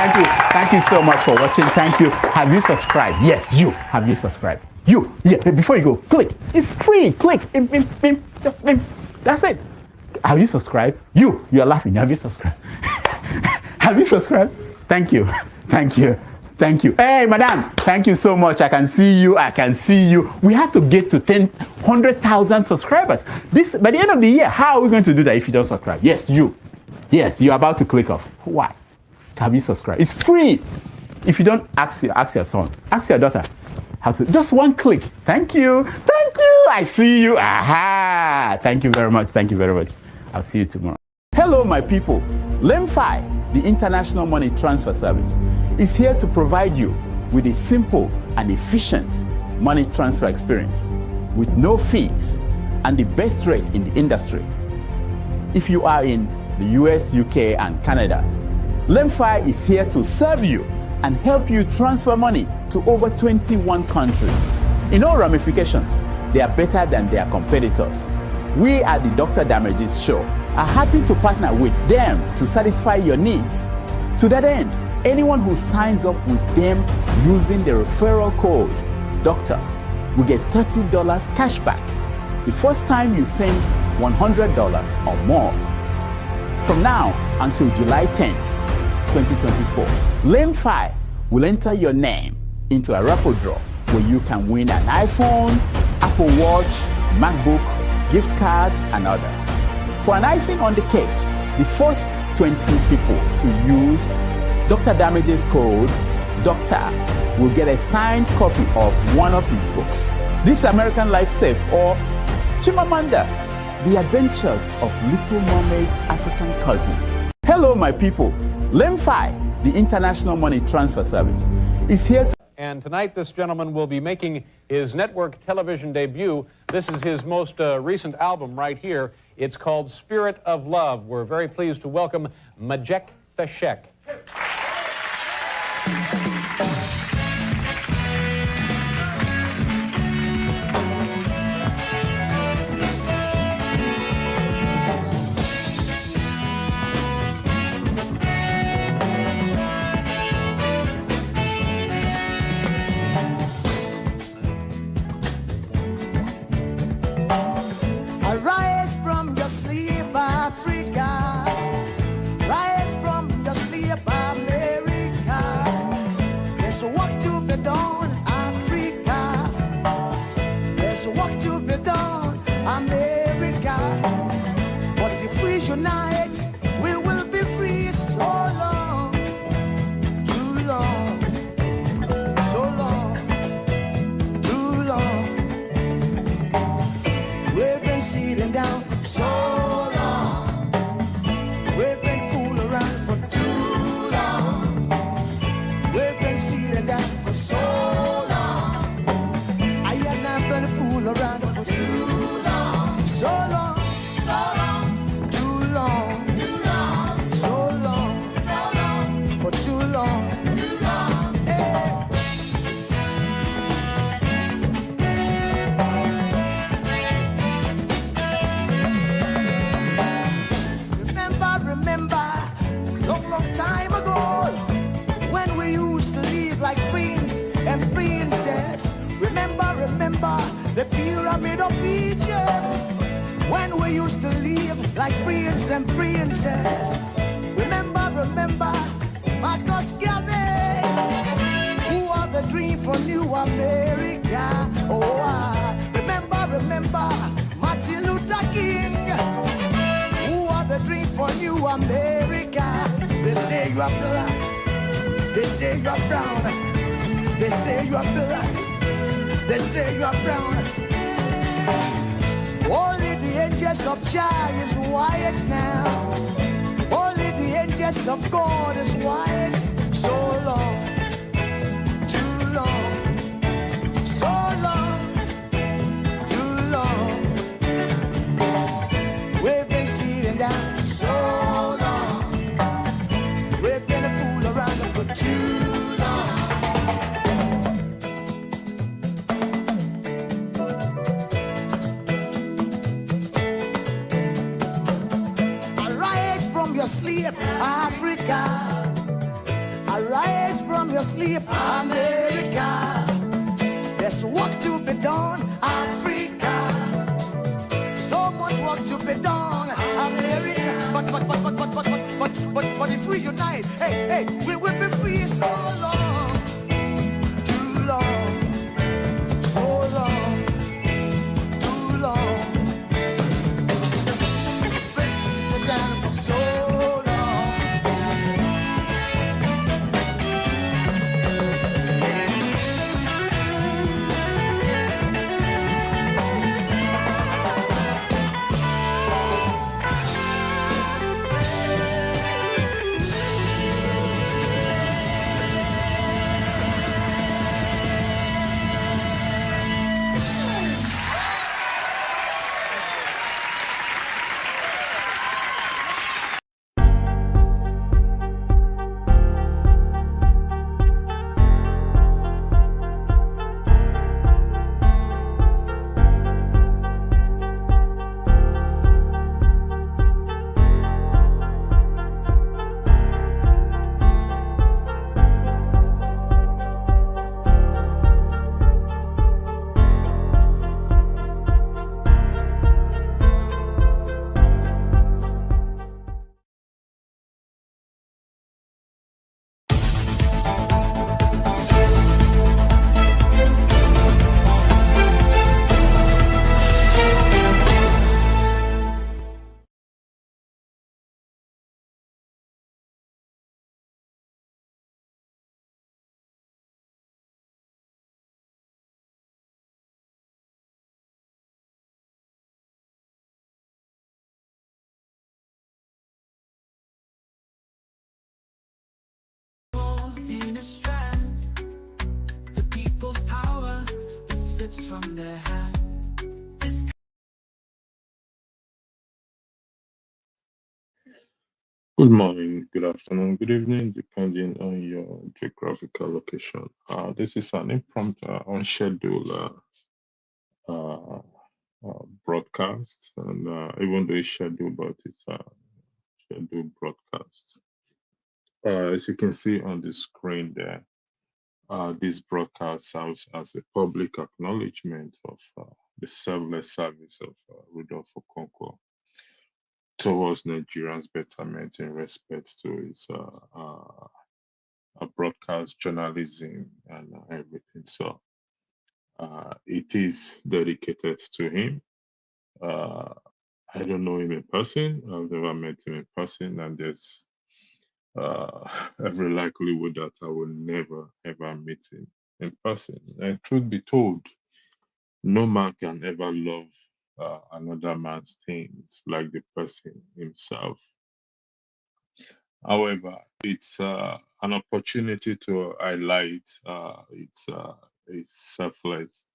Thank you. Thank you so much for watching. Thank you. Have you subscribed? Yes, you. Have you subscribed? You. Yeah, before you go, click. It's free. Click. Just that's it. Have you subscribed? You're laughing. Have you subscribed? Have you subscribed? Thank you. Thank you. Thank you. Hey, madam, thank you so much. I can see you. I can see you. We have to get to 100,000 subscribers. This by the end of the year. How are we going to do that if you don't subscribe? Yes, you. Yes, you're about to click off. Why? Have you subscribed? It's free. If you don't, ask your son, ask your daughter how to. Just one click. Thank you. Thank you. I see you. Aha. Thank you very much. Thank you very much. I'll see you tomorrow. Hello, my people. LEMFI, the International Money Transfer Service, is here to provide you with a simple and efficient money transfer experience with no fees and the best rate in the industry. If you are in the US, UK, and Canada, LEMFI is here to serve you and help you transfer money to over 21 countries. In all ramifications, they are better than their competitors. We at the Dr. Damages Show are happy to partner with them to satisfy your needs. To that end, anyone who signs up with them using the referral code DOCTOR will get $30 cash back the first time you send $100 or more. From now until July 10th, 2024, LEMFI will enter your name into a raffle draw where you can win an iPhone, Apple Watch, MacBook, gift cards, and others. For an icing on the cake, the first 20 people to use Dr. Damages code DOCTOR will get a signed copy of one of his books, This American Life Safe or Chimamanda, The Adventures of Little Mermaid's African Cousin. Hello, my people. LEMFI, the International Money Transfer Service, is here to... And tonight, this gentleman will be making his network television debut. This is his most recent album right here. It's called Spirit of Love. We're very pleased to welcome Majek Feshek. Unite, we will be free so long, too long, so long, too long. We've been sitting down for so long. We've been fooling around for too long. We've been sitting down for so long. I have not been fooling around for too long, so long. Remember the pyramid of Egypt, when we used to live like prince and princess. Remember Marcus Garvey, who are the dream for New America. Oh, remember Martin Luther King, who are the dream for New America. They say you are black, they say you are brown, they say you are black, they say you are brown. Only the angels of Jah is white now. Only the angels of God is white. So long, too long, so long, too long. We've been sitting down so long. We've been a fool around for too long. Sleep, Africa. sleep, America. There's work to be done, Africa. So much work to be done, America. But if we unite, hey, we will be free so long, too long, so long, too long. President for so long. In a strand, the people's power slips from their hand. Good morning, good afternoon, good evening, depending on your geographical location. This is an impromptu, unscheduled broadcast, and even though it's scheduled, but it's a scheduled broadcast. As you can see on the screen there, this broadcast serves as a public acknowledgement of the selfless service of RUDOLF OKONKWO towards Nigerians' betterment in respect to his broadcast journalism and everything. So it is dedicated to him. I don't know him in person. I've never met him in person, and there's every likelihood that I will never ever meet him in person. And truth be told, no man can ever love another man's things like the person himself. However, it's an opportunity to highlight its selfless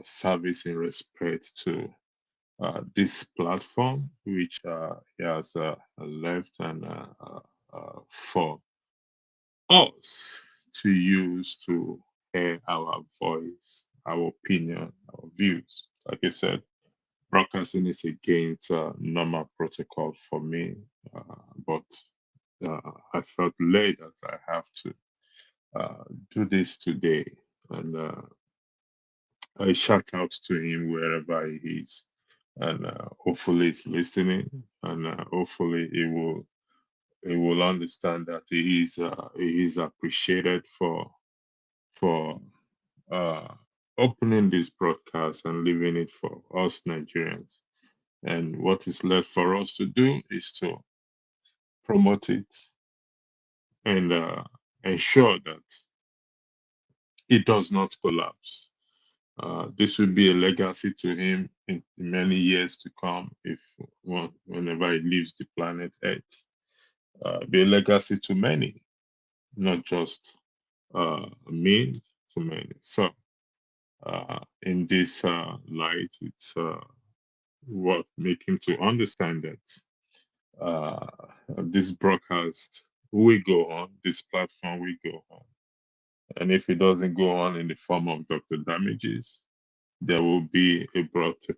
service in respect to this platform, which he has left and for us to use to hear our voice, our opinion, our views. Like I said, broadcasting is against normal protocol for me, but I felt led that I have to do this today. And I shout out to him wherever he is. And hopefully he's listening, and hopefully he will understand that he is appreciated for opening this broadcast and leaving it for us Nigerians. And what is left for us to do is to promote it and ensure that it does not collapse. This will be a legacy to him in many years to come, if whenever he leaves the planet Earth. Be a legacy to many, not just me, to many. So, in this light, it's worth making to understand that this broadcast will go on, this platform will go on. And if it doesn't go on in the form of Dr. Damages, there will be a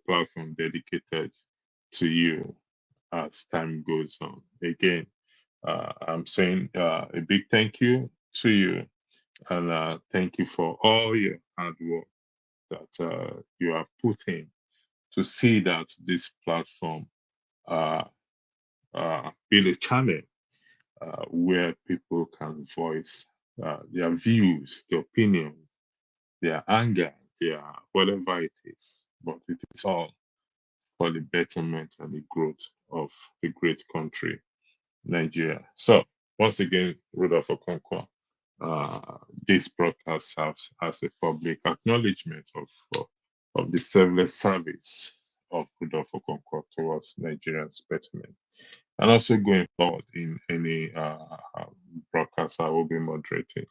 platform dedicated to you as time goes on. Again, I'm saying a big thank you to you And thank you for all your hard work that you have put in to see that this platform uh, be a channel where people can voice their views, their opinions, their anger, their whatever it is. But it is all for the betterment and the growth of the great country, Nigeria. So, once again, Rudolf Okonkwo, this broadcast serves as a public acknowledgement of the selfless service of Rudolf Okonkwo towards Nigeria's betterment. And also going forward in any broadcast I will be moderating,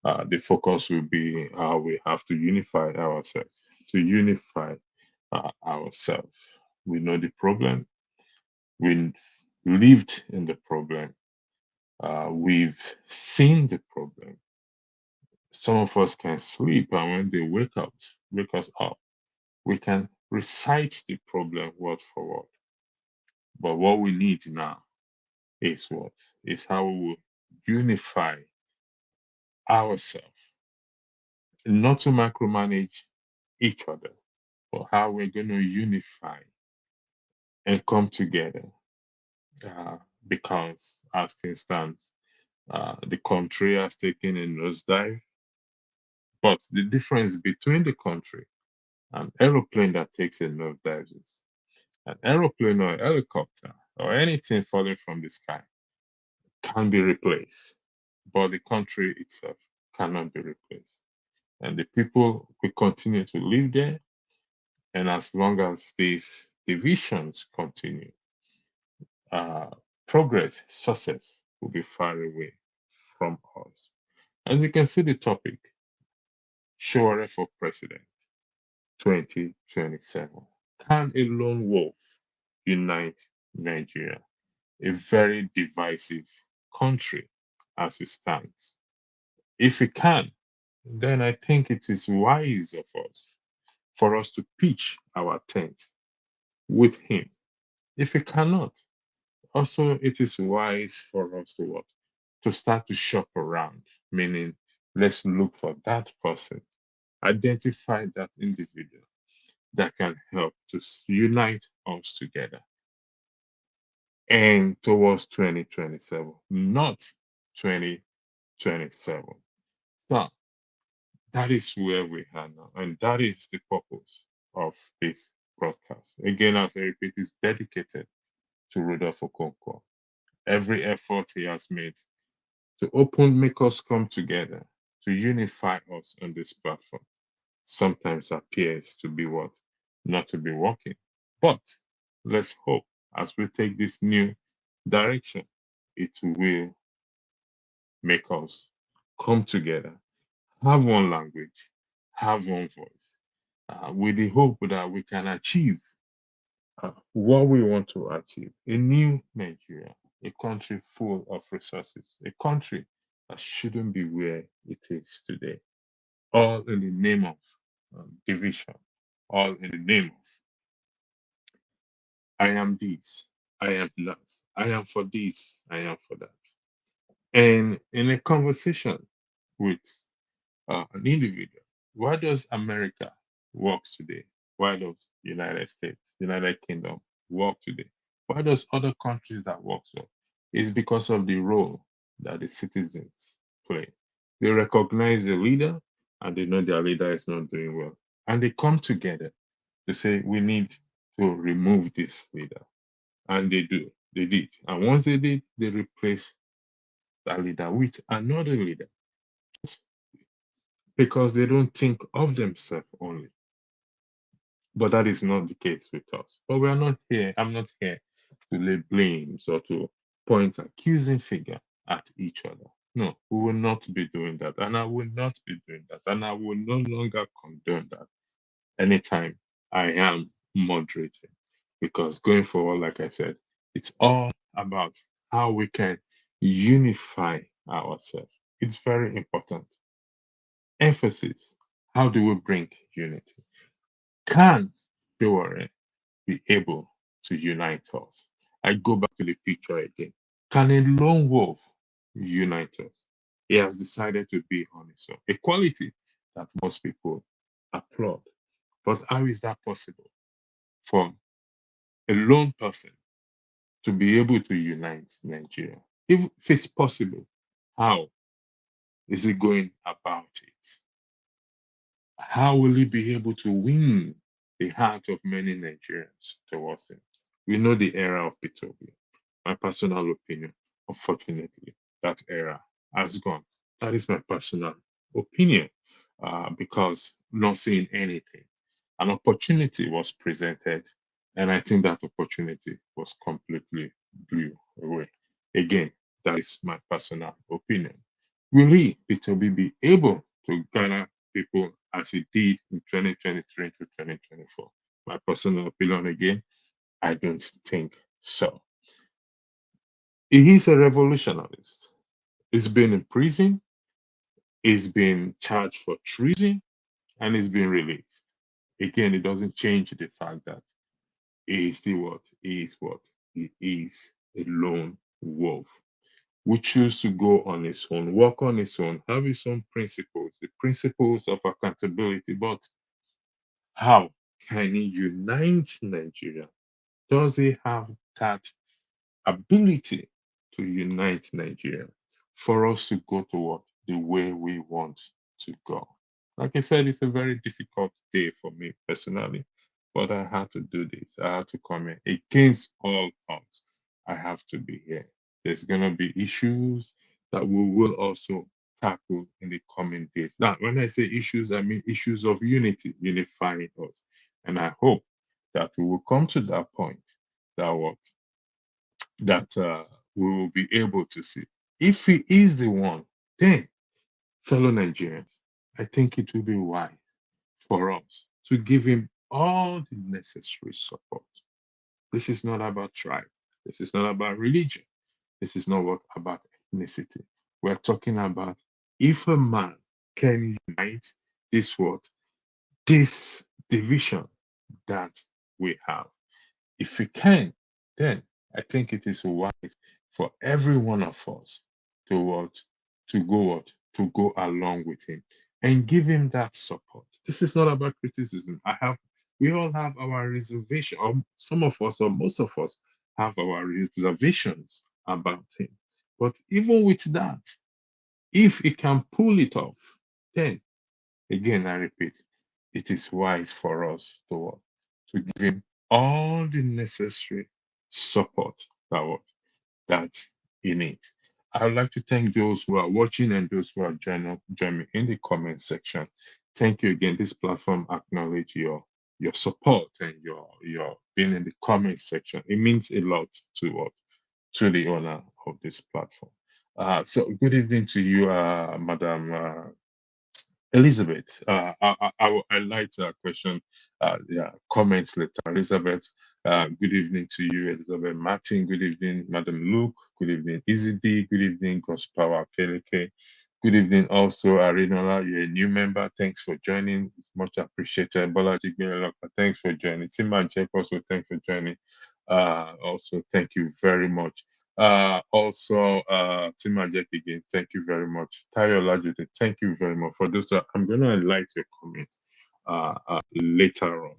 the focus will be how we have to unify ourselves, to unify ourselves. We know the problem, we lived in the problem, we've seen the problem. Some of us can sleep, and when they wake us up, we can recite the problem word for word. But what we need now is what? Is how we will unify ourselves, not to micromanage each other, but how we're going to unify and come together. Because as things stand, the country has taken a nosedive. But the difference between the country and aeroplane that takes a nosedive is an aeroplane or a helicopter or anything falling from the sky can be replaced, but the country itself cannot be replaced. And the people will continue to live there. And as long as these divisions continue, uh, progress, success will be far away from us. As you can see, the topic Sowore for President 2027. Can a lone wolf unite Nigeria, a very divisive country as it stands? If it can, then I think it is wise of us for us to pitch our tent with him. If it cannot, also it is wise for us to what? To start to shop around, meaning let's look for that person, identify that individual that can help to unite us together and towards 2027, not 2027. So that is where we are now, and that is the purpose of this broadcast. Again, as I repeat, is dedicated to Rudolf Okonkwo. Every effort he has made to make us come together, to unify us on this platform, sometimes appears to be what? Not to be working. But let's hope as we take this new direction, it will make us come together, have one language, have one voice, with the hope that we can achieve what we want to achieve, a new Nigeria, a country full of resources, a country that shouldn't be where it is today, all in the name of division, all in the name of I am this, I am that, I am for this, I am for that. And in a conversation with an individual, why does America work today? Why does United States, United Kingdom work today? Why does other countries that work so? It's because of the role that the citizens play. They recognize the leader and they know their leader is not doing well. And they come together to say, we need to remove this leader. And they do. They did. And once they did, they replace that leader with another leader because they don't think of themselves only. But that is not the case with us. But we are not here. I'm not here to lay blames or to point accusing finger at each other. No, we will not be doing that. And I will not be doing that. And I will no longer condone that anytime I am moderating. Because going forward, like I said, it's all about how we can unify ourselves. It's very important. Emphasis. How do we bring unity? Can Sowore be able to unite us? I go back to the picture again. Can a lone wolf unite us? He has decided to be on his own, a quality that most people applaud. But how is that possible for a lone person to be able to unite Nigeria? If it's possible, how is he going about it? How will he be able to win the heart of many Nigerians towards him? We know the era of Peter Obi. My personal opinion, unfortunately, that era has gone. That is my personal opinion, because not seeing anything. An opportunity was presented, and I think that opportunity was completely blew away. Again, that is my personal opinion. Will he, Peter Obi, be able to gather people as he did in 2023 to 2024? My personal opinion again, I don't think so. He is a revolutionist. He's been in prison, he's been charged for treason, and he's been released. Again, it doesn't change the fact that he is still what? He is what? He is a lone wolf who choose to go on his own, walk on his own, have his own principles, the principles of accountability. But how can he unite Nigeria? Does he have that ability to unite Nigeria for us to go toward the way we want to go? Like I said, it's a very difficult day for me personally, but I had to do this. I had to come in against all odds. I have to be here. There's going to be issues that we will also tackle in the coming days. Now, when I say issues, I mean issues of unity, unifying us. And I hope that we will come to that point that what that we will be able to see. If he is the one, then, fellow Nigerians, I think it will be wise for us to give him all the necessary support. This is not about tribe. This is not about religion. This is not what about ethnicity. We're talking about if a man can unite this what this division that we have. If we can, then I think it is wise for every one of us to what to go what to go along with him and give him that support. This is not about criticism. We all have our reservation, or some of us, or most of us have our reservations about him. But even with that, if he can pull it off, then again, I repeat, it is wise for us to give him all the necessary support that he needs. I would like to thank those who are watching and those who are joining me in the comment section. Thank you again. This platform acknowledge your support and your being in the comment section. It means a lot to the owner of this platform. So good evening to you, Madam Elizabeth. I like a question, yeah, comments later. Elizabeth, good evening to you, Elizabeth Martin. Good evening, Madam Luke. Good evening, Easy D. Good evening, Gospower Keleke. Good evening, also Arinola. You're a new member. Thanks for joining. It's much appreciated. Bolaji Gbeloka, thanks for joining. Tima Jack, also thanks for joining. Also, thank you very much. Also, Tima Jack again, thank you very much. Tayo Lajute, thank you very much for this. I'm going to highlight your comment later on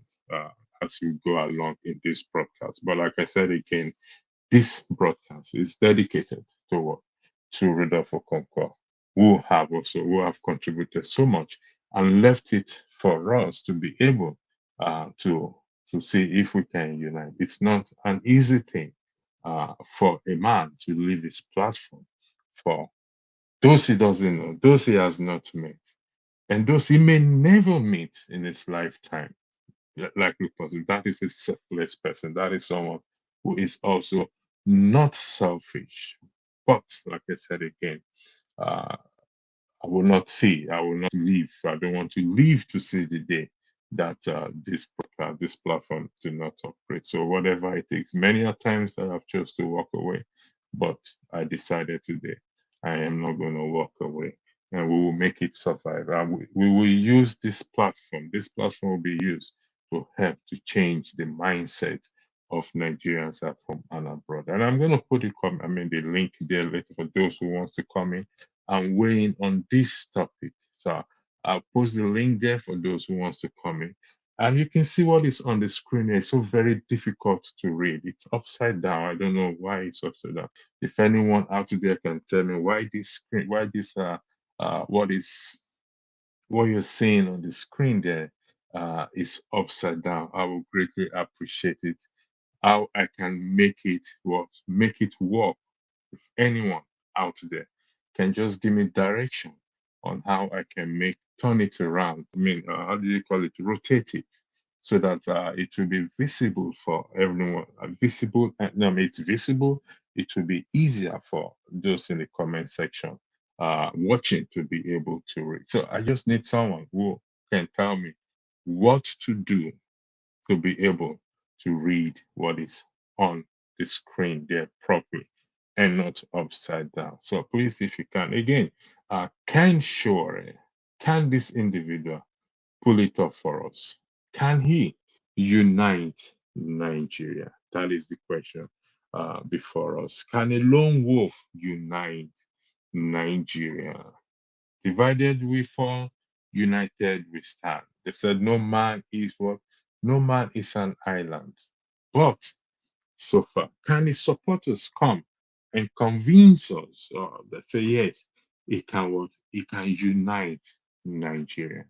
as we go along in this broadcast. But like I said again, this broadcast is dedicated to what? To Rudolf Okonkwo, who have contributed so much and left it for us to be able to see if we can unite. It's not an easy thing for a man to leave his platform for those he doesn't know, those he has not met, and those he may never meet in his lifetime. Like that is a selfless person. That is someone who is also not selfish. But like I said again, uh, I will not leave. I don't want to leave to see the day that this platform do not operate. So whatever it takes, many a times that I've chose to walk away, but I decided today I am not going to walk away, and we will make it survive. We will use this platform. This platform will be used to help to change the mindset of Nigerians at home and abroad. And I'm going to put the link there later for those who wants to come in and weighing on this topic. So I'll post the link there for those who wants to comment. And you can see what is on the screen here. It's so very difficult to read. It's upside down. I don't know why it's upside down. If anyone out there can tell me why this screen, what you're seeing on the screen there is upside down, I will greatly appreciate it. How I can make it work. If anyone out there can just give me direction on how I can turn it around. I mean, how do you call it? Rotate it so that it will be visible for everyone. It's visible. It will be easier for those in the comment section watching to be able to read. So I just need someone who can tell me what to do to be able to read what is on the screen there properly and not upside down. So please, if you can, again, can this individual pull it up for us? Can he unite Nigeria? That is the question before us. Can a lone wolf unite Nigeria? Divided we fall, united we stand. They said, no man is what? No man is an island. But so far, can his supporters come and convince us that say, yes, he can what? He can unite Nigeria.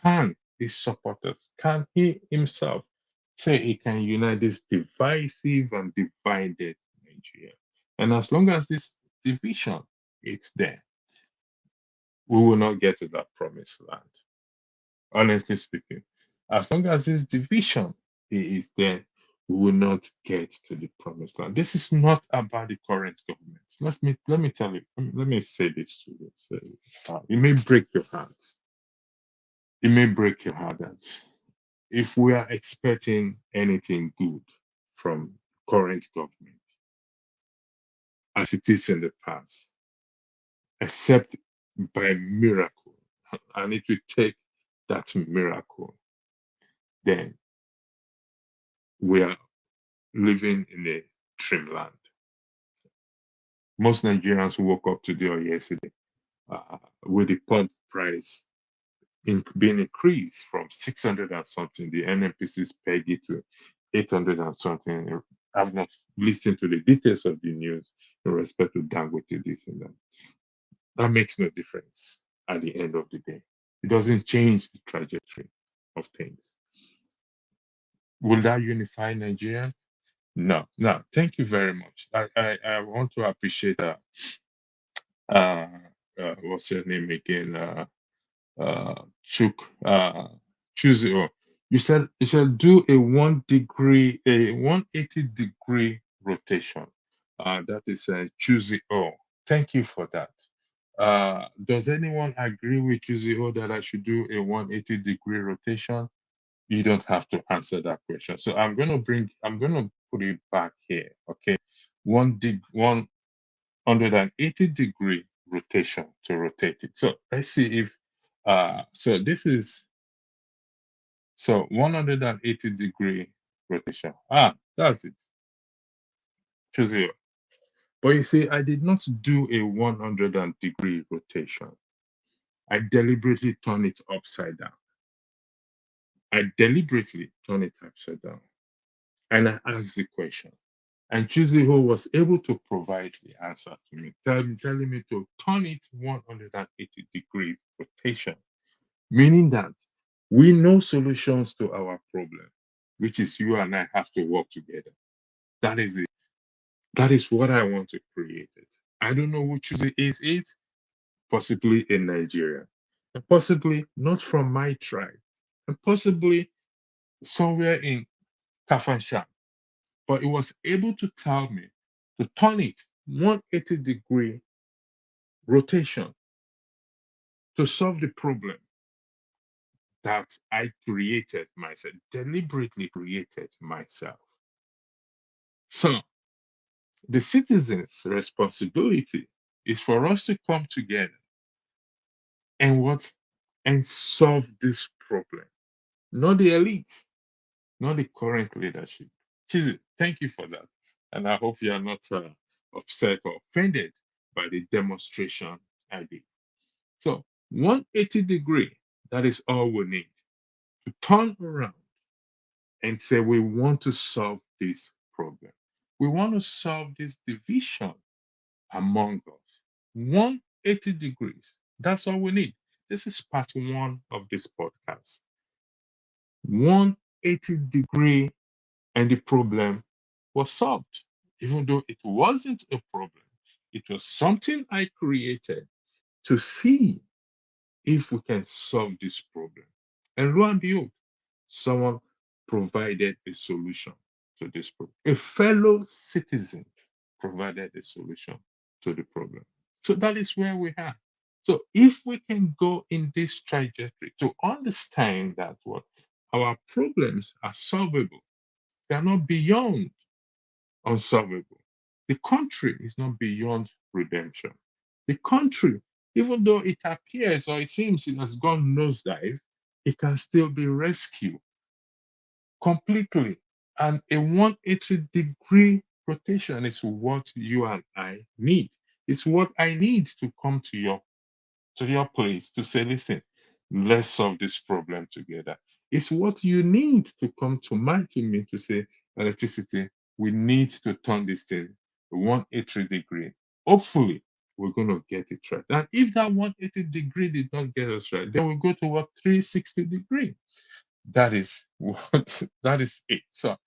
Can his supporters, can he himself say he can unite this divisive and divided Nigeria? And as long as this division is there, we will not get to that promised land. Honestly speaking, as long as this division is there, we will not get to the promised land. This is not about the current government. Let me tell you. Let me say this to you. It may break your heart. It may break your heart that if we are expecting anything good from current government, as it is in the past, except by miracle, and it will take that miracle, then we are living in a dreamland. Most Nigerians woke up today or yesterday with the pump price being increased from 600 and something. The NNPC's peg it to 800 and something. I've not listened to the details of the news in respect to Dangote, this and that. That makes no difference at the end of the day. It doesn't change the trajectory of things. Will that unify Nigeria? No, no. Thank you very much. I want to appreciate what's your name again? Chuk choose it. You said do a 180-degree rotation. That is choose it all. Thank you for that. Does anyone agree with choose it all that I should do a 180-degree rotation? You don't have to answer that question. So I'm gonna put it back here. Okay, 180-degree rotation to rotate it. So let's see if so 180-degree rotation. That's it. Choose it. But you see, I did not do a 100-degree rotation. I deliberately turn it upside down. I deliberately turn it upside down. And I asked the question. And Chiziho was able to provide the answer to me, telling me to turn it 180-degree rotation, meaning that we know solutions to our problem, which is you and I have to work together. That is it. That is what I want to create. I don't know who Chizi is, possibly in Nigeria, and possibly not from my tribe, and possibly somewhere in Kafansha. But it was able to tell me to turn it 180-degree rotation to solve the problem that I created myself, deliberately created myself. So the citizens' responsibility is for us to come together and solve this problem, not the elites, not the current leadership. Chizi, thank you for that. And I hope you are not upset or offended by the demonstration idea. So 180 degree, that is all we need to turn around and say we want to solve this problem. We want to solve this division among us. 180 degrees. That's all we need. This is part one of this podcast. 180-degree, and the problem was solved. Even though it wasn't a problem, it was something I created to see if we can solve this problem. And lo and behold, someone provided a solution to this problem. A fellow citizen provided a solution to the problem. So that is where we are. So if we can go in this trajectory to understand that what our problems are solvable, they are not beyond unsolvable. The country is not beyond redemption. The country, even though it appears or it seems it has gone nosedive, it can still be rescued completely. And a 180-degree rotation is what you and I need. It's what I need to come to your place to say, listen, let's solve this problem together. It's what you need to come to me to say, electricity, we need to turn this thing 180 degree. Hopefully, we're going to get it right. And if that 180 degree did not get us right, then we go to what 360 degree. That is what that is it. So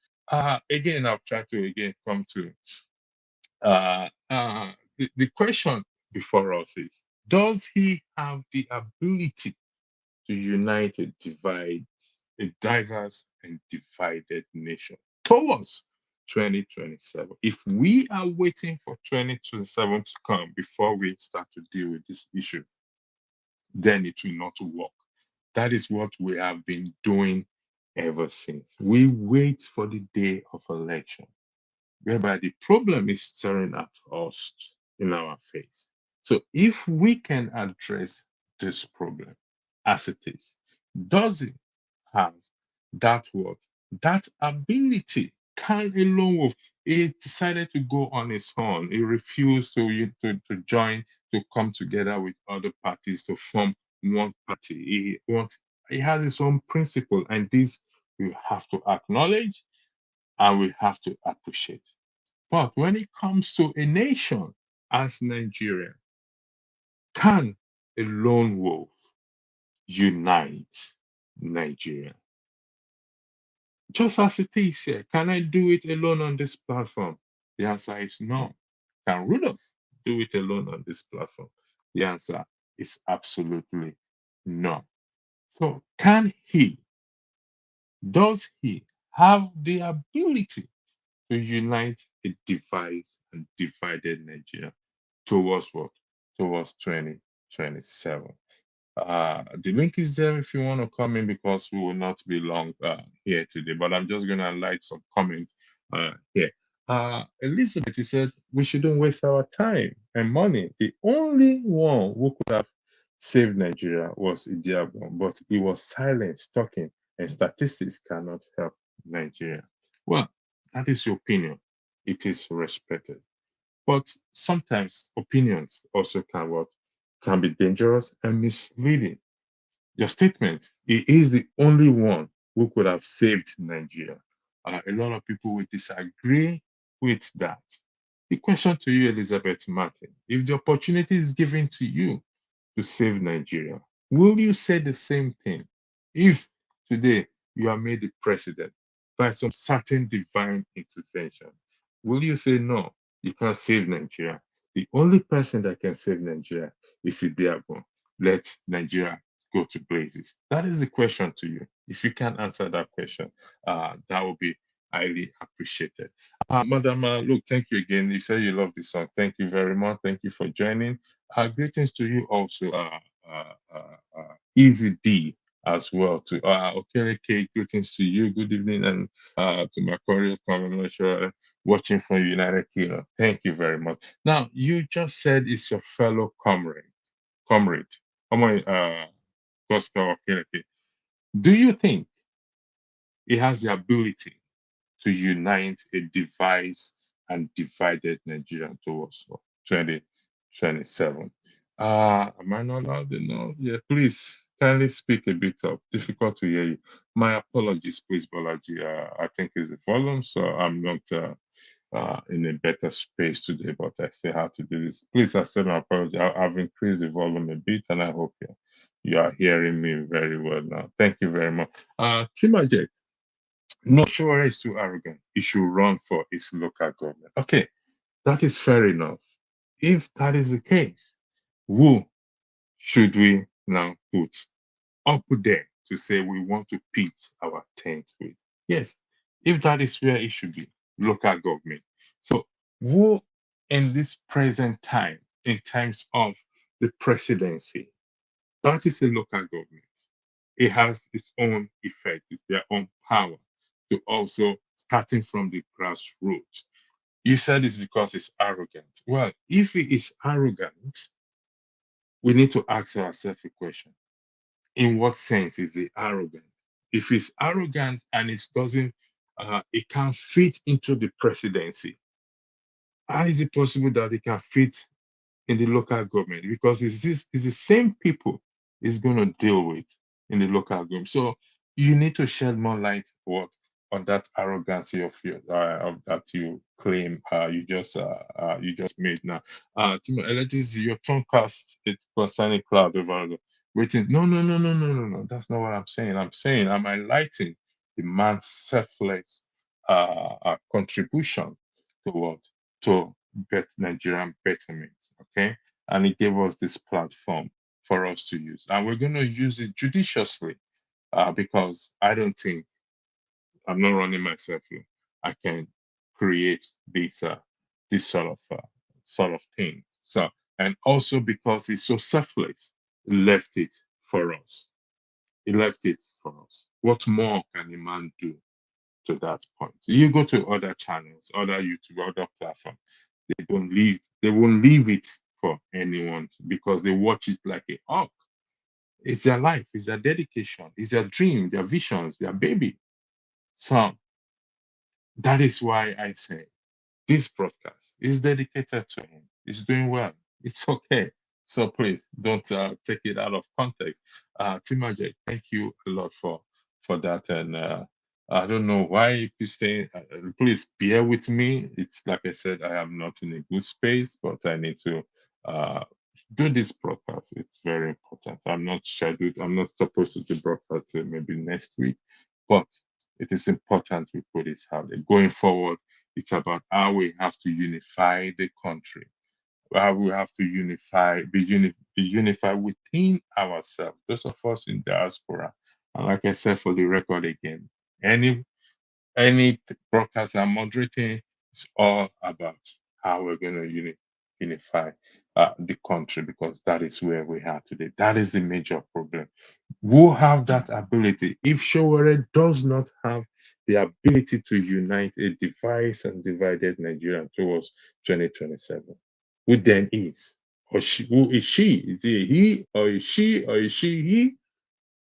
again, I've tried to again come to the question before us is, does he have the ability to unite a diverse and divided nation towards 2027? If we are waiting for 2027 to come before we start to deal with this issue, then it will not work. That is what we have been doing ever since. We wait for the day of election, whereby the problem is staring at us in our face. So if we can address this problem as it is, does it have that what? That ability? Can a lone wolf? He decided to go on his own. He refused to join, to come together with other parties to form one party. He has his own principle, and this we have to acknowledge and we have to appreciate. But when it comes to a nation as Nigeria, can a lone wolf unite Nigeria? Just as it is here, can I do it alone on this platform? The answer is no. Can Rudolf do it alone on this platform? The answer is absolutely no. So, does he have the ability to unite a divided Nigeria towards what? Towards 2027. The link is there if you want to come in, because we will not be long here today, but I'm just going to light some comments here. Elizabeth, you said we shouldn't waste our time and money. The only one who could have saved Nigeria was Idiagbon, but he was silent, talking, and statistics cannot help Nigeria. Well, that is your opinion. It is respected. But sometimes opinions also can be dangerous and misleading. Your statement, he is the only one who could have saved Nigeria. A lot of people will disagree with that. The question to you, Elizabeth Martin, if the opportunity is given to you to save Nigeria, will you say the same thing? If today you are made the president by some certain divine intervention, will you say, no, you can't save Nigeria? The only person that can save Nigeria is Idiagbon. Let Nigeria go to blazes. That is the question to you. If you can answer that question, that will be highly appreciated. Madam, look, thank you again. You said you love this song. Thank you very much. Thank you for joining. Greetings to you also, Easy D, as well. To okay, greetings to you. Good evening, and to my Korean commemoration watching from United Kingdom. Thank you very much. Now, you just said it's your fellow comrade. Gospel Okereke. Do you think he has the ability to unite a divided and divided Nigeria towards 2027? Am I not loud enough? Yeah, please kindly speak a bit up. Difficult to hear you. My apologies, please, Bolaji. I think it's the volume, so I'm not in a better space today, but I still have to do this. Please accept my apology. I've increased the volume a bit, and I hope you are hearing me very well now. Thank you very much. Timajek, no, Sowore is too arrogant. He should run for his local government. Okay, that is fair enough. If that is the case, who should we now put up there to say we want to pitch our tent with? Yes, if that is where it should be, local government. So, who in this present time, in times of the presidency, that is a local government. It has its own effect, it's their own power to also starting from the grassroots. You said it's because it's arrogant. Well, if it is arrogant, we need to ask ourselves a question. In what sense is it arrogant? If it's arrogant and it can't fit into the presidency, how is it possible that it can fit in the local government? Because it's the same people it's going to deal with in the local government. So you need to shed more light on that arrogancy of that you claim you just made now. Timo, it is your tongue cast it concerning cloud over waiting. No. That's not what I'm saying. I'm saying I'm highlighting the man's selfless contribution to what? To Nigerian betterment. Okay. And it gave us this platform for us to use. And we're going to use it judiciously because I don't think I'm not running myself here. I can create this sort of thing. So, and also because it's so selfless, it left it for us. He left it for us. What more can a man do to that point? You go to other channels, other YouTube, other platforms. They won't leave it for anyone because they watch it like a hawk. It's their life, it's their dedication, it's their dream, their visions, their baby. So that is why I say this broadcast is dedicated to him. He's doing well. It's okay. So please don't take it out of context. Timajay, thank you a lot for that. And I don't know why you stay. Please bear with me. It's like I said, I am not in a good space, but I need to uh, do this broadcast. It's very important. I'm not scheduled. I'm not supposed to do broadcast till maybe next week, but it is important we put it out there. Going forward, it's about how we have to unify the country, how we have to be unified within ourselves, those of us in diaspora. And like I said, for the record again, any broadcast I'm moderating is all about how we're going to unify the country because that is where we are today. That is the major problem. Who have that ability? If Sowore does not have the ability to unite a divided and divided Nigeria towards 2027, who then is? Or she, who is she? Is it he or is she or is she he?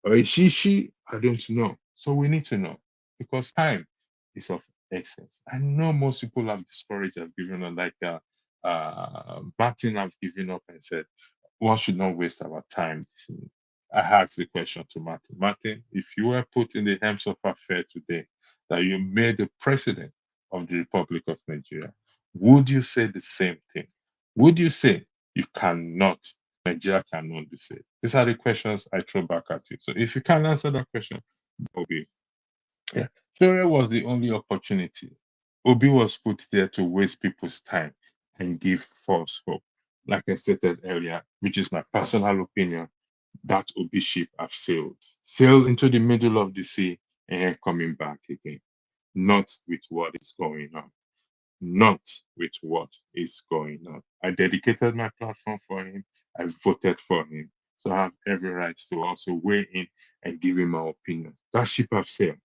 Or is she? I don't know. So we need to know because time is of essence. I know most people have discouraged, have given up, like Martin have given up and said, one should not waste our time. I asked the question to Martin. Martin, if you were put in the hands of affair today, that you made the president of the Republic of Nigeria, would you say the same thing? Would you say you cannot Nigeria cannot be saved? These are the questions I throw back at you. So if you can answer that question, Obi. Yeah. Sowore was the only opportunity. Obi was put there to waste people's time and give false hope. Like I stated earlier, which is my personal opinion, that Obi ship have sailed into the middle of the sea and coming back again. Not with what is going on. Not with what is going on. I dedicated my platform for him. I voted for him. So I have every right to also weigh in and give him my opinion. That ship have sailed.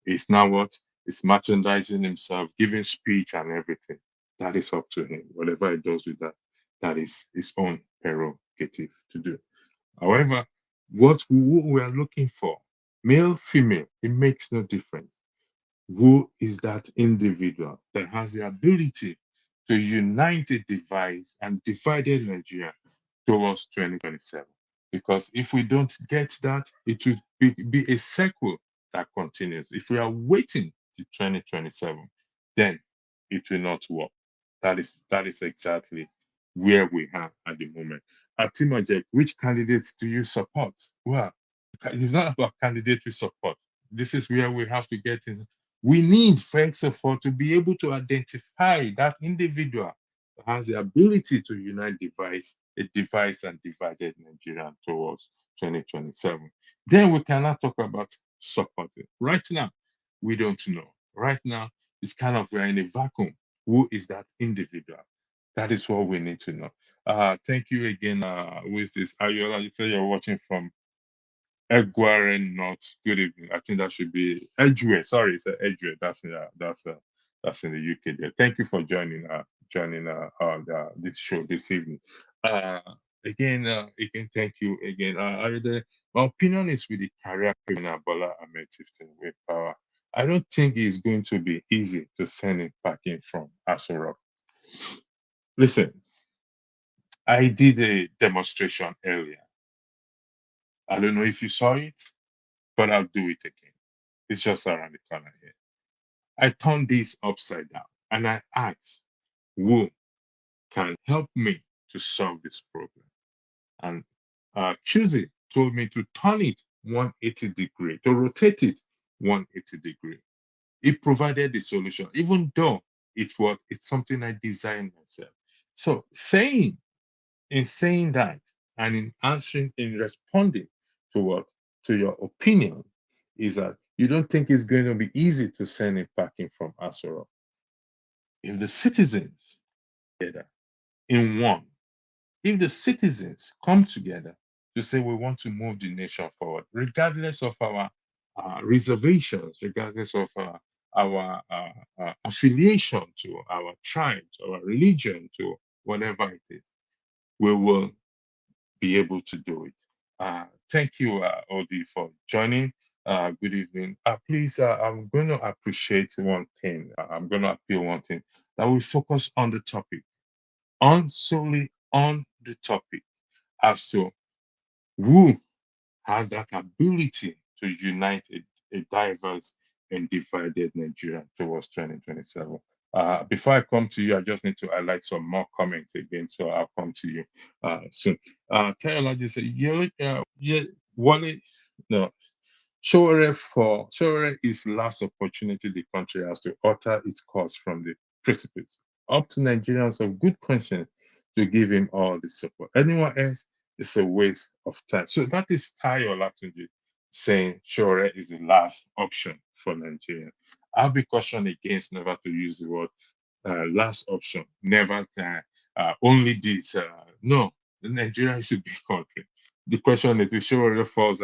It's now what? It's merchandising himself, giving speech and everything. That is up to him. Whatever he does with that, that is his own prerogative to do. However, who we are looking for, male, female, it makes no difference. Who is that individual that has the ability to unite a device and divided Nigeria towards 2027. Because if we don't get that, it will be a cycle that continues. If we are waiting to 2027, then it will not work. That is exactly where we are at the moment. Timajek, which candidates do you support? Well, it's not about candidate we support. This is where we have to get in. We need, first of all, to be able to identify that individual that has the ability to unite a device and divided Nigeria towards 2027. Then we cannot talk about supporting. Right now, we don't know. Right now, it's kind of we're in a vacuum. Who is that individual? That is what we need to know. Thank you again. Who is this? Ayola, you say you're watching from Egware North. Good evening. I think that should be Edgeware. Sorry, it's Edgeware. That's in the UK there. Thank you for joining this show this evening. Uh, again, thank you again. My opinion is with the career criminal Bola Ahmed Tifton with power. I don't think it's going to be easy to send him back in from Aso Rock. Listen, I did a demonstration earlier. I don't know if you saw it, but I'll do it again. It's just around the corner here. I turned this upside down and I asked who can help me to solve this problem. And Tuesday told me to turn it 180 degree, to rotate it 180 degree. It provided the solution, even though it's something I designed myself. So in saying that and in responding to your opinion is that you don't think it's going to be easy to send it back in from Asoro. If the citizens together in one, if the citizens come together to say we want to move the nation forward, regardless of our reservations, regardless of our affiliation to our tribe, to our religion, to whatever it is, we will be able to do it. Thank you, Odi, for joining. Good evening. Please, I'm going to appreciate one thing. I'm going to appeal one thing that we focus on the topic, solely on the topic, as to who has that ability to unite a diverse and divided Nigeria towards 2027. Before I come to you, I just need to highlight some more comments again, so I'll come to you soon. Teology said, Wale, no, Sowore is last opportunity the country has to alter its course from the precipice. Up to Nigerians of good conscience to give him all the support. Anyone else is a waste of time. So that is Tayo Latunji saying Sowore is the last option for Nigeria. I'll be cautioned against never to use the word last option, never only this. No, Nigeria is a big country. The question is, if Sowore falls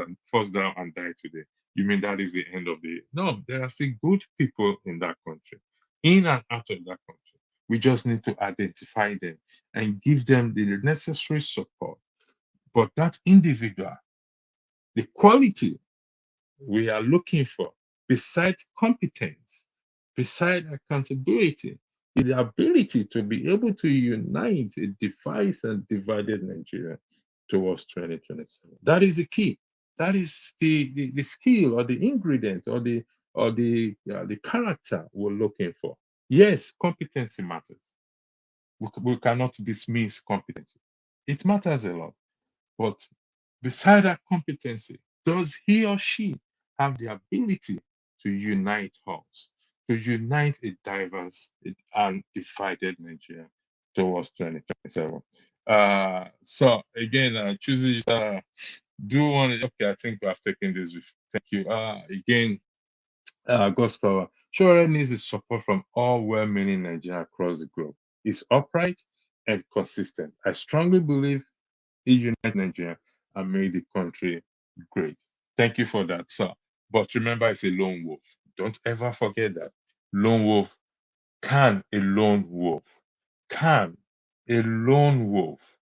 down and die today, you mean that is the end of the? No, there are still good people in that country, in and out of that country. We just need to identify them and give them the necessary support. But that individual, the quality we are looking for, besides competence, besides accountability, is the ability to be able to unite a device and divided Nigeria towards 2027. That is the key. That is the skill or the ingredient or the character we're looking for. Yes, competency matters. We cannot dismiss competency. It matters a lot. But beside that competency, does he or she have the ability to unite us, to unite a diverse and divided Nigeria towards 2027? So again, choosing do one. Okay, I think I've taken this before. Thank you. Again, God's power. Sowore needs the support from all well-meaning Nigerians across the globe. He's upright and consistent. I strongly believe he united Nigeria and made the country great. Thank you for that, sir. But remember, it's a lone wolf. Don't ever forget that. Lone wolf can a lone wolf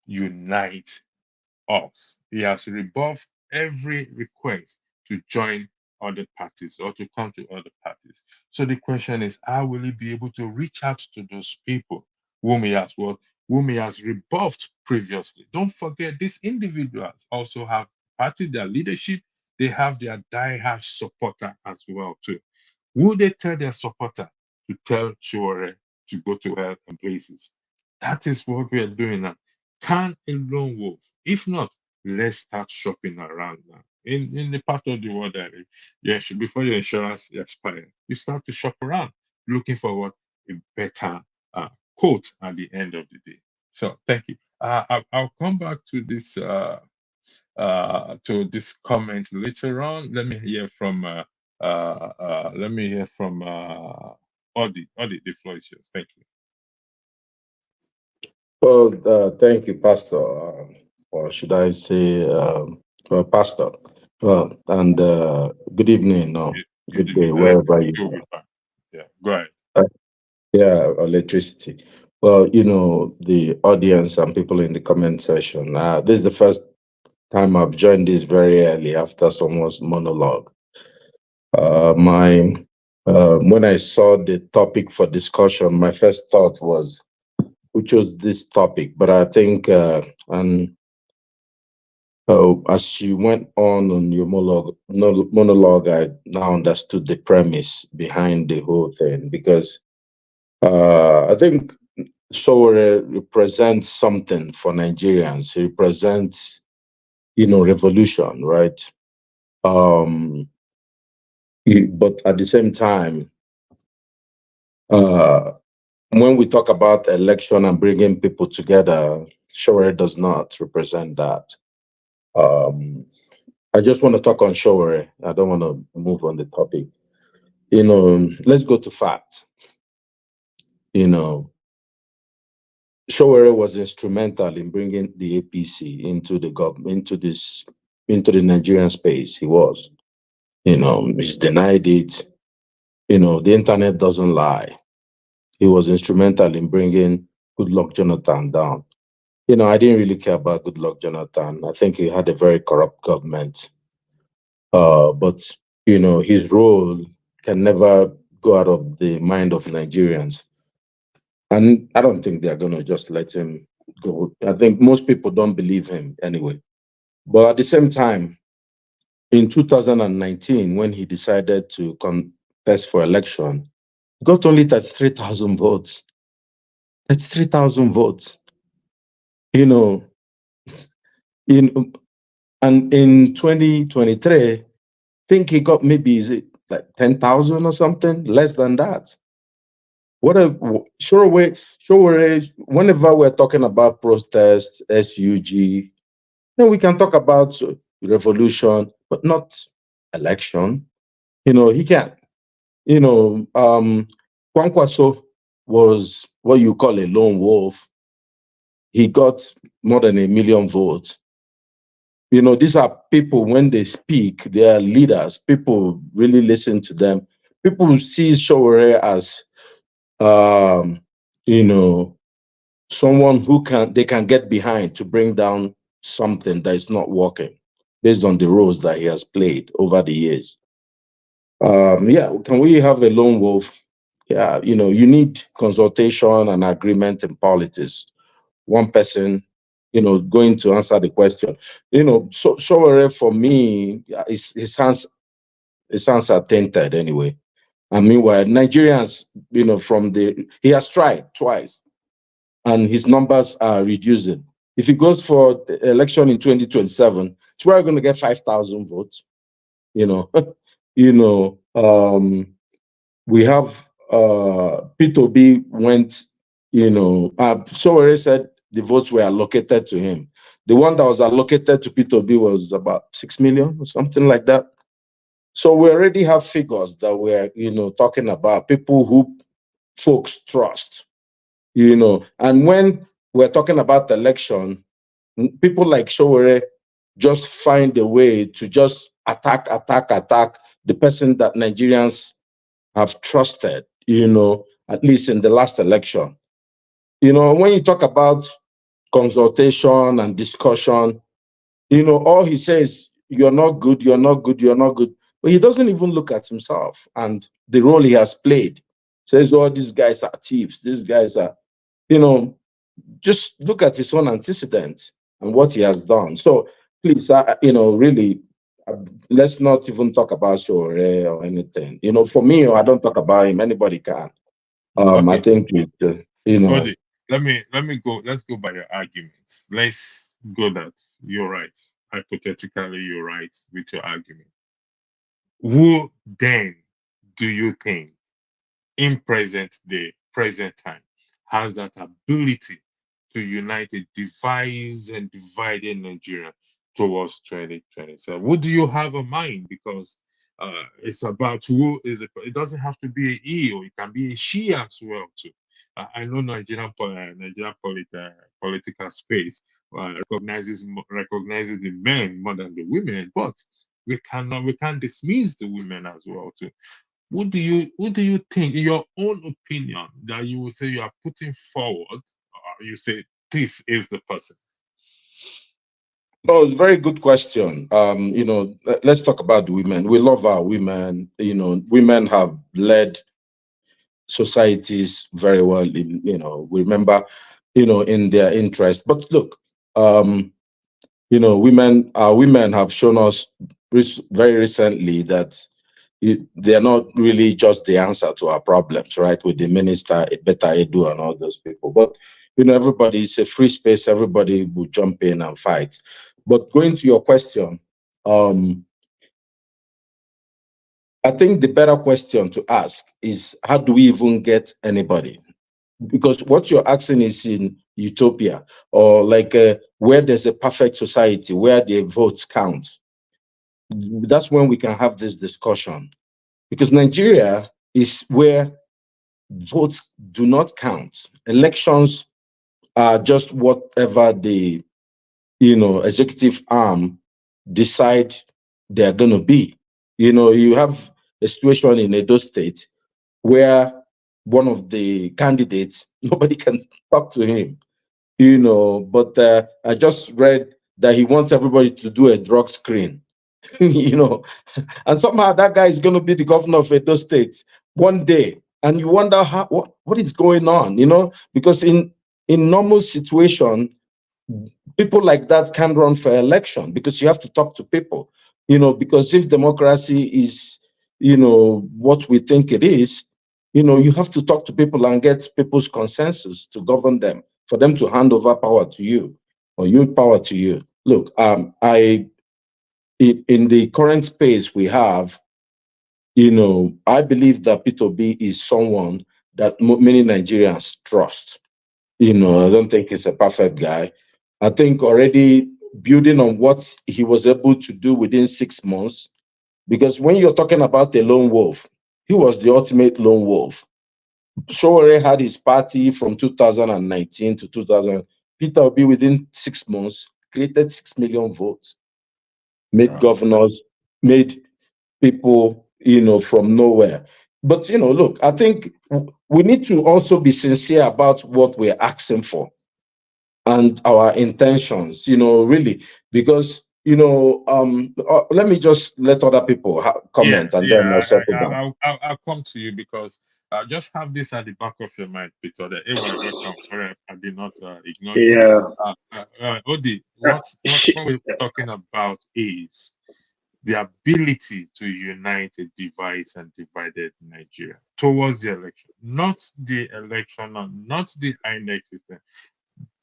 unite us? He has rebuffed every request to join other parties or to come to other parties. So the question is, how will he be able to reach out to those people whom he has whom he has rebuffed previously. Don't forget, these individuals also have party, their leadership, they have their diehard supporter as well too. Will they tell their supporter to tell Sowore to go to hell and places? That is what we are doing now. Can a lone wolf? If not, let's start shopping around now. In the part of the world that before your insurance expires, you start to shop around, looking for what a better quote at the end of the day. So thank you. I'll come back to this comment later on. Let me hear from Odi. Odi, the floor is yours. Thank you. Well, thank you, Pastor. Or should I say, Pastor? And good evening, good day, wherever you are. Yeah, go ahead. Yeah, electricity. Well, the audience and people in the comment section. This is the first time I've joined this very early after someone's monologue. When I saw the topic for discussion, my first thought was, who chose this topic? But I think, as you went on your monologue, I now understood the premise behind the whole thing, because I think Sowore represents something for Nigerians. He represents, revolution, right? But at the same time, when we talk about election and bringing people together, Sowore does not represent that. I just want to talk on Sowore. I don't want to move on the topic. Let's go to facts. Sowore was instrumental in bringing the APC into the government, into the Nigerian space. He was. He's denied it. The internet doesn't lie. He was instrumental in bringing Goodluck Jonathan down. I didn't really care about Goodluck Jonathan. I think he had a very corrupt government. But his role can never go out of the mind of Nigerians. And I don't think they're going to just let him go. I think most people don't believe him anyway. But at the same time, in 2019, when he decided to contest for election, he got only 33,000 votes. 33,000 votes. And in 2023, I think he got maybe, is it like 10,000 or something? Less than that. Sowore, whenever we're talking about protests, SUG, we can talk about revolution, but not election. He can't. Kwankwaso was what you call a lone wolf. He got more than 1 million votes. These are people, when they speak, they are leaders. People really listen to them. People see Sowore as someone who they can get behind to bring down something that is not working based on the roles that he has played over the years. Can we have a lone wolf? Yeah, you need consultation and agreement in politics. One person, going to answer the question. So Sowore, for me, his hands are tainted anyway. And meanwhile, Nigerians, he has tried twice, and his numbers are reducing. If he goes for the election in 2027, it's probably going to get 5,000 votes. We have P2B went, Sowore said the votes were allocated to him. The one that was allocated to P2B was about 6 million or something like that. So we already have figures that we're, talking about, people who folks trust, and when we're talking about election, people like Sowore just find a way to just attack the person that Nigerians have trusted, at least in the last election. When you talk about consultation and discussion, all he says, you're not good, you're not good, you're not good. But he doesn't even look at himself and the role he has played. Says, oh, these guys are thieves. These guys are, just look at his own antecedents and what he has done. So please, really, let's not even talk about Sowore or anything. For me, I don't talk about him. Anybody can. I Okay. think Odi, let's go by your arguments. Let's go that you're right. Hypothetically, you're right with your argument. Who then do you think in present day, present time, has that ability to unite a divided and divided Nigeria towards 2027? What do you have in mind? Because it's about who is it doesn't have to be a he, or it can be a she as well too. I know political space recognizes the men more than the women, but we can't dismiss the women as well too. Who do you think, in your own opinion, that you will say you are putting forward, or you say this is the person? Oh, it's a very good question. Let's talk about the women. We love our women. Women have led societies very well. We remember, in their interest. But look, our women have shown us very recently that they are not really just the answer to our problems, right? With the minister, Better Edu, and all those people. But everybody is a free space. Everybody will jump in and fight. But going to your question, I think the better question to ask is, how do we even get anybody? Because what you're asking is in utopia, or like where there's a perfect society where the votes count. That's when we can have this discussion. Because Nigeria is where votes do not count. Elections are just whatever the executive arm decide they're going to be. You have a situation in Edo State where one of the candidates, nobody can talk to him, but I just read that he wants everybody to do a drug screen, and somehow that guy is going to be the governor of Edo State one day. And you wonder what is going on, because in normal situation, people like that can run for election because you have to talk to people, because if democracy is, what we think it is, you have to talk to people and get people's consensus to govern them, for them to hand over power to you, or you power to you. Look, in the current space we have, I believe that Peter B is someone that many Nigerians trust. I don't think he's a perfect guy. I think already building on what he was able to do within 6 months, because when you're talking about a lone wolf, he was the ultimate lone wolf. Sowore had his party from 2019 to 2000. Peter Obi, within 6 months, created 6 million votes, made governors, made people, from nowhere. But, look, I think we need to also be sincere about what we're asking for and our intentions, really, because, let me just let other people comment, and then I'll settle down. I'll come to you, because just have this at the back of your mind, Peter. The welcome. Sorry, I did not ignore you. Yeah. Odi, what we're talking about is the ability to unite a divided and divided Nigeria towards the election, not the election, not the INEC system.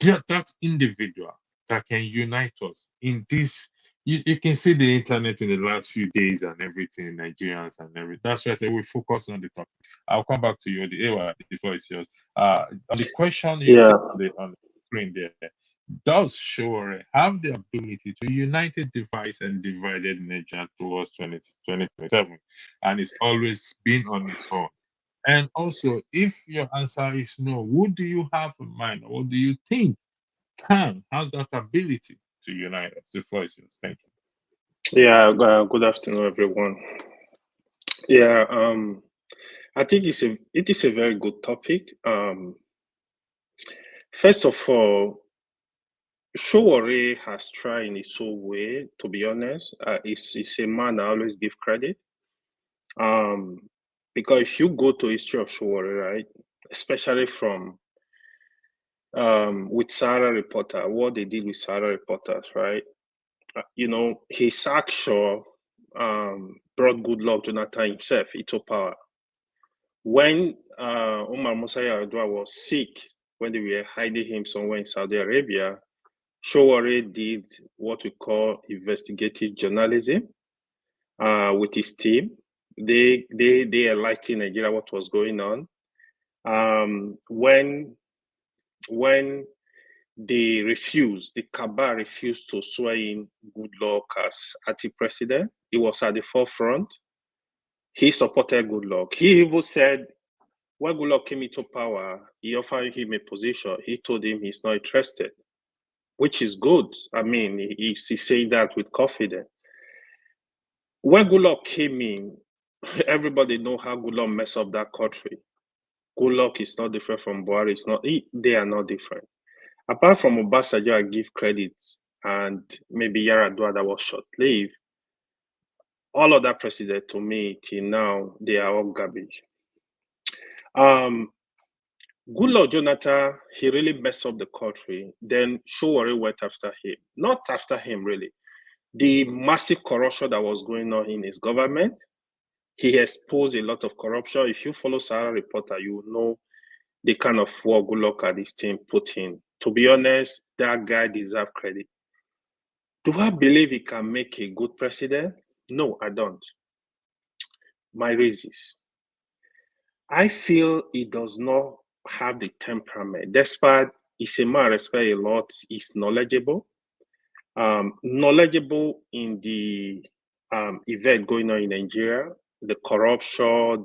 That individual that can unite us in this. You can see the internet in the last few days and everything, Nigerians and everything. That's why I say we focus on the topic. I'll come back to you. The floor is yours. On the question you Yeah. see on the screen there, does Sowore have the ability to unite a divided and divided Nigeria towards 2027, and it's always been on its own? And also, if your answer is no, who do you have in mind, or what do you think has that ability to unite us? The floor is yours. Thank you. Yeah. Good afternoon, everyone. Yeah. I think it is a very good topic. First of all, Sowore has tried in his own way. To be honest, he's a man I always give credit. Because if you go to history of Sowore, right, especially from with Sarah Reporter, what they did with Sarah Reporters, right? His action brought good luck to Jonathan himself into power. When Umar Musa Yar'Adua was sick, when they were hiding him somewhere in Saudi Arabia, Sowore did what we call investigative journalism with his team. They enlightened Nigeria what was going on. When the Kaaba refused to swear in Goodluck as acting president, he was at the forefront. He supported Goodluck. He even said, when Goodluck came into power, he offered him a position. He told him he's not interested, which is good. I mean, he's saying that with confidence. When Goodluck came in, everybody know how Goodluck messed up that country. Goodluck is not different from Buhari. They are not different. Apart from Obasanjo, I give credit, and maybe Yar'Adua that was short-lived, all of that president, to me, till now, they are all garbage. Goodluck Jonathan, he really messed up the country. Then Sowore went after him. Not after him, really. The massive corruption that was going on in his government, he exposed a lot of corruption. If you follow Sarah Reporter, you will know the kind of work Goodluck and his team put in. To be honest, that guy deserves credit. Do I believe he can make a good president? No, I don't. My reasons. I feel he does not have the temperament. Despite he's a man I respect a lot, he's knowledgeable. Knowledgeable in the event going on in Nigeria, the corruption,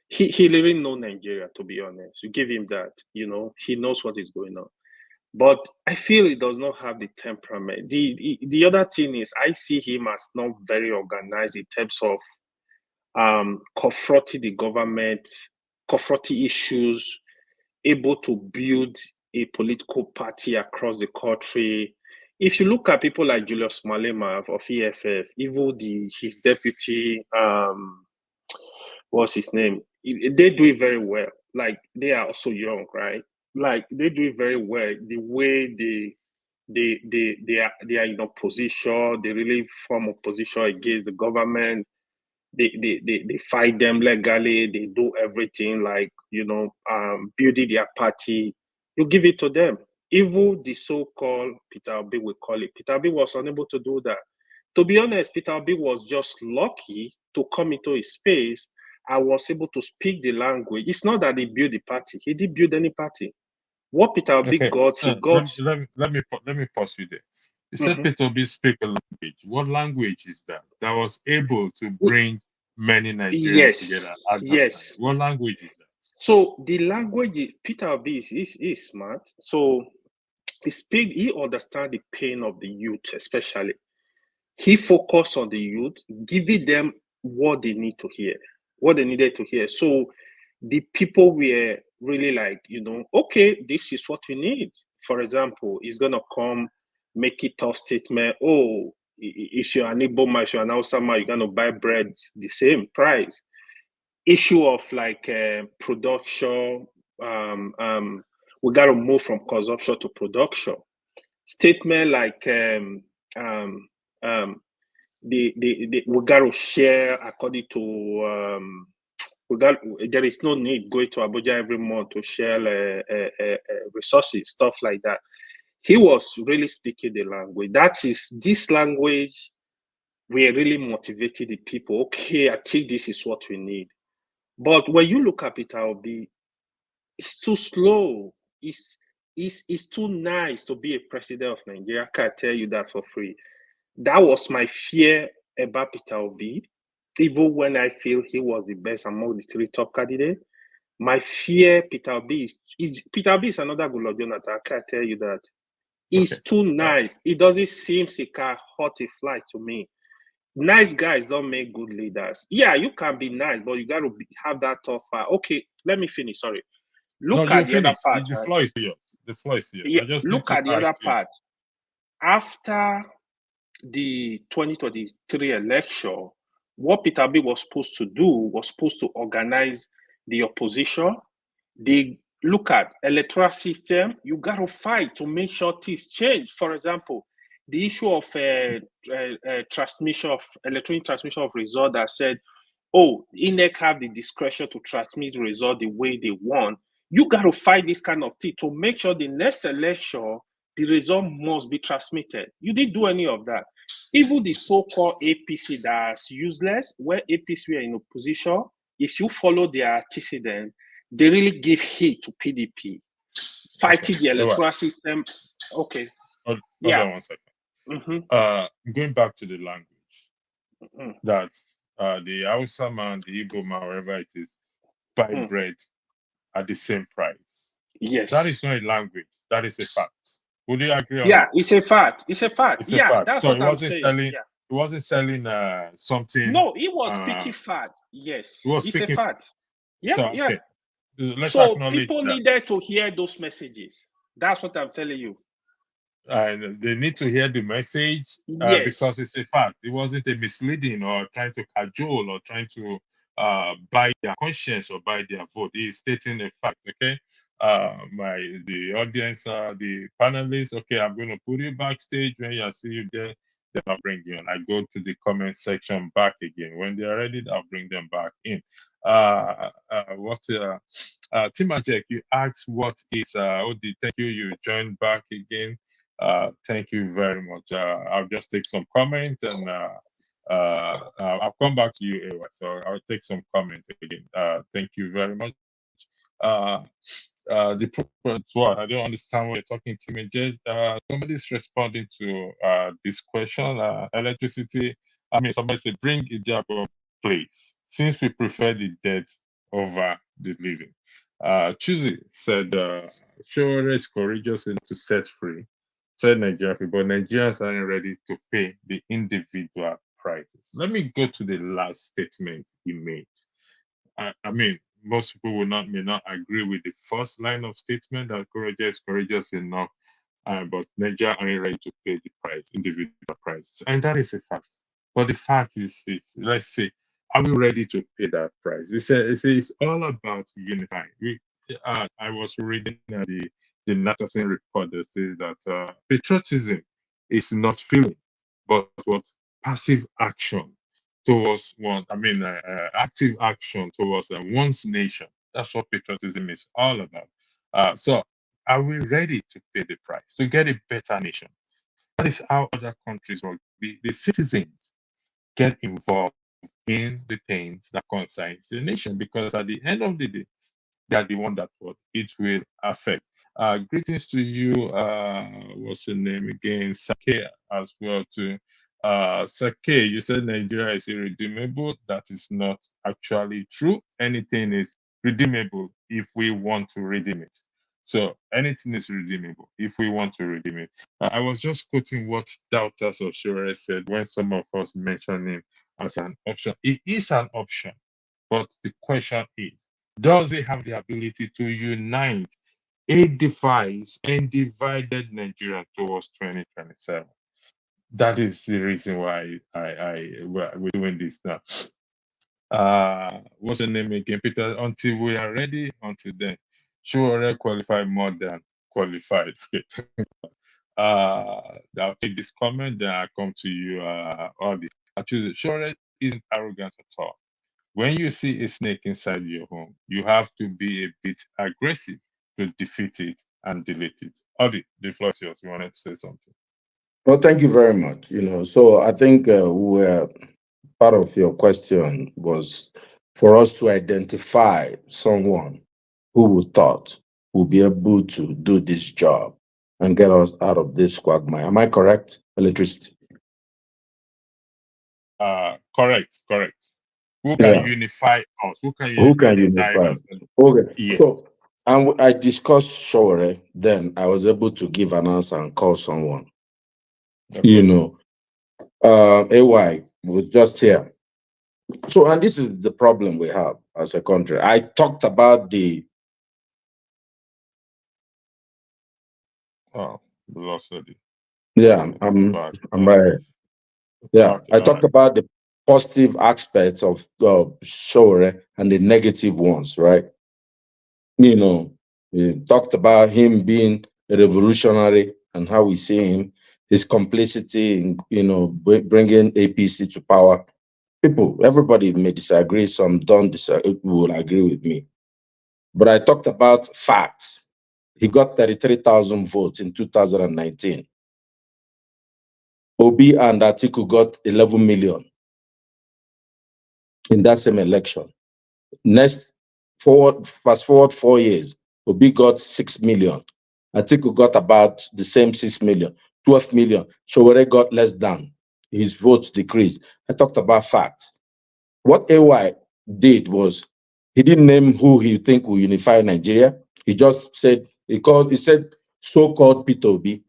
he really knows Nigeria, to be honest. You give him that, he knows what is going on. But I feel he does not have the temperament. The other thing is I see him as not very organized in terms of confronting the government, confronting issues, able to build a political party across the country. If you look at people like Julius Malema of EFF, even his deputy, what's his name? They do it very well. Like, they are also young, right? Like, they do it very well. The way they are in opposition, they really form opposition against the government. They fight them legally. They do everything, like, building their party. You give it to them. Even the so-called Peter Obi, we call it, Peter Obi was unable to do that. To be honest, Peter Obi was just lucky to come into his space. I was able to speak the language. It's not that he built the party. He didn't build any party. What Peter Obi got, he got. Let me pause you there. You said Peter Obi speak a language. What language is that? That was able to bring many Nigerians together at that time. What language is that? So the language, Peter Obi is smart. So he understands the pain of the youth, especially. He focused on the youth, giving them what they need to hear, what they needed to hear. So the people were really like, okay, this is what we need. For example, he's going to come, make a tough statement. Oh, if you're an Igbo man, if you're an Hausa man, you're going to buy bread the same price. Issue of like production, we got to move from consumption to production. Statement like we got to share according to there is no need going to Abuja every month to share resources, stuff like that. He was really speaking the language. This language, we really motivated the people. Okay, I think this is what we need. But when you look at Peter Obi, it's too slow. It's too nice to be a president of Nigeria. I can't tell you that for free. That was my fear about Peter Obi. Even when I feel he was the best among the three top candidates, my fear, Peter Obi is another Goodluck Jonathan. I can't tell you that. He's too nice. It doesn't seem like a hot a fly to me. Nice guys don't make good leaders. Yeah, you can be nice, but you got to have that tough fire. Okay, let me finish. Sorry. Look at the other part. The floor is yours. The floor is yours. Yeah, look at the other part. After the 2023 election, what Peter Obi was supposed to do was supposed to organize the opposition. The look at electoral system, you got to fight to make sure things change. For example, the issue of transmission of electronic transmission of result that said, oh, INEC have the discretion to transmit the result the way they want. You got to fight this kind of thing to make sure the next election, the result must be transmitted. You didn't do any of that. Even the so-called APC that's useless, where APC were in opposition, if you follow their antecedent, they really give heed to PDP. Fighting the electoral system. Okay. Hold Yeah. on 1 second. Going back to the language, that the Hausa man, the Igbo man, wherever it is, buy bread at the same price. Yes. That is not a language. That is a fact. Would you agree on Yeah, that? it's a fact. It's a fact. It's a Yeah, fact. that's So what it I'm wasn't saying. selling. Yeah. It wasn't selling something. No, it was speaking fact. Yes, It was it's speaking a fact. Yeah, So, yeah. okay. Let's So acknowledge people that. needed to hear those messages. That's what I'm telling you. And they need to hear the message Yes. because it's a fact. It wasn't a misleading or trying to cajole or trying to buy their conscience or buy their vote. He's stating a fact. Okay. The audience, the panelists. Okay, I'm going to put you backstage. When I see you there, then I'll bring you on. I go to the comment section back again. When they're ready, I'll bring them back in. Timajek, you asked what is Odi, thank you. You joined back again. Thank you very much. I'll just take some comment and I'll come back to you, Ewa. So I'll take some comment again. Thank you very much. The what I don't understand what you're talking to me. Somebody's responding to this question. Electricity. I mean, somebody said bring hijab up, please, since we prefer the dead over the living. Chuzi said, Sowore is courageous and to set free. Said Nigeria, but Nigerians aren't ready to pay the individual prices. Let me go to the last statement he made. I mean, most people may not agree with the first line of statement that courageous enough, but Nigeria aren't ready to pay the price, individual prices, and that is a fact. But the fact is, let's say, are we ready to pay that price? It's all about unifying. I was reading the Natterson report that says that patriotism is not feeling, but what passive action towards one. I mean, active action towards one's nation. That's what patriotism is all about. So, are we ready to pay the price to get a better nation? That is how other countries work. The citizens get involved in the things that concerns the nation, because at the end of the day, they are the one that what it will affect. Greetings to you. What's your name again? Sake as well too. Sake, you said Nigeria is irredeemable. That is not actually true. Anything is redeemable if we want to redeem it. So anything is redeemable if we want to redeem it. I was just quoting what doubters of Sowore said when some of us mentioned him as an option. It is an option, but the question is, does it have the ability to unite a device and divided Nigeria towards 2027? That is the reason why we're doing this now. What's the name again, Peter? Until we are ready, until then, Sowore qualified more than qualified. Okay. I'll take this comment, then I'll come to you, Audi. I choose it. Sowore isn't arrogant at all. When you see a snake inside your home, you have to be a bit aggressive to defeat it and delete it. Audi, the floor is yours. You wanted to say something? Well, thank you very much. So I think part of your question was for us to identify someone who we thought will be able to do this job and get us out of this quagmire. Am I correct? Electricity. Correct. Who can unify us? Who can unify us? Okay. Yes. So I discussed Sowore, then I was able to give an answer and call someone. Okay. AY was just here. So, and this is the problem we have as a country. I talked about the. Oh, we lost it. Yeah, I'm right. Yeah, okay, I talked about the positive aspects of Sowore and the negative ones, right? We talked about him being a revolutionary and how we see him, his complicity in, bringing APC to power. Everybody may disagree, some don't disagree, will agree with me. But I talked about facts. He got 33,000 votes in 2019. Obi and Atiku got 11 million in that same election. Fast forward 4 years, Obi got 6 million. Atiku got about the same 6 million, 12 million. Sowore got less than. His votes decreased. I talked about facts. What AY did was he didn't name who he think will unify Nigeria. He just said he said so-called Peter Obi.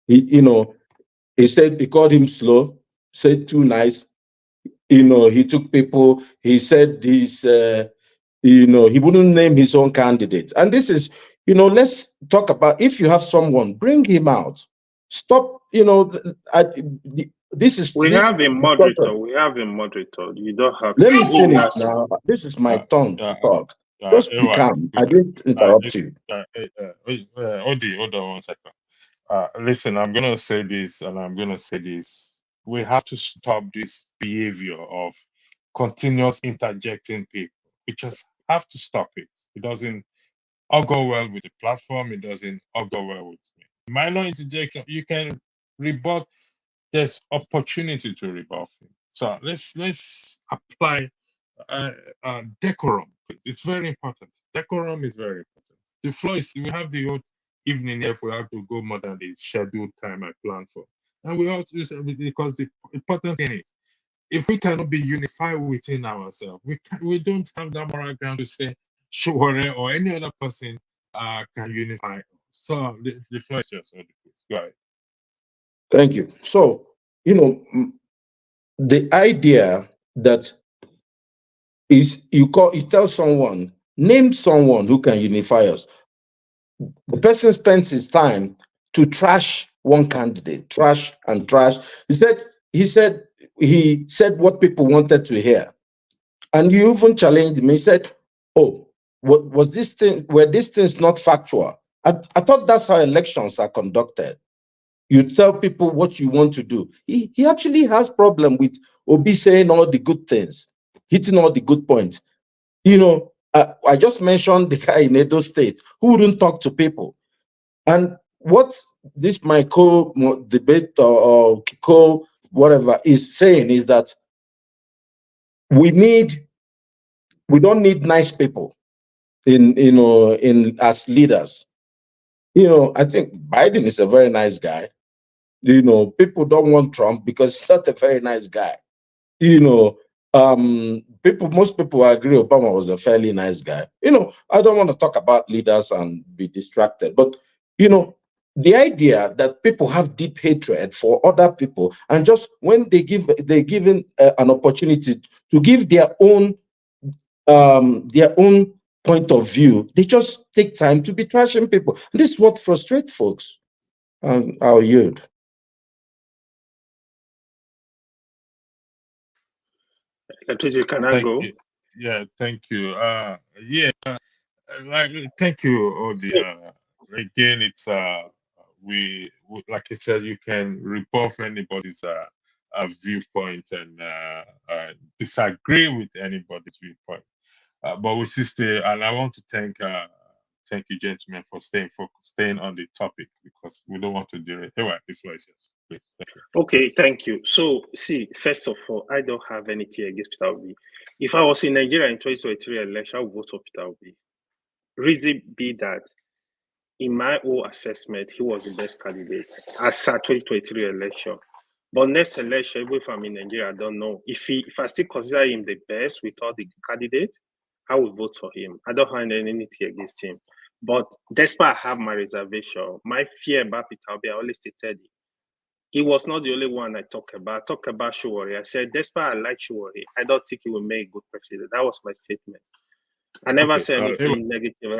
He said he called him slow, said too nice. He took people. He said this. He wouldn't name his own candidate. And this is, let's talk about, if you have someone, bring him out. Stop. This is. We this have a moderator. discussion. We have a moderator. You don't have. Let me to finish ask. now. This is my turn to talk. Uh, Just be anyway, calm. I didn't interrupt you. Odi, hold on 1 second. Listen, I'm gonna say this, and I'm gonna say this. We have to stop this behavior of continuous interjecting people. We just have to stop it. It doesn't all go well with the platform. It doesn't all go well with me. Minor interjection, you can rebut. There's opportunity to rebuff him. So let's apply decorum. Please. It's very important. Decorum is very important. The floor is, we have the whole evening here if we have to go more than the scheduled time I planned for. And we also, because the important thing is, if we cannot be unified within ourselves, we don't have that moral ground to say Sowore or any other person can unify. So the floor is yours, Odi, please. Go ahead. Thank you. So, the idea that is you tell someone, name someone who can unify us. The person spends his time to trash one candidate, trash and trash. He said what people wanted to hear. And you even challenged him. He said, oh, what was this thing? Were these things not factual? I thought that's how elections are conducted. You tell people what you want to do. He actually has problem with Obi saying all the good things, hitting all the good points. I just mentioned the guy in Edo State who wouldn't talk to people. And what this my co-debate or co-whatever is saying is that we don't need nice people in as leaders. I think Biden is a very nice guy. People don't want Trump because he's not a very nice guy. Most people agree Obama was a fairly nice guy. I don't want to talk about leaders and be distracted, but the idea that people have deep hatred for other people, and just when they're given an opportunity to give their own point of view, they just take time to be trashing people. This is what frustrates folks. I'll yield. Can I go? You. Yeah, thank you. Thank you, Odi. Again, it's we like I said, you can rebuff anybody's viewpoint and disagree with anybody's viewpoint. But we still, and I want to thank you, gentlemen, for staying on the topic because we don't want to do it. Anyway, the floor is yours, please. Thank you. Okay, thank you. So, see, first of all, I don't have anything against Peter Obi. If I was in Nigeria in 2023 election, I would vote for Peter Obi. Reason be that, in my own assessment, he was the best candidate as a 2023 election. But next election, even if I'm in Nigeria, I don't know. If I still consider him the best with all the candidates, I would vote for him. I don't have anything against him. But despite I have my reservation, my fear about Peter Obi, I always stated it. He was not the only one I talk about. I talked about Sowore. I said, despite I like Sowore, I don't think he will make a good president. That was my statement. I never said anything negative.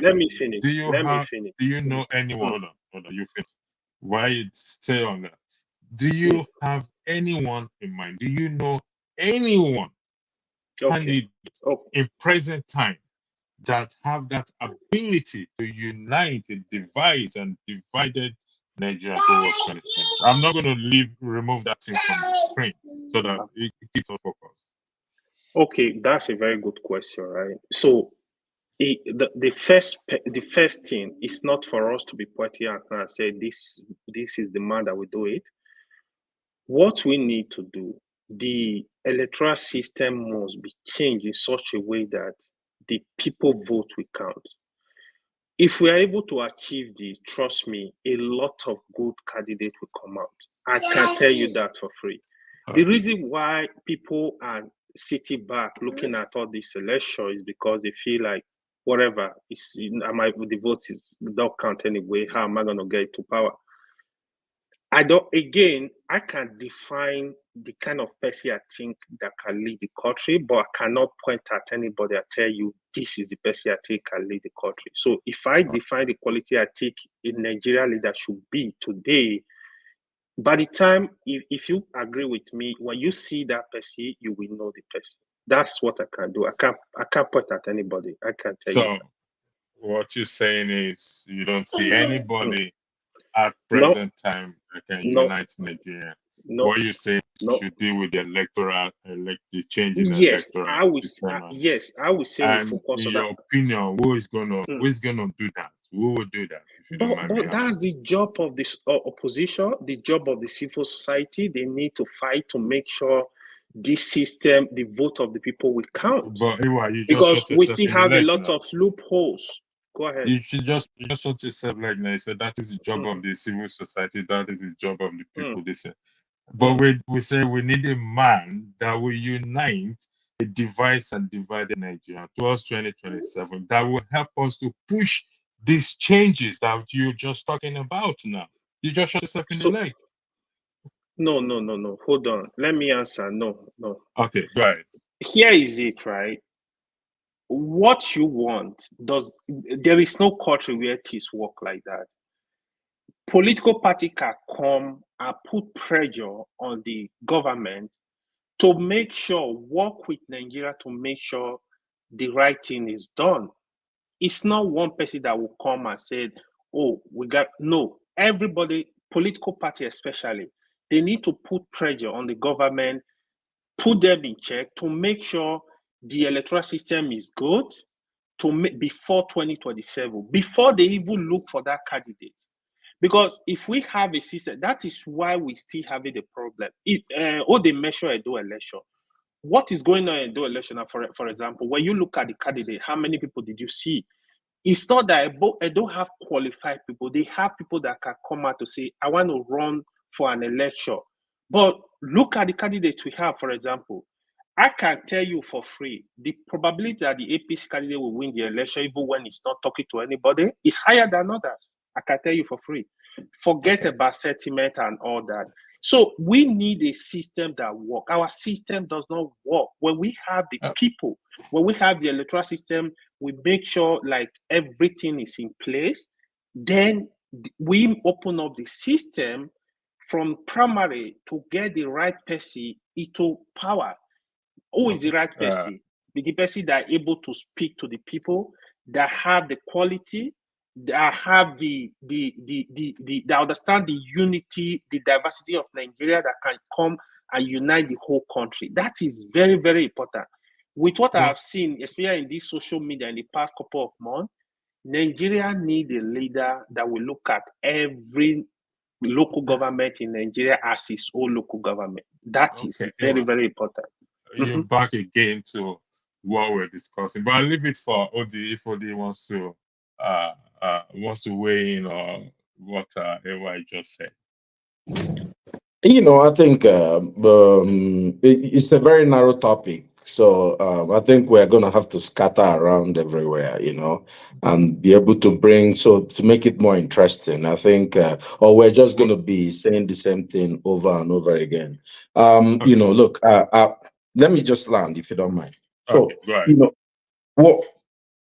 Let me finish. Do you know anyone? You finish. Why you stay on that? Do you have anyone in mind? Do you know anyone in present time that have that ability to unite a divided and divided Nigeria towards 2020. I'm not going to remove that thing from the screen so that it keeps us focused. Okay, that's a very good question, right? So the first thing is not for us to be pointing out and say this is the man that will do it. What we need to do, the electoral system must be changed in such a way that the people vote will count. If we are able to achieve this, trust me, a lot of good candidates will come out. I can tell you that for free. The reason why people are sitting back looking at all this election is because they feel like whatever is the votes don't count anyway. How am I going to get to power? I can define the kind of person I think that can lead the country, but I cannot point at anybody and tell you this is the person I think can lead the country. So if I define the quality I think a Nigerian leader should be today, by the time, if you agree with me, when you see that person, you will know the person. That's what I can do. I can't point at anybody. I can't tell you. So what you're saying is you don't see anybody at present time that can unite Nigeria. What you say should deal with the the change in electoral system. Yes, I will say. And in your opinion, who is gonna do that? Who will do that? But that's the job of this opposition, the job of the civil society. They need to fight to make sure this system, the vote of the people, will count. But because we still have a lot of loopholes. Go ahead. You just shut yourself like now. You said that is the job of the civil society. That is the job of the people. But we say we need a man that will unite a divided and divided Nigeria towards 2027. That will help us to push these changes that you're just talking about now. You just shot yourself in the leg. No. Hold on. Let me answer. No. Okay, go ahead. Here is it, right? What you want there is no country where things work like that. Political party can come and put pressure on the government to make sure, work with Nigeria to make sure the right thing is done. It's not one person that will come and say, everybody, political party especially, they need to put pressure on the government, put them in check to make sure the electoral system is good before 2027, before they even look for that candidate. Because if we have a system, that is why we still have the problem. They measure a election. What is going on in the election? For example, when you look at the candidate, how many people did you see? It's not that I don't have qualified people. They have people that can come out to say, I want to run for an election. But look at the candidates we have, for example. I can tell you for free, the probability that the APC candidate will win the election, even when he's not talking to anybody, is higher than others. I can tell you for free. Forget about sentiment and all that. So we need a system that works. Our system does not work. When we have the people, when we have the electoral system, we make sure like everything is in place. Then we open up the system from primary to get the right person into power. Who is the right person? The person that are able to speak to the people, that have the quality, that have that understand the unity, the diversity of Nigeria, that can come and unite the whole country. That is very, very important. With what I have seen, especially in this social media in the past couple of months, Nigeria need a leader that will look at every local government in Nigeria as its own local government. That is very, very important. You're back again to what we're discussing, but I'll leave it for Odi if Odi wants to weigh in on what I just said. I think it's a very narrow topic. So I think we're going to have to scatter around everywhere, and be able to to make it more interesting. I think, or we're just going to be saying the same thing over and over again. Look, let me just land, if you don't mind. So, what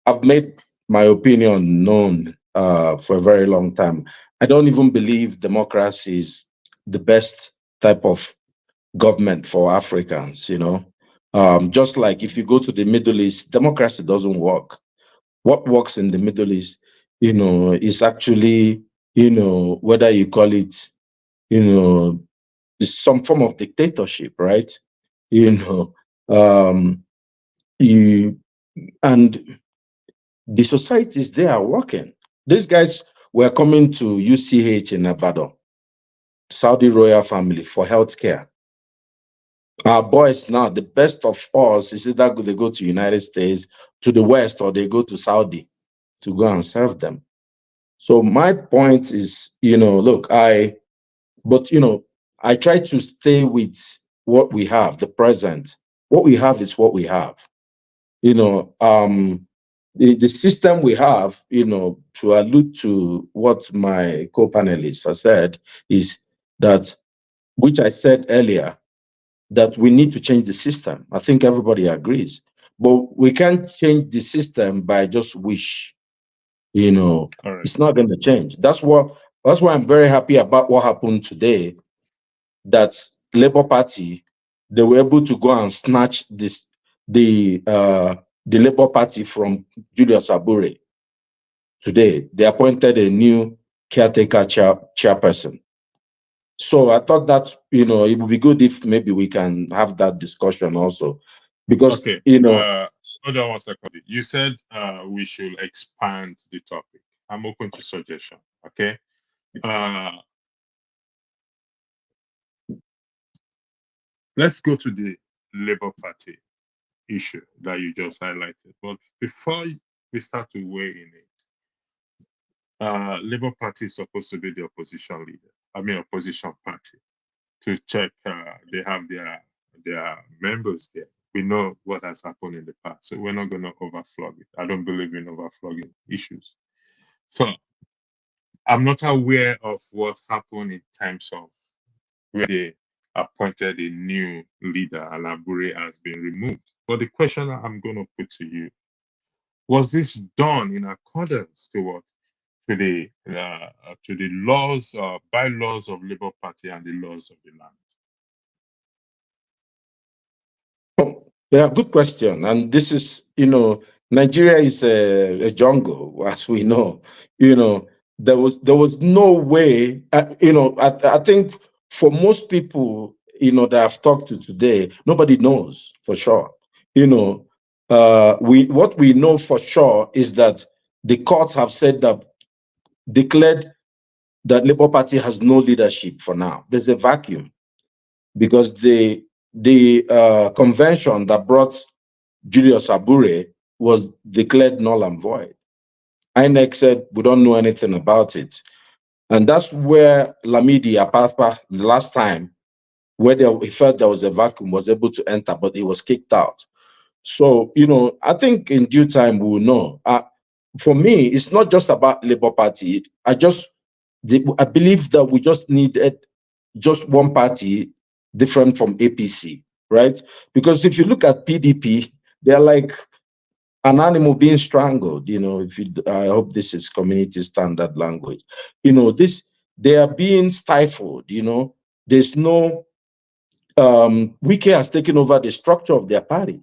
I've made my opinion known for a very long time. I don't even believe democracy is the best type of government for Africans, Just like if you go to the Middle East, democracy doesn't work. what works in the Middle East, is actually, whether you call it, some form of dictatorship, right? You know, you and the societies they are working. These guys were coming to UCH in Ibadan, Saudi royal family, for healthcare. Our boys now, the best of us is either they go to United States, to the West, or they go to Saudi to go and serve them. So my point is, look, I try to stay with what we have, the present. What we have is what we have. The system we have, to allude to what my co-panelists have said, is that, which I said earlier, that we need to change the system. I think everybody agrees. But we can't change the system by just wish. It's not going to change. That's why I'm very happy about what happened today, that Labour Party, they were able to go and snatch the Labour Party from Julius Abure. Today, they appointed a new caretaker chairperson. So I thought that, it would be good if maybe we can have that discussion also. Because, Okay. Hold on one second. You said we should expand the topic. I'm open to suggestion. Okay. Let's go to the Labour Party issue that you just highlighted. But before we start to weigh in it, Labour Party is supposed to be the opposition party, to check they have their members there. We know what has happened in the past, so we're not going to overflog it. I don't believe in overflogging issues. So I'm not aware of what happened in terms of where they appointed a new leader and Abure has been removed. But the question I'm going to put to you, was this done in accordance to what? To the laws, bylaws of Labour Party and the laws of the land? Yeah, good question. And this is, Nigeria is a jungle, as we know. There was no way. I think for most people, that I've talked to today, nobody knows for sure. What we know for sure is that the courts have declared that Labour Party has no leadership for now. There's a vacuum because the convention that brought Julius Abure was declared null and void. INEC said we don't know anything about it. And that's where Lamidi Apapa, the last time, where he felt there was a vacuum, was able to enter, but he was kicked out. So, I think in due time we will know. For me, it's not just about Labour Party. I believe that we just needed just one party different from APC, right? Because if you look at PDP, they're like an animal being strangled. I hope this is community standard language. They are being stifled. There's no Wike has taken over the structure of their party.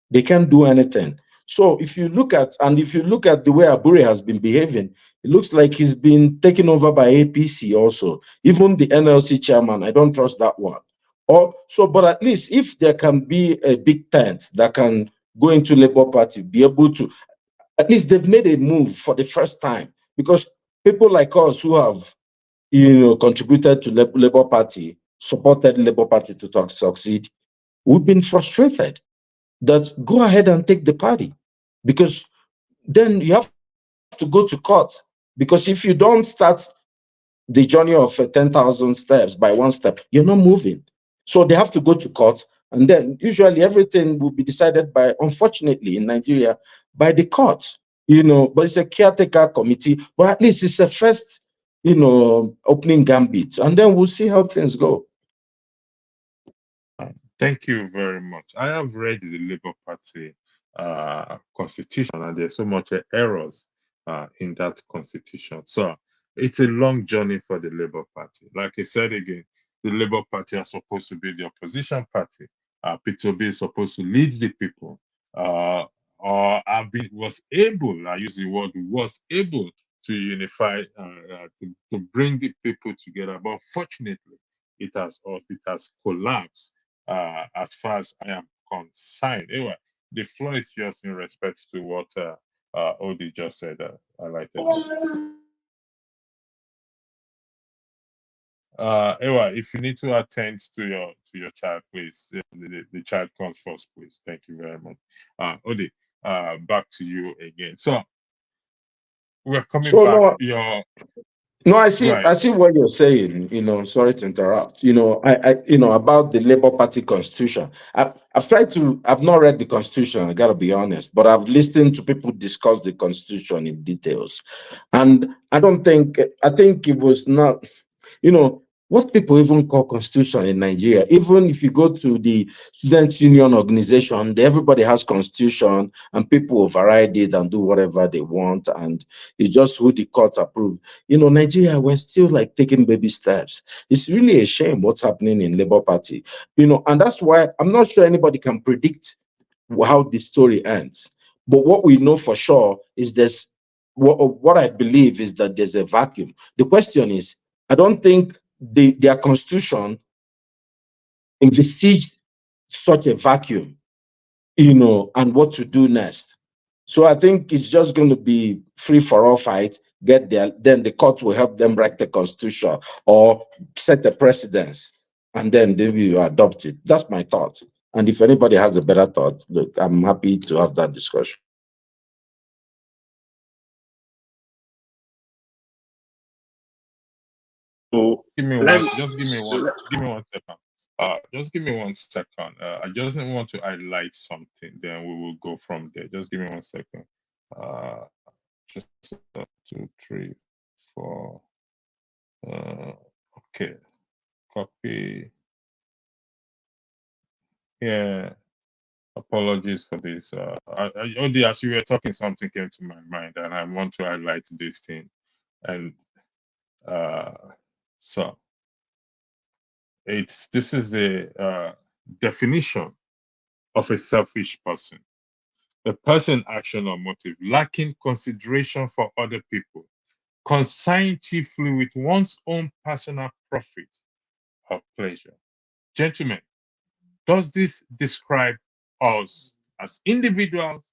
They can't do anything. So if you look at the way Abure has been behaving, it looks like he's been taken over by APC also. Even the NLC chairman, I don't trust that one. But at least if there can be a big tent that can go into Labour Party, be able to, at least they've made a move for the first time, because people like us who have, contributed to Labour Party, supported Labour Party to succeed, we've been frustrated. That go ahead and take the party, because then you have to go to court, because if you don't start the journey of 10,000 steps by one step, you're not moving. So they have to go to court, and then usually everything will be decided by, unfortunately in Nigeria, by the court. But it's a caretaker committee, but at least it's a first, opening gambit, and then we'll see how things go. Thank you very much. I have read the Labour Party constitution, and there's so much errors in that constitution. So it's a long journey for the Labour Party. Like I said again, the Labour Party are supposed to be the opposition party. P2B is supposed to lead the people. or was able, I use the word was able to unify, to bring the people together. But fortunately, it has collapsed as far as I am concerned. Anyway, the floor is yours in respect to what Odi just said. I like that. Anyway, if you need to attend to your child, please. The child comes first, please. Thank you very much. Odi, back to you again. So we're coming So back. no, I see. Right. I see what you're saying. Sorry to interrupt. About the Labour Party constitution. I've tried to. I've not read the constitution. I gotta be honest, but I've listened to people discuss the constitution in details, and I don't think. I think it was not. What people even call constitution in Nigeria. Even if you go to the student union organization, everybody has constitution, and people override it and do whatever they want, and it's just who the courts approve. Nigeria, we're still like taking baby steps. It's really a shame what's happening in Labour Party. And that's why I'm not sure anybody can predict how the story ends. But what we know for sure is what I believe is that there's a vacuum. The question is, I don't think their constitution envisaged such a vacuum, and what to do next. So I think it's just going to be free for all fight, get there, then the court will help them write the constitution or set a precedence, and then they will adopt it. That's my thought. And if anybody has a better thought, look, I'm happy to have that discussion. So Give me let one. me- Just give me one. Give me 1 second. Just give me 1 second. I just want to highlight something. Then we will go from there. Just give me 1 second. Just 2, 3, 4. Okay. Copy. Yeah. Apologies for this. Odi, as you were talking, something came to my mind, and I want to highlight this thing. And so this is the definition of a selfish person. A person, action, or motive lacking consideration for other people, concerned chiefly with one's own personal profit or pleasure. Gentlemen, does this describe us as individuals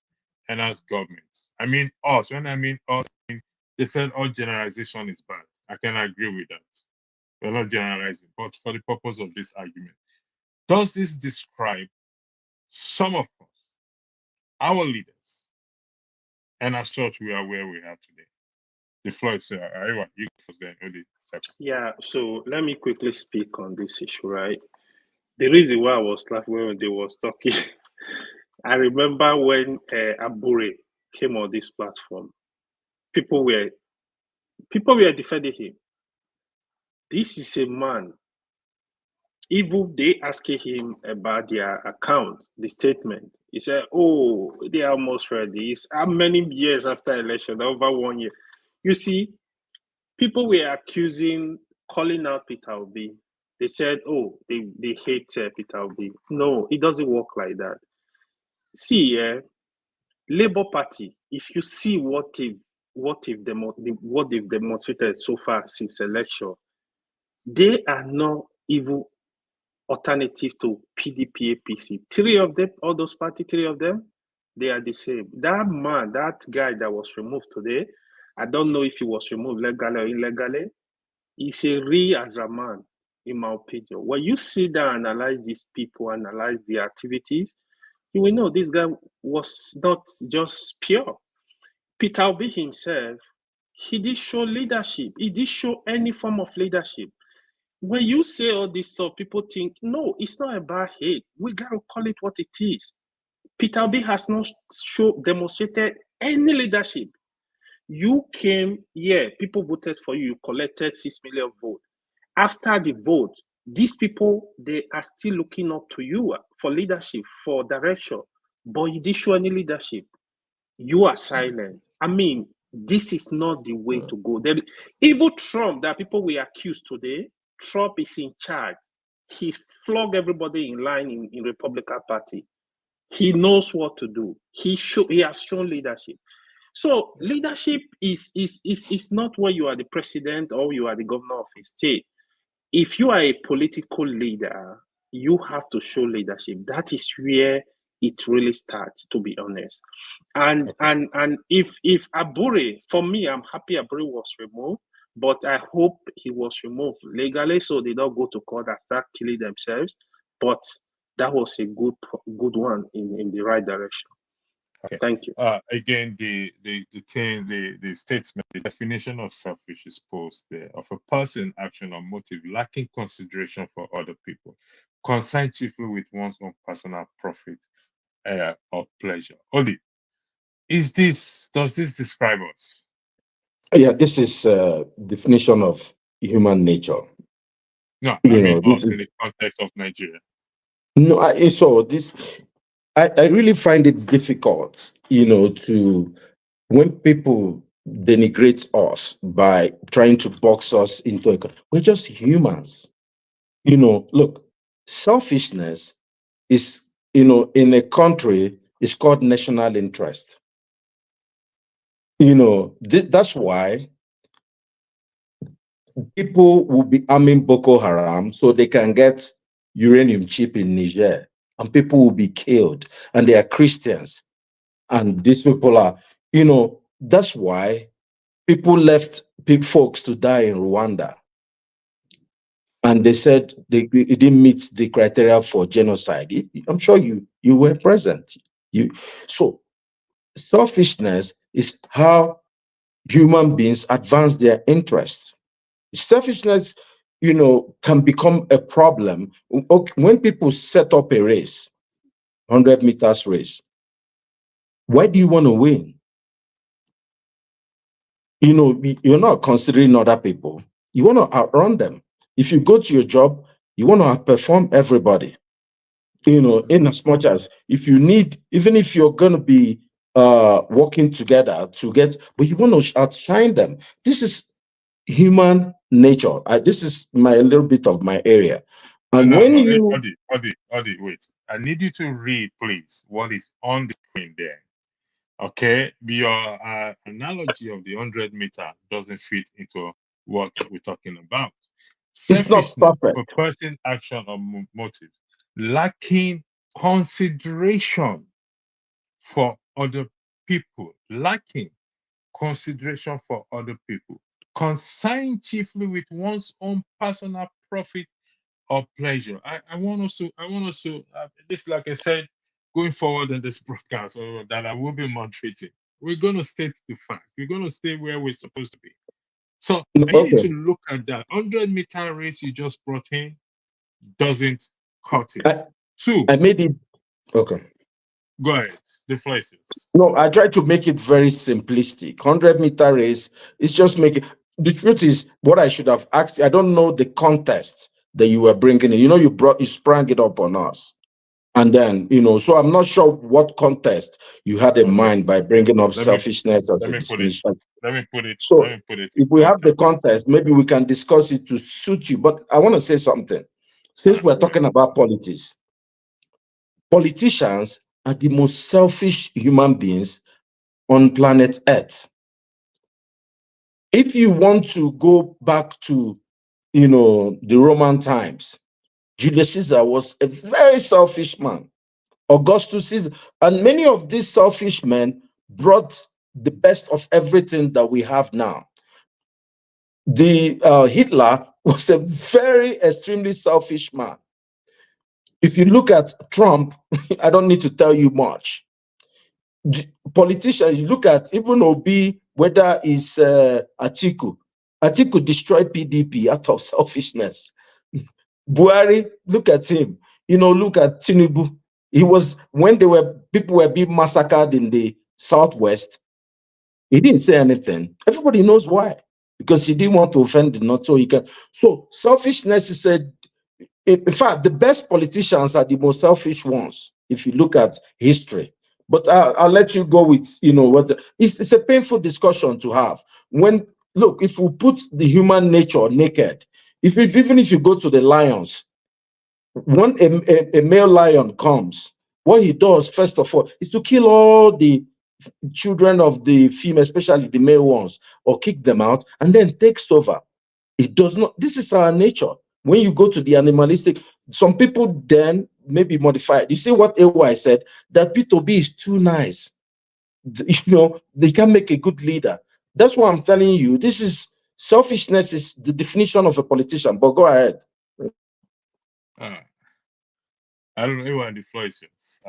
and as governments? I mean us. When I mean us, they said all generalization is bad. I can agree with that. We're not generalizing, but for the purpose of this argument, does this describe some of us, our leaders, and as such, we are where we are today? The floor is everyone. You first, then Odi second. Yeah, so let me quickly speak on this issue, right? The reason why I was laughing when they was talking, I remember when Abure came on this platform, people were defending him. This is a man. Even they asking him about their account, the statement. He said, "Oh, they are almost ready." It's how many years after election? Over 1 year. You see, people were calling out Peter Obi. They said, "Oh, they hate Peter Obi." No, it doesn't work like that. See, Labour Party. If you see what they've demonstrated so far since election, they are not even alternative to PDP, APC. Three of them, all those parties, three of them, they are the same. That man, that guy that was removed today, I don't know if he was removed legally or illegally. He's a real as a man, in my opinion. When you sit down and analyze these people, analyze their activities, you will know this guy was not just pure. Peter Obi himself, he did show leadership. He did show any form of leadership. When you say all this stuff, people think, no, it's not about hate. We got to call it what it is. Peter Obi has not demonstrated any leadership. You came here, people voted for you, you collected 6 million votes. After the vote, these people, they are still looking up to you for leadership, for direction, but you didn't show any leadership. You are silent. I mean, this is not the way to go. Even Trump, that people we accuse today, Trump is in charge. He flogged everybody in line in Republican Party. He knows what to do. He has shown leadership. So leadership is not when you are the president or you are the governor of a state. If you are a political leader, you have to show leadership. That is where it really starts, to be honest. And if Abure, for me, I'm happy Abure was removed, but I hope he was removed legally so they don't go to court and start killing themselves. But that was a good one in the right direction. Okay. Thank you. Again, the statement, the definition of selfish is posed there: of a person, action, or motive lacking consideration for other people, concerned chiefly with one's own personal profit or pleasure. Oli, does this describe us? Yeah, this is definition of human nature. No, I mean us in the context of Nigeria. No, I really find it difficult, to when people denigrate us by trying to box us into we're just humans. Look, selfishness is, in a country, is called national interest. That's why people will be arming Boko Haram so they can get uranium chip in Niger, and people will be killed, and they are Christians. And these people are, that's why people left folks to die in Rwanda. And they said it didn't meet the criteria for genocide. I'm sure you were present. So selfishness is how human beings advance their interests. Selfishness, can become a problem when people set up a race, 100 meters race. Why do you want to win? You're not considering other people. You want to outrun them. If you go to your job, you want to outperform everybody. In as much as if you need, even if you're going to be working together but you want to outshine them. This is human nature. This is a little bit of my area. And Adi, wait. I need you to read, please, what is on the screen there. Okay, your analogy of the 100-meter doesn't fit into what we're talking about. It's not perfect. For person, action, or motive, lacking consideration for other people, concerned chiefly with one's own personal profit or pleasure. I want us to this, like I said, going forward in this broadcast, that I will be moderating. We're going to state the fact. We're going to stay where we're supposed to be. So I need to look at that 100-meter race you just brought in doesn't cut it. I made it. Okay. Go ahead. The places. No, I tried to make it very simplistic. 100-meter race is just making. The truth is, what I should have asked. I don't know the context that you were bringing in. You sprang it up on us. And then, so I'm not sure what context you had in mind by bringing up selfishness as a definition. Let me put it. If we have the context, maybe we can discuss it to suit you. But I want to say something. Since we're talking about politics, politicians are the most selfish human beings on planet Earth. If you want to go back to, the Roman times, Julius Caesar was a very selfish man. Augustus Caesar, and many of these selfish men brought the best of everything that we have now. Hitler was a very extremely selfish man. If you look at Trump, I don't need to tell you much. Politicians, you look at even Obi, whether it's Atiku destroyed PDP out of selfishness. Buhari, look at him. Look at Tinubu. He was, when people were being massacred in the Southwest, he didn't say anything. Everybody knows why. Because he didn't want to offend the North, so selfishness is in fact, the best politicians are the most selfish ones, if you look at history. But I'll let you go with, it's a painful discussion to have. If we put the human nature naked, even if you go to the lions, when a male lion comes, What he does, first of all, is to kill all the children of the female, especially the male ones, or kick them out, and then takes over. It does not. This is our nature. When you go to the animalistic, some people then maybe modify it. You see what AY said, that P2B is too nice. You know, they can make a good leader. That's why I'm telling you, this is selfishness is the definition of a politician. But go ahead. I don't know why the floor is yours.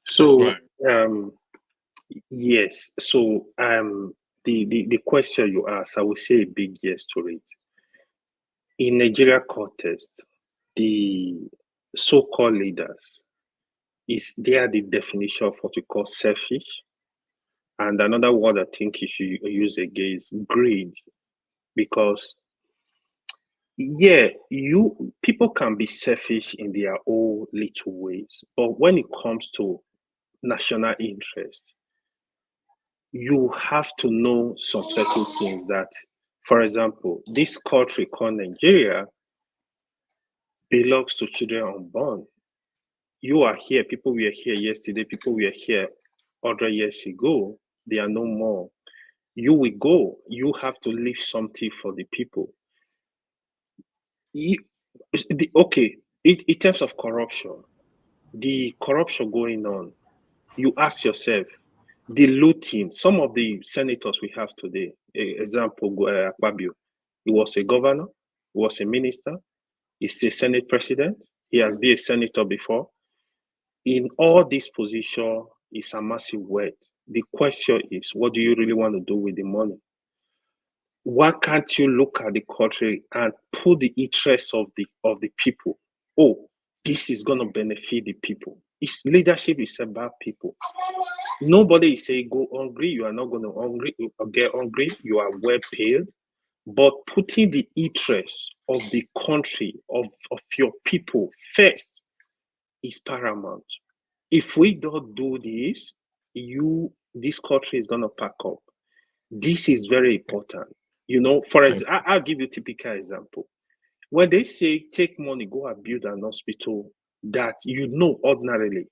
So yes. So the question you asked, I would say a big yes to it. In Nigeria context, the so-called leaders they are the definition of what we call selfish. And another word I think you should use again is greed, because people can be selfish in their own little ways, but when it comes to national interest, you have to know some certain things that, for example, this country called Nigeria belongs to children unborn. You are here, people were here yesterday, people were here 100 years ago, they are no more. You will go, you have to leave something for the people. In terms of corruption, the corruption going on, you ask yourself, the looting, some of the senators we have today, example, Akpabio, he was a governor, he was a minister, he's a Senate president, he has been a senator before. In all this position, it's a massive weight. The question is, what do you really want to do with the money? Why can't you look at the country and put the interests of the people? Oh, this is going to benefit the people. Leadership is about people. Nobody is saying go hungry. You are not going to get hungry. You are well paid. But putting the interests of the country, of your people first is paramount. If we don't do this, this country is going to pack up. This is very important. You know, for example, I'll give you a typical example. When they say take money, go and build an hospital, that ordinarily,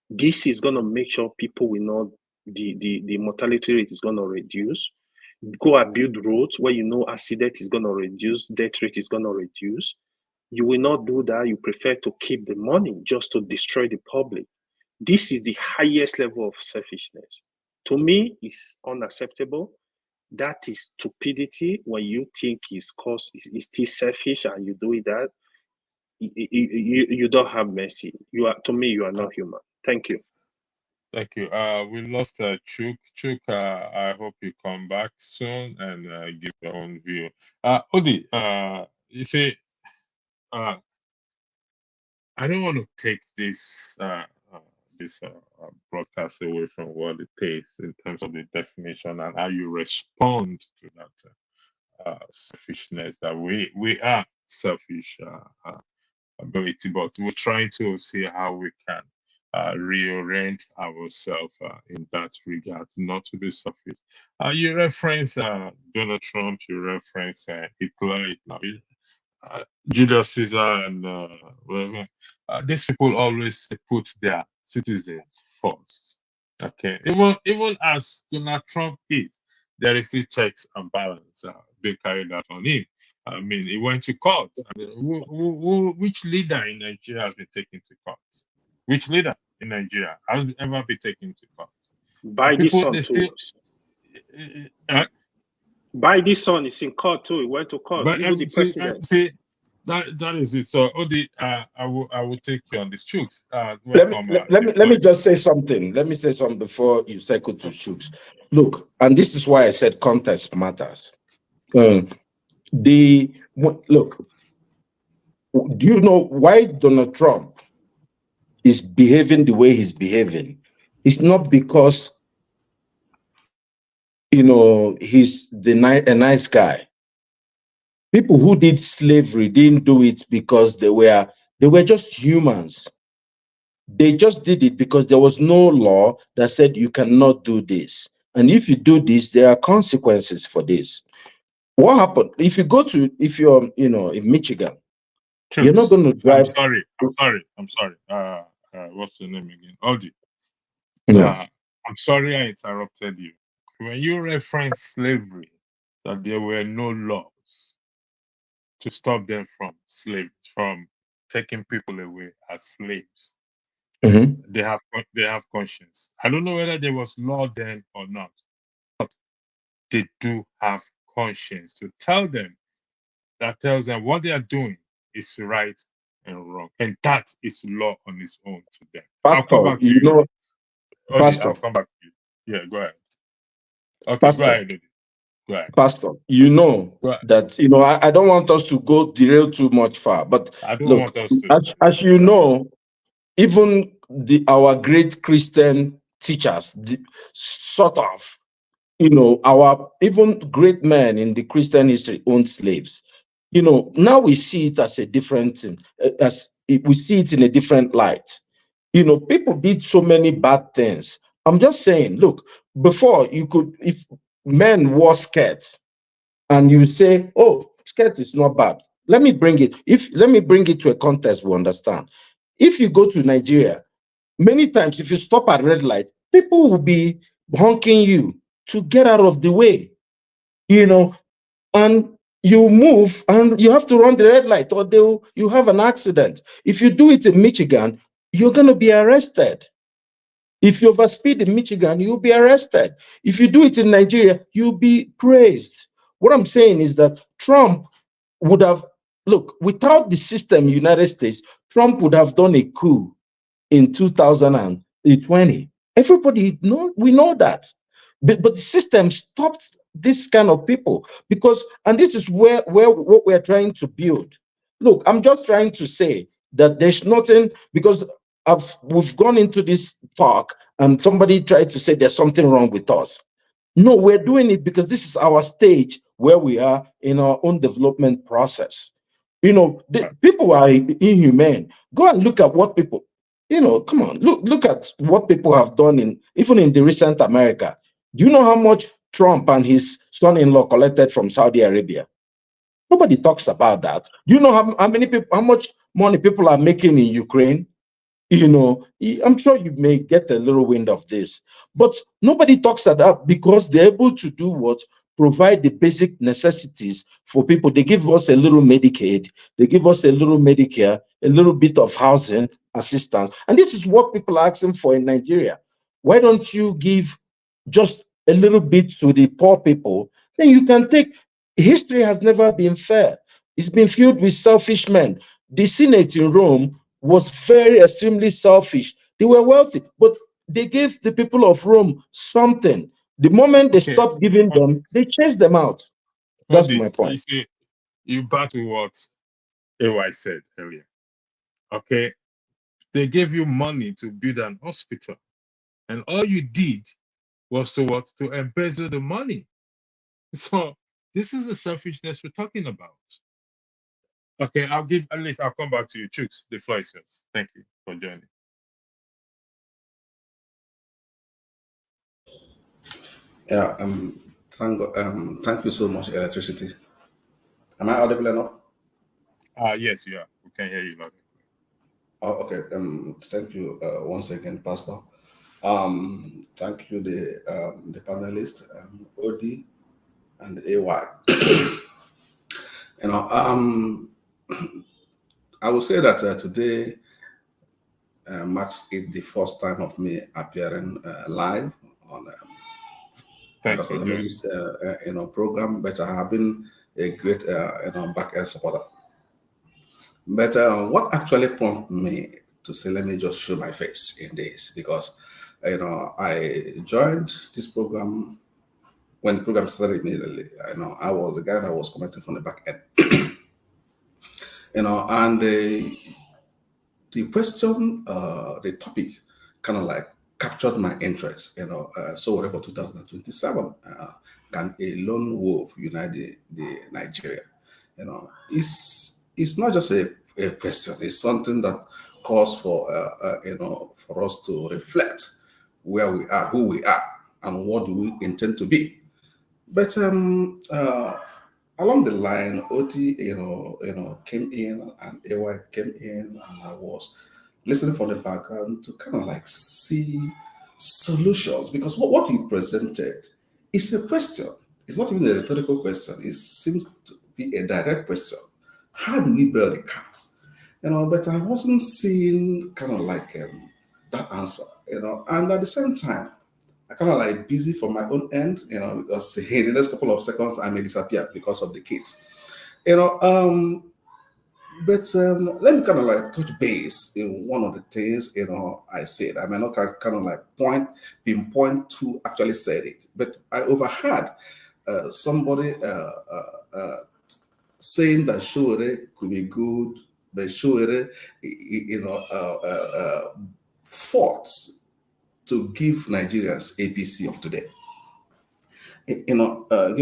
this is going to make sure people will not, the mortality rate is going to reduce. Go and build roads where accident is going to reduce, death rate is going to reduce. You will not do that. You prefer to keep the money just to destroy the public. This is the highest level of selfishness. To me, it's unacceptable. That is stupidity. When you think it's still selfish and you do that, you don't have mercy. To me, you are not human. Thank you. Thank you. We lost Chuk. Chuk, I hope you come back soon and give your own view. Odi, you see, I don't want to take this broadcast away from what it is in terms of the definition and how you respond to that selfishness, that we are selfish ability, but we're trying to see how we can reorient ourselves in that regard, not to be selfish. You reference Donald Trump, you reference Hitler, Julius Caesar, and whatever. These people always put their citizens first. Okay, even as Donald Trump is, there is still checks and balance being carried out on him. I mean, he went to court. I mean, which leader in Nigeria has been taken to court? Which leader in Nigeria has ever been taken to court? By this son too. By this son is in court too. He went to court. But even the president. See, that is it. So, Odi, I will take you on this. Chooks, let me just say something. Let me say something before you circle to Chooks. Look, and this is why I said context matters. Look, do you know why Donald Trump is behaving the way he's behaving? It's not because he's a nice guy. People who did slavery didn't do it because they were just humans. They just did it because there was no law that said you cannot do this. And if you do this, there are consequences for this. What happened? If you're in Michigan, you're not going to drive. I'm sorry. what's your name again? Audi. Yeah. I'm sorry I interrupted you. When you reference slavery, that there were no laws to stop them from taking people away as slaves. Mm-hmm. They have conscience. I don't know whether there was law then or not, but they do have conscience to tell them, that tells them what they are doing is right and wrong, and that is law on its own to them. I'll come Pastor, back to you. Odi, Pastor, I'll come back to you. Yeah, go ahead. Okay, go Pastor, ahead, Odi. Go ahead. Pastor, Go ahead. that, I don't want us to go derail too much far, but I don't look, want us to. as you know, even our great Christian teachers, sort of, our even great men in the Christian history owned slaves. Now we see it as a different thing, we see it in a different light. People did so many bad things. I'm just saying, look, before if men wore skirts, and you say, oh, skirt is not bad. Let me bring it to a context we understand. If you go to Nigeria, many times if you stop at red light, people will be honking you to get out of the way, and you move and you have to run the red light, or you have an accident. If you do it in Michigan, you're going to be arrested. If you overspeed in Michigan, you'll be arrested. If you do it in Nigeria, you'll be praised. What I'm saying is that Trump would have, look, without the system, United States, Trump would have done a coup in 2020. Everybody we know that. But the system stopped this kind of people and this is where what we're trying to build. Look, I'm just trying to say that there's nothing, because we've gone into this talk and somebody tried to say there's something wrong with us. No, we're doing it because this is our stage where we are in our own development process. People are inhumane. Go and look at what people, come on, look at what people have done even in the recent America. Do you know how much Trump and his son-in-law collected from Saudi Arabia? Nobody talks about that. Do you know how much money people are making in Ukraine? I'm sure you may get a little wind of this, but nobody talks about, because they're able to do what? Provide the basic necessities for people. They give us a little Medicaid, they give us a little Medicare, a little bit of housing assistance. And this is what people are asking for in Nigeria. Why don't you give just a little bit to the poor people? Then you can take. History has never been fair. It's been filled with selfish men. The Senate in Rome was very extremely selfish. They were wealthy, but they gave the people of Rome something. The moment they stopped giving them, they chased them out. That's my point. You see, you battle what AY said earlier. Okay, they gave you money to build an hospital, and all you did was to embezzle the money. So this is the selfishness we're talking about. Okay, I'll come back to you. Chooks, the floor is yours. Thank you for joining. Yeah, thank you so much, Electricity. Am I audible enough? Yes, you are. We can hear you loud. Oh, okay. Thank you once again, Pastor. Thank you, the panelists, OD and AY. I will say that today marks it the first time of me appearing live on Thanks for joining. Program, but I have been a great back end supporter. But what actually prompted me to say, let me just show my face in this, because I joined this program when the program started immediately. I was the guy that was commenting from the back end. And the question, the topic kind of like captured my interest. So whatever 2027, can a lone wolf unite the Nigeria? It's not just a question. It's something that calls for for us to reflect where we are, who we are, and what do we intend to be. But along the line, OT, came in, and AY came in, and I was listening from the background to kind of like see solutions, because what he presented is a question. It's not even a rhetorical question. It seems to be a direct question. How do we build a cat? But I wasn't seeing kind of like that answer, and at the same time, I kind of like busy from my own end, because in the next couple of seconds I may disappear because of the kids, But let me kind of like touch base in one of the things, I said. I may not kind of like pinpoint who actually said it, but I overheard somebody saying that Sowore could be good, but Sowore, fought to give Nigerians APC of today. Give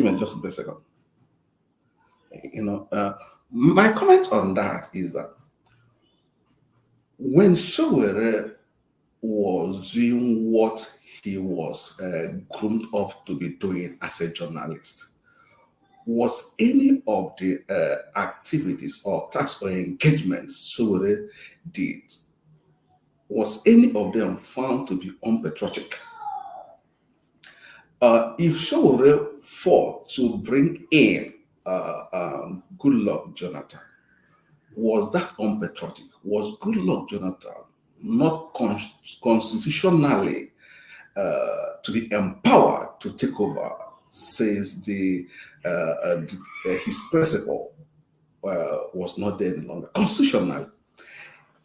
me just a second. My comment on that is that when Sowore was doing what he was groomed up to be doing as a journalist, was any of the activities or tasks or engagements Sowore did, was any of them found to be unpatriotic? If Sowore fought to bring in Goodluck Jonathan, was that unpatriotic? Was Goodluck Jonathan not constitutionally to be empowered to take over, since his principle was not there any longer constitutionally?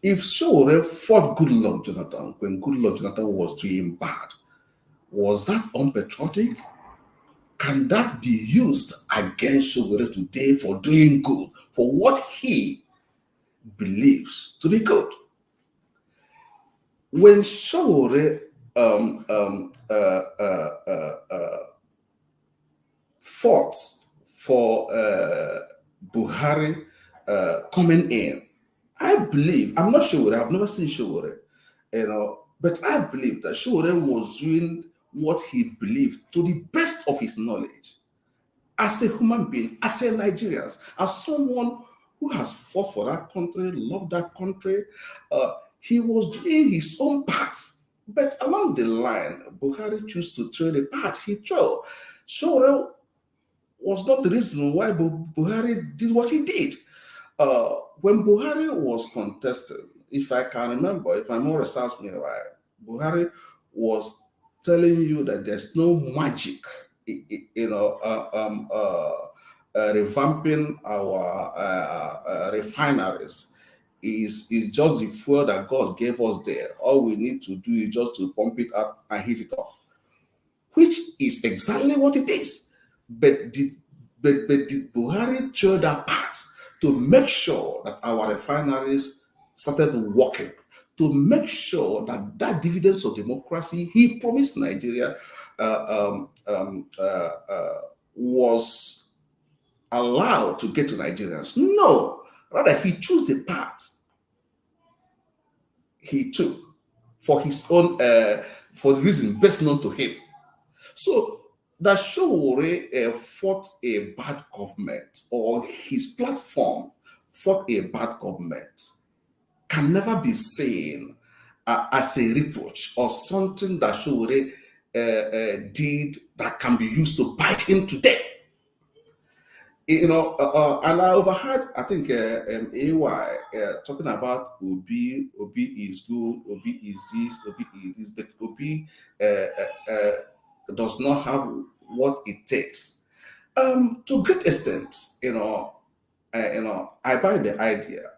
If Sowore fought Goodluck Jonathan when Goodluck Jonathan was doing bad, was that unpatriotic? Can that be used against Sowore today for doing good, for what he believes to be good? When Sowore fought for Buhari coming in, I believe, I'm not Sowore, I've never seen Sowore, but I believe that Sowore was doing what he believed to the best of his knowledge, as a human being, as a Nigerian, as someone who has fought for that country, loved that country. He was doing his own part, but along the line, Buhari chose to throw the part he threw. Sowore was not the reason why Buhari did what he did. When Buhari was contested, if I can remember, if my memory serves me right, Buhari was telling you that there's no magic, revamping our refineries is just the fuel that God gave us there. All we need to do is just to pump it up and heat it up, which is exactly what it is. But did Buhari show that part to make sure that our refineries started working, to make sure that that dividends of democracy he promised Nigeria was allowed to get to Nigerians? No, rather he chose the path he took for his own, for the reason best known to him. So that Sowore fought a bad government, or his platform fought a bad government, can never be seen as a reproach or something that Sowore did that can be used to bite him today. And I overheard, I think, AY talking about Obi is good, Obi is this, Obi is this, but Obi does not have what it takes. To a great extent, I buy the idea,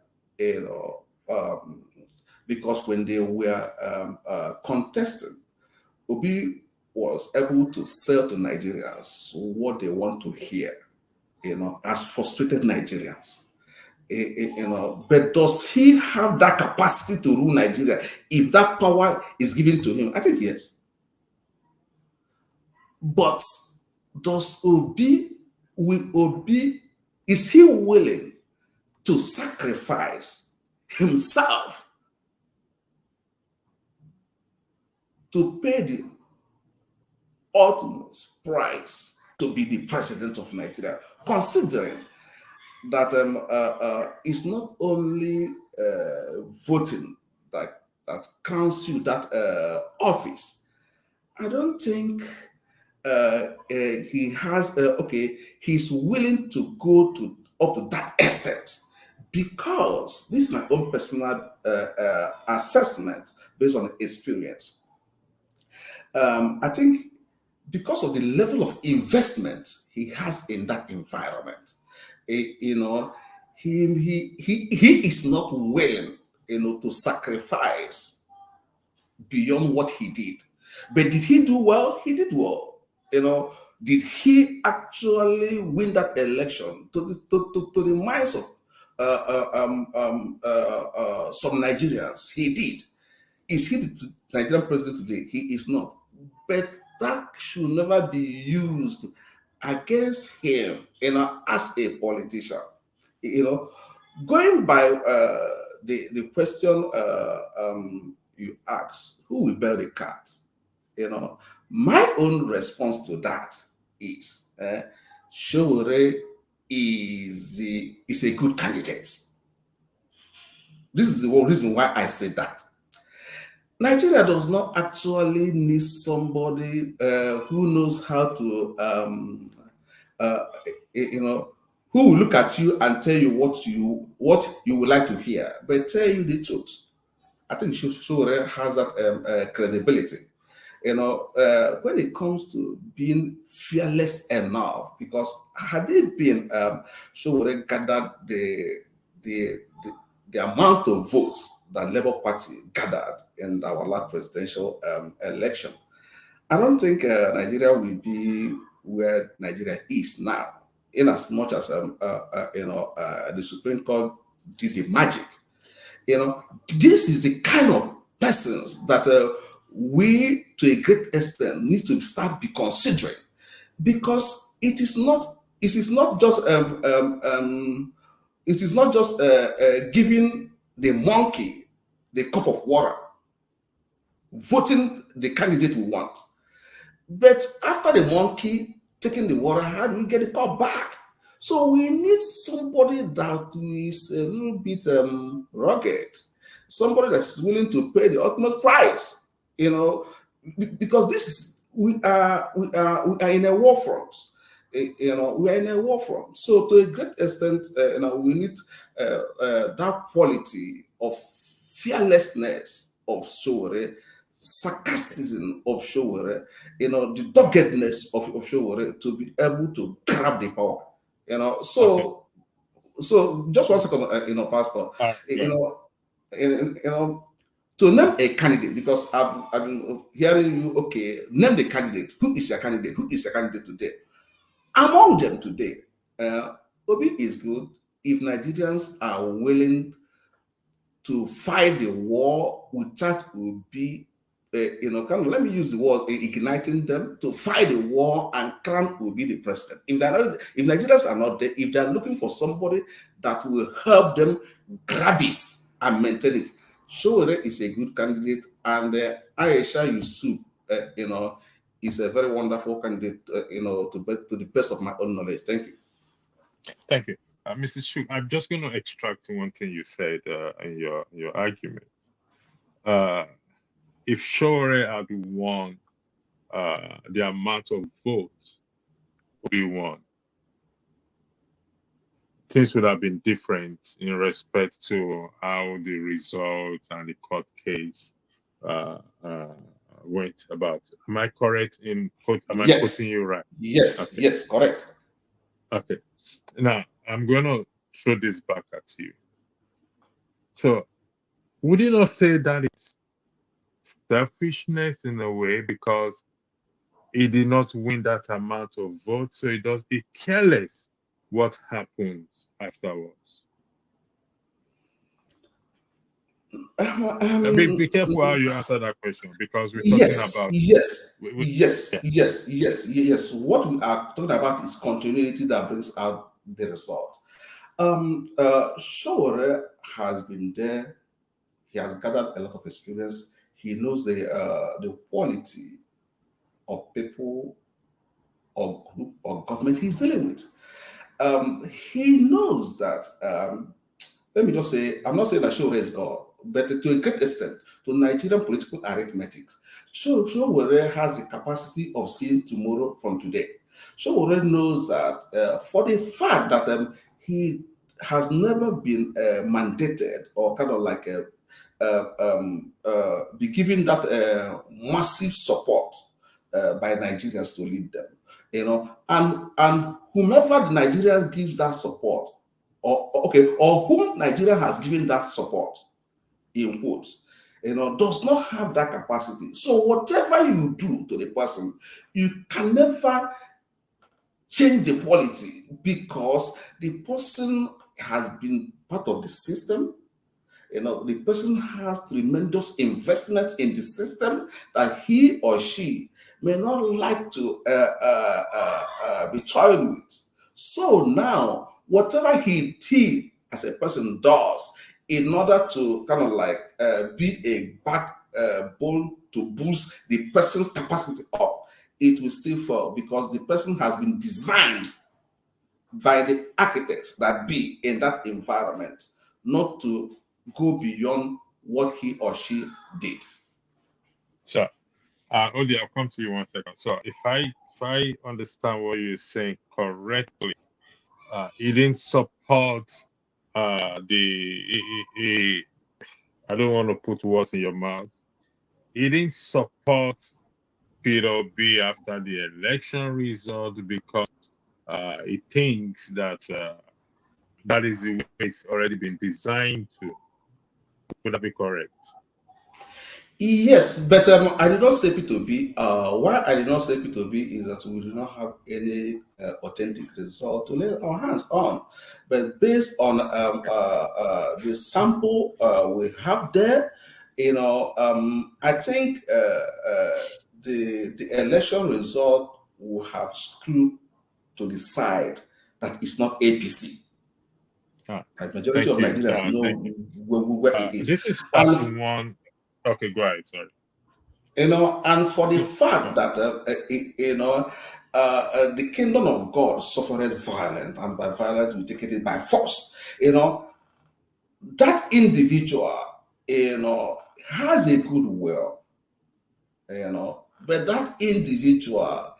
because when they were contesting, Obi was able to sell to Nigerians what they want to hear, as frustrated Nigerians. But does he have that capacity to rule Nigeria if that power is given to him? I think yes. But is he willing to sacrifice himself to pay the ultimate price to be the president of Nigeria, considering that it's not only voting that crowns you that office, I don't think he has he's willing to go to up to that extent, because this is my own personal assessment based on experience. I think because of the level of investment he has in that environment, he is not willing, to sacrifice beyond what he did. But did he do well? He did well. Did he actually win that election to the minds of some Nigerians? He did. Is he the Nigerian president today? He is not. But that should never be used against him, as a politician. Going by the question you asked, who will bury the cat? My own response to that is Sowore is a good candidate. This is the one reason why I say that. Nigeria does not actually need somebody who knows how to, who will look at you and tell you what you would like to hear, but tell you the truth. I think Sowore has that credibility. When it comes to being fearless enough, because had it been Sowore gathered the amount of votes that Labour Party gathered in our last presidential election, I don't think Nigeria will be where Nigeria is now. In as much as the Supreme Court did the magic, this is the kind of persons that we, to a great extent, need to start be considering, because it is not just giving the monkey the cup of water, voting the candidate we want, but after the monkey taking the water, how do we get the cup back? So we need somebody that is a little bit rugged, somebody that's willing to pay the ultimate price. Because we are in a war front. We are in a war front. So to a great extent, we need that quality of fearlessness of Sowore, sarcasm of Sowore, the doggedness of Sowore to be able to grab the power. So just 1 second, Pastor. To name a candidate, because I've been hearing you, okay, name the candidate. Who is your candidate? Who is your candidate today? Among them today, Obi is good if Nigerians are willing to fight the war without Obi, let me use the word igniting them to fight the war and crown Obi the president. If Nigerians are not there, if they're looking for somebody that will help them grab it and maintain it, Sowore is a good candidate, and Aisha Yusuf, is a very wonderful candidate, to the best of my own knowledge. Thank you. Thank you. Mrs. Shu, I'm just going to extract one thing you said in your argument. If Sowore had won the amount of votes we won, things would have been different in respect to how the results and the court case went about. Am I correct in am I quoting you right? Yes, okay. Yes, correct. Okay. Now, I'm going to throw this back at you. So, would you not say that it's selfishness in a way, because he did not win that amount of votes, so he careless what happens afterwards? Be careful how you answer that question, because we're talking about yes. What we are talking about is continuity that brings out the result. Sowore has been there. He has gathered a lot of experience. He knows the quality of people or group or government he's dealing with. He knows that. Let me just say, I'm not saying that Sowore is God, but to a great extent, to Nigerian political arithmetic. Sowore has the capacity of seeing tomorrow from today. Sowore knows that for the fact that he has never been mandated or kind of like be given that massive support by Nigerians to lead them, and whomever the Nigerians gives that support, or whom Nigeria has given that support, in quotes, does not have that capacity. So whatever you do to the person, you can never change the quality because the person has been part of the system. The person has tremendous investment in the system that he or she may not like to be toyed with. So now, whatever he as a person does in order to kind of like be a backbone to boost the person's capacity up, it will still fail because the person has been designed by the architects that be in that environment not to go beyond what he or she did. So, Odi, I'll come to you 1 second. So, if I understand what you're saying correctly, he didn't support I don't want to put words in your mouth. He didn't support Peter Obi after the election result because he thinks that that is the way it's already been designed to. Would that be correct? Yes, but I did not say P2B. Why I did not say P2B is that we do not have any authentic result to lay our hands on. But based on the sample we have there, I think the election result will have screwed to the side that it's not APC. The majority of Nigerians know where it is. This is part one. Okay, go ahead. Sorry. And for the fact that the kingdom of God suffered violence, and by violence we take it by force. That individual, has a good will, but that individual,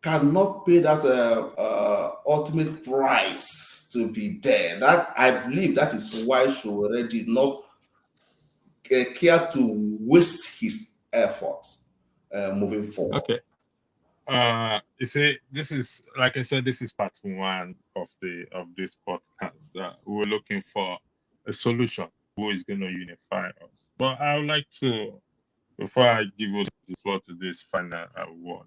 cannot pay that ultimate price to be there. That I believe that is why Sowore did not care to waste his efforts moving forward. Okay. You see, this is, like I said, this is part one of this podcast. We're looking for a solution who is going to unify us. But I would like to, before I give you the floor to this final word,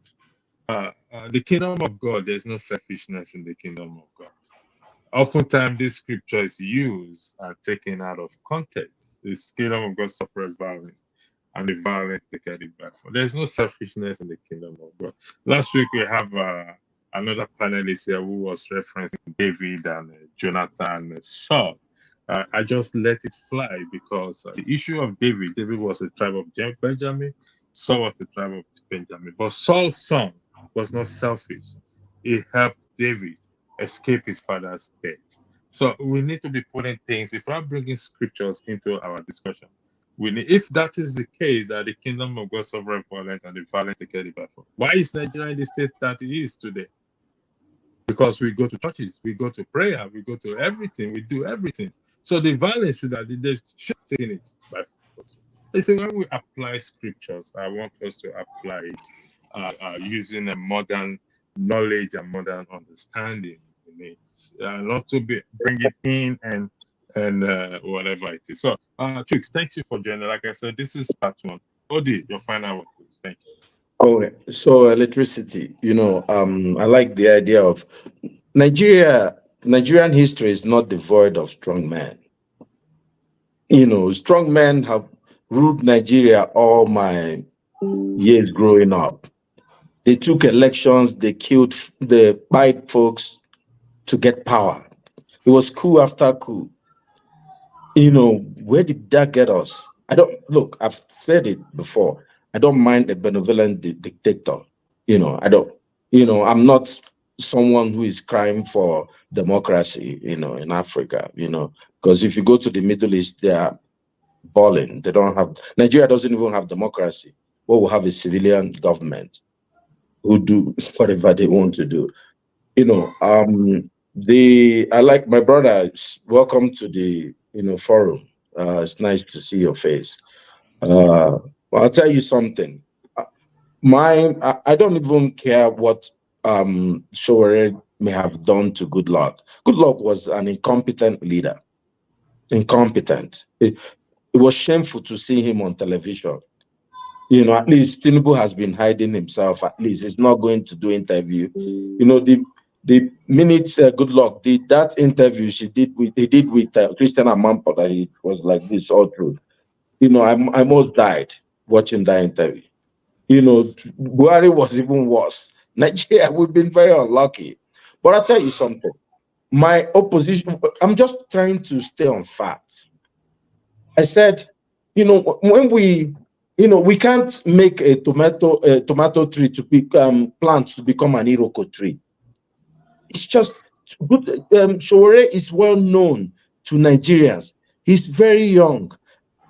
the kingdom of God, there's no selfishness in the kingdom of God. Oftentimes, this scripture is used and taken out of context. This kingdom of God suffered violence, and the violence taken it back. There's no selfishness in the kingdom of God. Last week, we have another panelist here who was referencing David and Jonathan and Saul. I just let it fly because the issue of David was the tribe of Benjamin, Saul was the tribe of Benjamin. But Saul's son was not selfish. He helped David escape his father's death. So we need to be putting things, if we're bringing scriptures into our discussion, we need, if that is the case, that the kingdom of God suffered violence and the violence taken it by force. Why is Nigeria in the state that it is today? Because we go to churches, we go to prayer, we go to everything, we do everything. So the violence should have, they should have taken it by force. So when we apply scriptures, I want us to apply it using a modern knowledge and modern understanding in it, not to bring it in and whatever it is. So, Trix, thank you for joining. Like I said, this is part one. Odi, your final word, please. Thank you. Oh, so electricity. I like the idea of Nigerian history is not devoid of strong men. Strong men have ruled Nigeria all my years growing up. They took elections, they killed the white folks to get power. It was coup after coup. Where did that get us? I've said it before. I don't mind a benevolent dictator. I'm not someone who is crying for democracy, in Africa, because if you go to the Middle East, they are balling. They don't have, Nigeria doesn't even have democracy. What will have a civilian government who do whatever they want to do. I like my brother. Welcome to the forum. It's nice to see your face. Well, I'll tell you something. I don't even care what Sowore may have done to Goodluck. Goodluck was an incompetent leader. Incompetent. It was shameful to see him on television. At least Tinubu has been hiding himself. At least he's not going to do interview. The minute Goodluck did that interview he did with Christian Amampo, that it was like this all through. I almost died watching that interview. Buhari was even worse. Nigeria, we've been very unlucky. But I'll tell you something. My opposition, I'm just trying to stay on facts. I said, when we can't make a tomato tree to become plant to become an iroko tree. It's just good. Sowore is well known to Nigerians. He's very young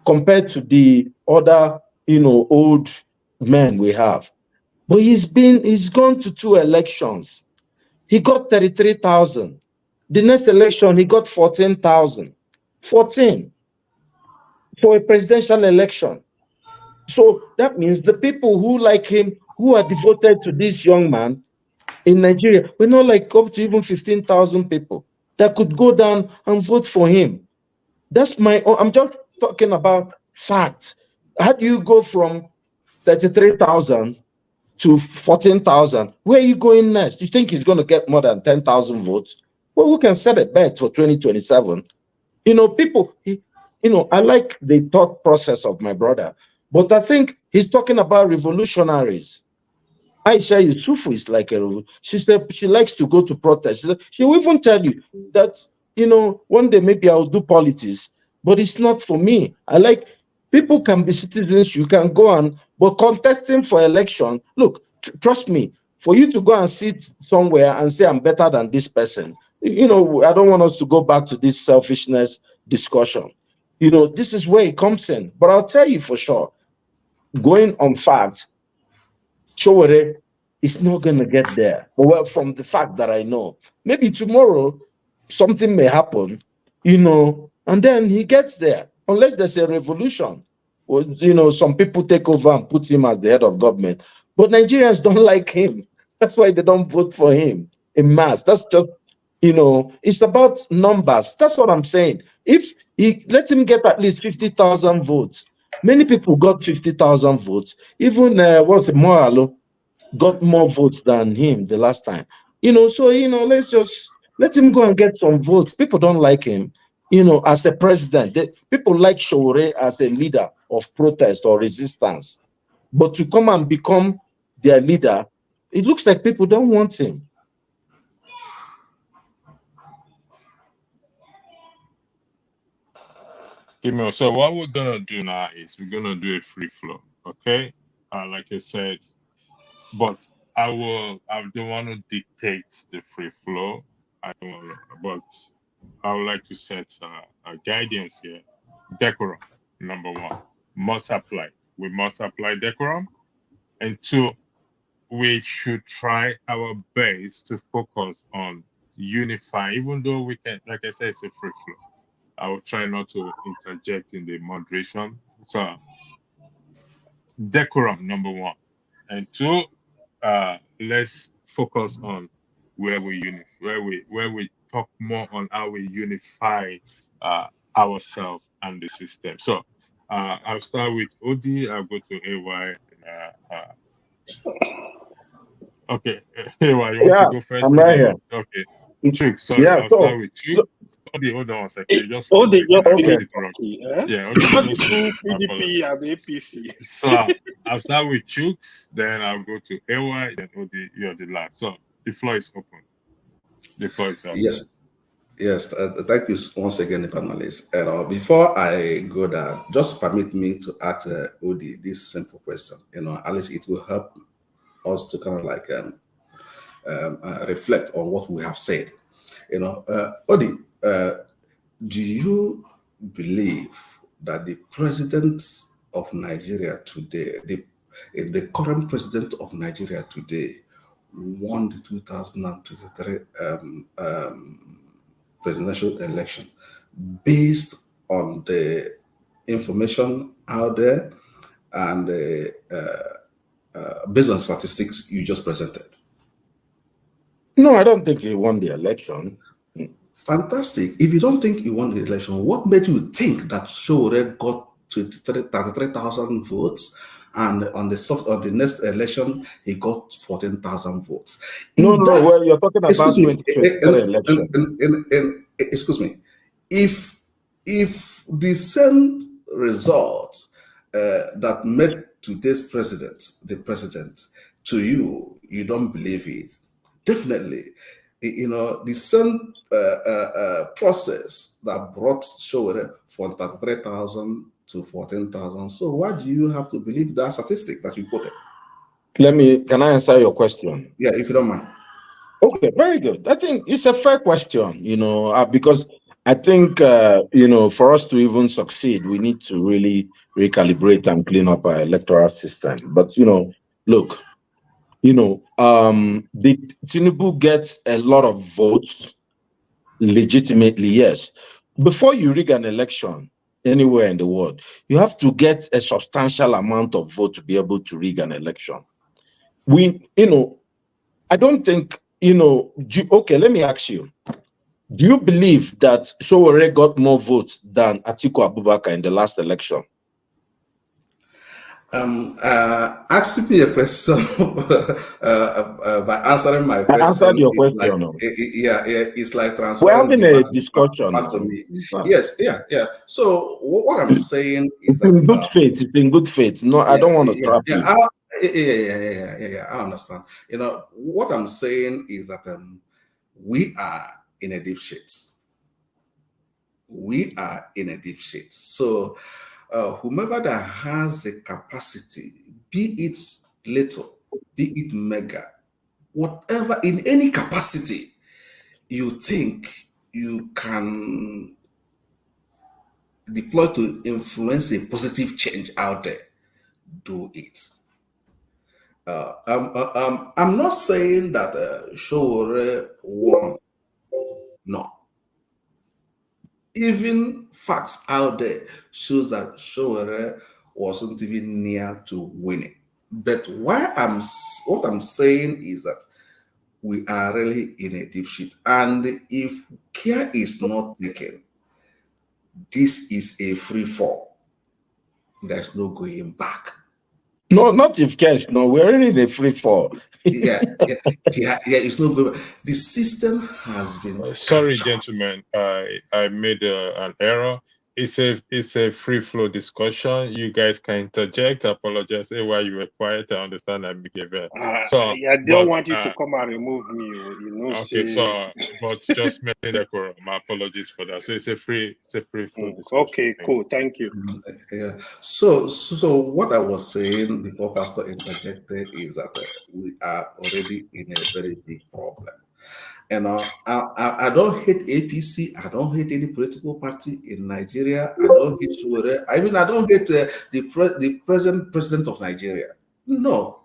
compared to the other, old men we have. But he's gone to 2 elections. He got 33,000. The next election, he got 14,000. 14 for a presidential election. So that means the people who like him, who are devoted to this young man in Nigeria, we're not like up to even 15,000 people that could go down and vote for him. I'm just talking about facts. How do you go from 33,000 to 14,000? Where are you going next? You think he's going to get more than 10,000 votes? Well, who can set a bet for 2027? People, I like the thought process of my brother, but I think he's talking about revolutionaries. Aisha Yusufu is like she said she likes to go to protests. She will even tell you that, one day maybe I'll do politics, but it's not for me. I like, people can be citizens, you can go on, but contesting for election, look, trust me, for you to go and sit somewhere and say I'm better than this person, I don't want us to go back to this selfishness discussion. This is where it comes in. But I'll tell you for sure, going on facts, Sowore is not going to get there. Well, from the fact that I know, maybe tomorrow something may happen, and then he gets there, unless there's a revolution, or some people take over and put him as the head of government. But Nigerians don't like him. That's why they don't vote for him in mass. That's just, it's about numbers. That's what I'm saying. If he let him get at least 50,000 votes, many people got 50,000 votes. Even Moghalu got more votes than him the last time. So let's just let him go and get some votes. People don't like him, as a president. People like Sowore as a leader of protest or resistance. But to come and become their leader, it looks like people don't want him. So what we're gonna do now is we're gonna do a free flow, okay? Like I said, but I don't want to dictate the free flow. But I would like to set a guidance here. Decorum, number 1, must apply. We must apply decorum. And 2, we should try our best to focus on unify, even though we can, like I said, it's a free flow. I will try not to interject in the moderation. So decorum, number 1. And 2, let's focus on where we talk more on how we unify ourselves and the system. So I'll start with OD. I'll go to AY. Okay, AY, you want to go first? I'm right here. Okay, Chuk. So Yeah, I'll start with Chuk. Hold on one second. Just Okay. Yeah, okay. PDP and APC. So I'll start with Chuks, then I'll go to AY, then OD, you're the last. So the floor is open. The floor is open. Yes. Thank you once again, the panelists. And before I go there, just permit me to ask Odi this simple question. At least it will help us to kind of like reflect on what we have said. Odi, do you believe that the president of Nigeria today, the current president of Nigeria today, won the 2023 presidential election based on the information out there and based on statistics you just presented? No, I don't think he won the election. Fantastic. If you don't think he won the election, what made you think that Sowore got 33,000 votes, and on the next election he got 14,000 votes? No, well, you're talking about 2023 election. Excuse me. If the same result that made today's the president, to you don't believe it. Definitely, the same process that brought Sowore from 33,000 to 14,000. So why do you have to believe that statistic that you quoted? Can I answer your question? Yeah, if you don't mind. Okay, very good. I think it's a fair question, because I think, for us to even succeed, we need to really recalibrate and clean up our electoral system. But, look, did Tinubu gets a lot of votes legitimately? Yes. Before you rig an election anywhere in the world, you have to get a substantial amount of vote to be able to rig an election. I don't think, okay, let me ask you, do you believe that Sowore got more votes than Atiku Abubakar in the last election? Asking me a question by answering my question. I answered your question. It's like transferring. We're having a discussion back to me. Yes, yeah. So what I'm saying is it's in good faith. It's in good faith. No, I don't want to trap you. I understand. What I'm saying is that we are in a deep shit. We are in a deep shit. So whomever that has the capacity, be it little, be it mega, whatever, in any capacity you think you can deploy to influence a positive change out there, do it. I'm not saying that Sowore won. No. Even facts out there shows that Sowore wasn't even near to winning. But what I'm saying is that we are really in a deep shit. And if care is not taken, this is a free fall. There's no going back. No, not if cash. No, we're in a free fall. It's no good. The system has been. Sorry, gentlemen. I made an error. It's a free flow discussion. You guys can interject. I apologize. Hey, while you were quiet, I understand I became I don't want you to come and remove me. Okay, but just making the quorum. My apologies for that. So it's a free flow discussion. Okay, cool. Thank you. Yeah. So what I was saying before Pastor interjected is that we are already in a very big problem. And I don't hate APC. I don't hate any political party in Nigeria. I don't hate Sowore. I don't hate the present president of Nigeria. No.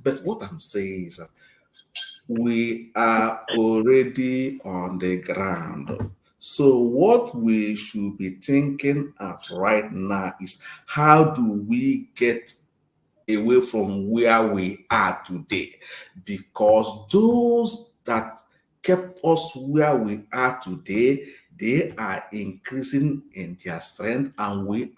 But what I'm saying is that we are already on the ground. So what we should be thinking of right now is, how do we get away from where we are today? Because those that kept us where we are today, they are increasing in their strength, and we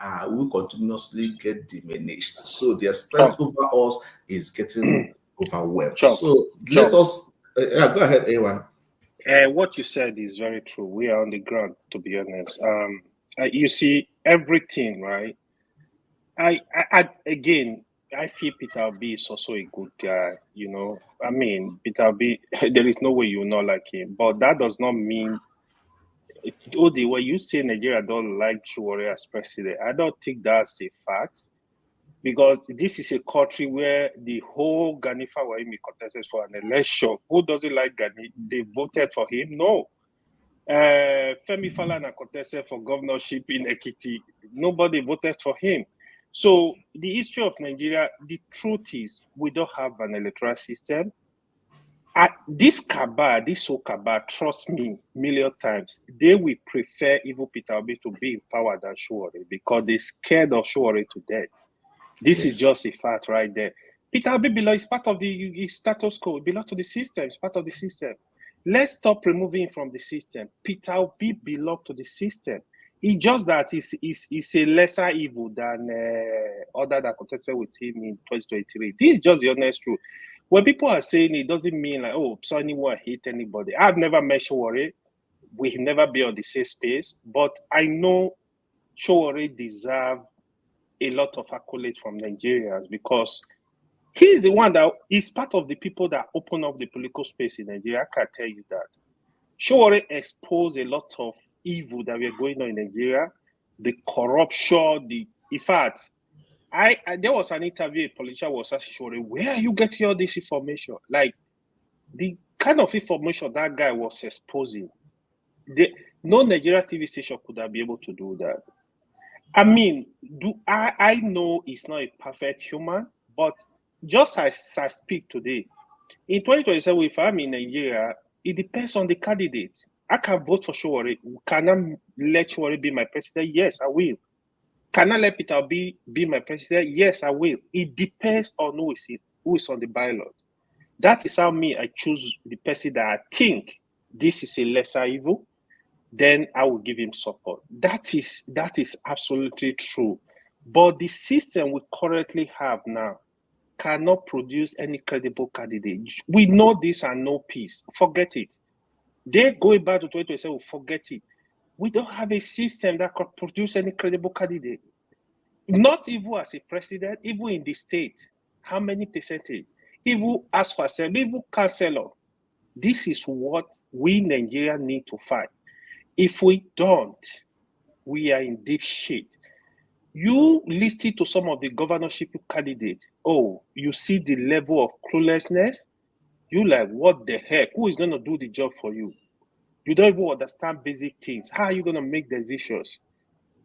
continuously get diminished. So their strength over us is getting overwhelmed. So let us go ahead, A1. What you said is very true. We are on the ground, to be honest. You see everything, right? I feel Peter Obi is also a good guy, Peter Obi, there is no way you not like him. But that does not mean, the way you say Nigeria don't like Sowore as president, I don't think that's a fact. because this is a country where the whole Gani Fawehinmi contested for an election. Who doesn't like Gani? They voted for him? No. Femi Falana contested for governorship in Ekiti. Nobody voted for him. So the history of Nigeria, the truth is we don't have an electoral system. This cabal, this so-cabal, trust me, million times, they will prefer even Peter Obi to be in power than Sowore because they're scared of Sowore to death. This is just a fact right there. Peter Obi is part of the status quo. It belongs to the system. It's part of the system. Let's stop removing him from the system. Peter Obi belongs to the system. It's just that it's a lesser evil than other that contested with him in 2023. This is just the honest truth. When people are saying it doesn't mean like, oh, so anyone hate anybody. I've never met Sowore. We've never been on the same space. But I know Sowore deserves a lot of accolades from Nigerians because he's the one that is part of the people that open up the political space in Nigeria. I can tell you that. Sowore exposed a lot of evil that we're going on in Nigeria, the corruption, in fact, there was an interview a politician was asking Sowore, where are you getting all this information? Like the kind of information that guy was exposing, no Nigeria TV station could have been able to do that. I mean, I know he's not a perfect human, but just as I speak today, in 2027, if I'm in Nigeria, it depends on the candidate. I can vote for Sowore. Can I let Sowore be my president? Yes, I will. Can I let Peter Obi be my president? Yes, I will. It depends on who is on the ballot. That is how I choose the person that I think this is a lesser evil. Then I will give him support. That is absolutely true. But the system we currently have now cannot produce any credible candidate. We know this and no peace. Forget it. They're going back to 2027, forget it. We don't have a system that could produce any credible candidate. Not even as a president, even in the state. How many percentage? Even as for even councillor. This is what we Nigeria need to fight. If we don't, we are in deep shit. You listen to some of the governorship candidates. Oh, you see the level of cluelessness. You like, what the heck? Who is going to do the job for you? You don't even understand basic things. How are you going to make decisions?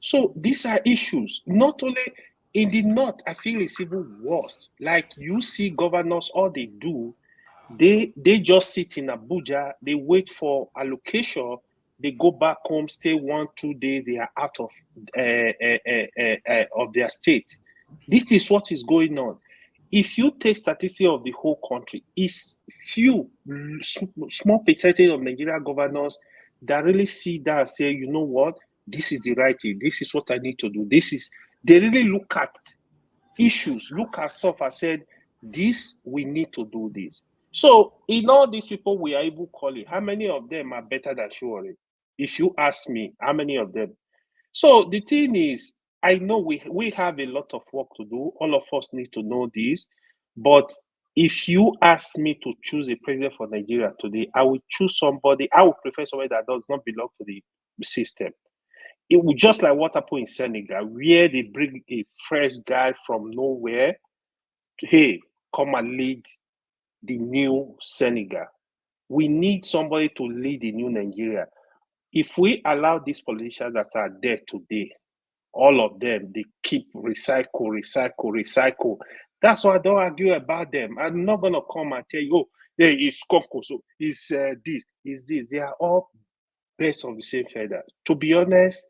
So these are issues. Not only in the north, I feel it's even worse. Like you see governors, all they do, they just sit in Abuja, they wait for allocation, they go back home, stay 1-2 days, they are out of their state. This is what is going on. If you take statistics of the whole country, it's few, small percentage of Nigerian governors that really see that and say, you know what, this is the right thing, this is what I need to do. They really look at issues, look at stuff and said, this, we need to do this. So in all these people we are able to call it, how many of them are better than Sowore? If you ask me, how many of them? So the thing is, I know we have a lot of work to do. All of us need to know this. But if you ask me to choose a president for Nigeria today, I would choose somebody, I would prefer somebody that does not belong to the system. It would just like what happened in Senegal, where they bring a fresh guy from nowhere to, hey, come and lead the new Senegal. We need somebody to lead the new Nigeria. If we allow these politicians that are there today, all of them, they keep recycle. That's why I don't argue about them. I'm not going to come and tell you, oh, there is Konko, so it's this, is this. They are all birds of the same feather. To be honest,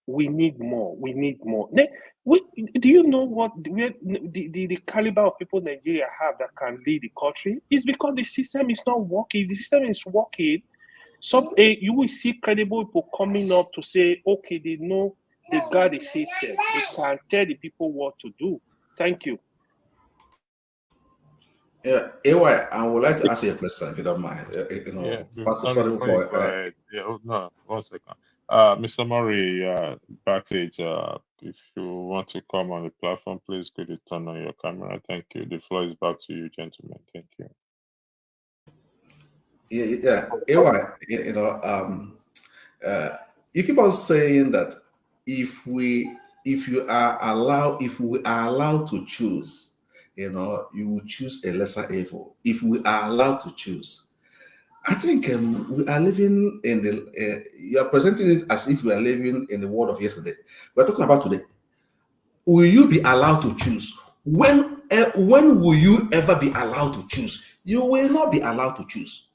we need more. Do you know what the caliber of people Nigeria have that can lead the country? It's because the system is not working. If the system is working, you will see credible people coming up to say, okay, they know they got the system. They can tell the people what to do. Thank you. Yeah, AY, I would like to ask you a question if you don't mind. Pastor, sorry for no, 1 second. Mr. Murray, backstage, if you want to come on the platform, please could you turn on your camera? Thank you. The floor is back to you, gentlemen. Thank you. Yeah, AY, you keep on saying that if if we are allowed to choose, you will choose a lesser evil. If we are allowed to choose, I think we are living in you are presenting it as if we are living in the world of yesterday. We're talking about today. Will you be allowed to choose? When will you ever be allowed to choose? You will not be allowed to choose,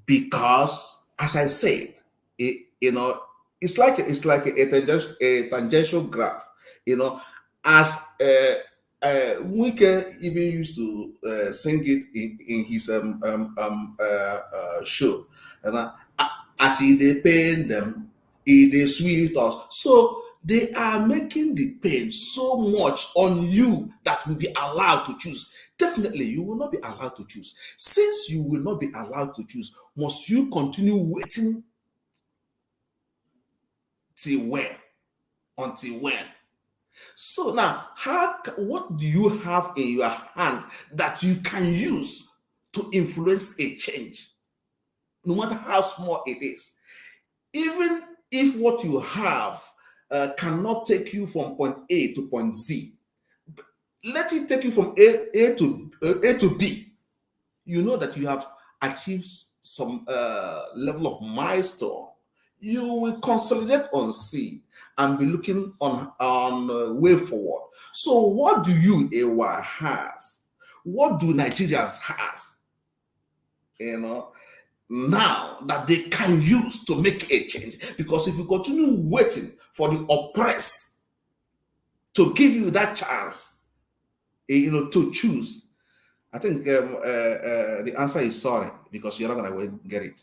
because, as I said, it's like a tangential graph. As Wike even used to sing it in his show, and as they pain them, they sweet us. So they are making the pain so much on you that will be allowed to choose. Definitely, you will not be allowed to choose. Since you will not be allowed to choose, must you continue waiting till when? Until when? So now, what do you have in your hand that you can use to influence a change, no matter how small it is? Even if what you have cannot take you from point A to point Z, let it take you from A to B. You know that you have achieved some level of milestone. You will consolidate on C and be looking on way forward. So what do you, AY, has? What do Nigerians has? Now that they can use to make a change. Because if you continue waiting for the oppressed to give you that chance, to choose, I think the answer is sorry, because you're not going to get it.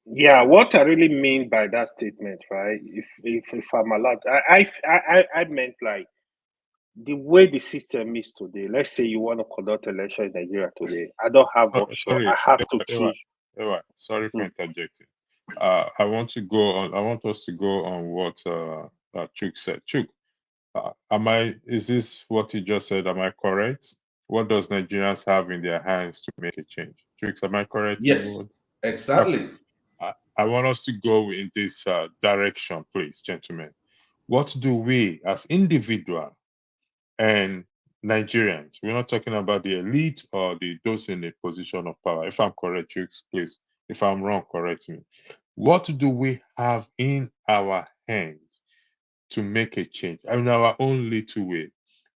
Yeah, what I really mean by that statement, right? If I'm allowed, I meant like the way the system is today. Let's say you want to conduct election in Nigeria today. I don't have option. Sorry, I have to choose. Sorry for interjecting. I want us to go on what Chuk said. Chuk, is this what you just said? Am I correct? What does Nigerians have in their hands to make a change? Chuk, am I correct? Yes, exactly. Okay. I want us to go in this direction, please, gentlemen. What do we as individuals and Nigerians, we're not talking about the elite or those in a position of power. If I'm correct, Chuk, please. If I'm wrong, correct me. What do we have in our hands to make a change in our own little way?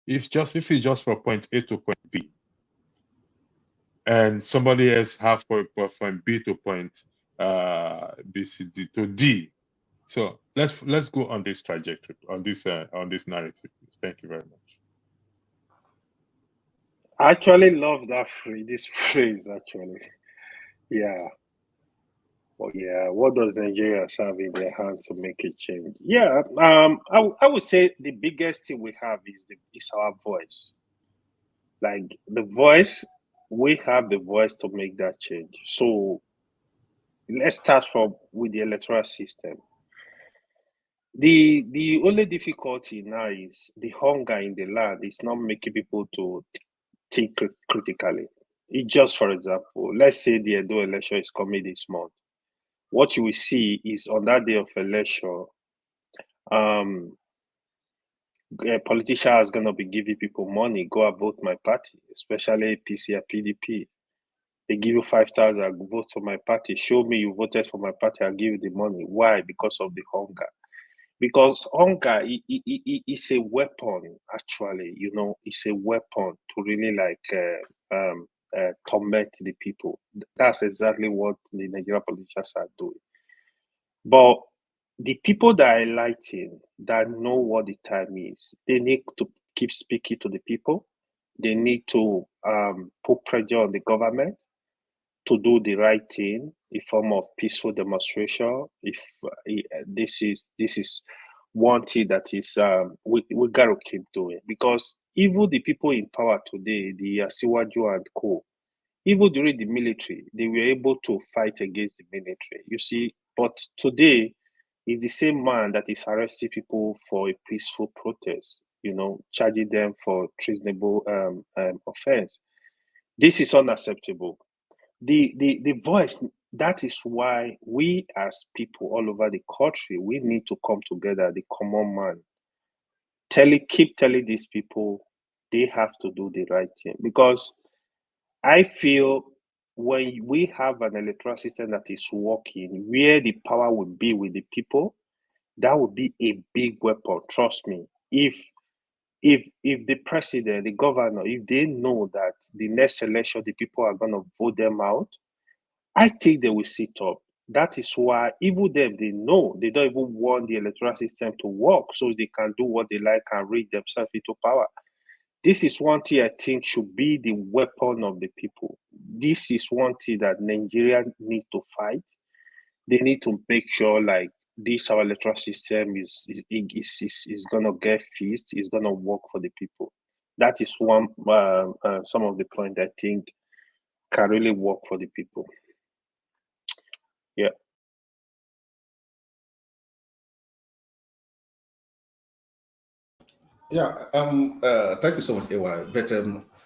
If it's just from point A to point B, and somebody else have from B to point B, C, D to D. So let's go on this trajectory, on this narrative, please. Thank you very much. I actually love that this phrase, actually. Yeah. Well, yeah. What does Nigeria have in their hands to make a change? Yeah. I would say the biggest thing we have is our voice. Like the voice, we have the voice to make that change. So let's start with the electoral system. The only difficulty now is the hunger in the land is not making people to think critically. For example, let's say the Edo election is coming this month. What you will see is on that day of election, a politician is going to be giving people money, go and vote my party, especially APC or PDP. They give you 5,000, vote for my party. Show me you voted for my party, I'll give you the money. Why? Because of the hunger. Because hunger is a weapon, actually. It's a weapon to really torment the people. That's exactly what the Nigerian politicians are doing. But the people that are enlightened, that know what the time is, they need to keep speaking to the people. They need to put pressure on the government to do the right thing in form of peaceful demonstration. If this is one thing that is we gotta keep doing, because even the people in power today, the Asiwaju and co, even during the military, they were able to fight against the military. You see, but today is the same man that is arresting people for a peaceful protest. Charging them for treasonable offense. This is unacceptable. The voice That is why we as people all over the country, we need to come together, the common man. Keep telling these people they have to do the right thing. Because I feel when we have an electoral system that is working, where the power will be with the people, that would be a big weapon. Trust me. If the president, the governor, if they know that the next election the people are going to vote them out, I think they will sit up. That is why even them, they know they don't even want the electoral system to work so they can do what they like and rig themselves into power. This is one thing I think should be the weapon of the people. This is one thing that Nigeria need to fight. They need to make sure like this our electoral system is gonna get fixed, is gonna work for the people. That is one some of the point I think can really work for the people. Yeah. Yeah, thank you so much, AY. But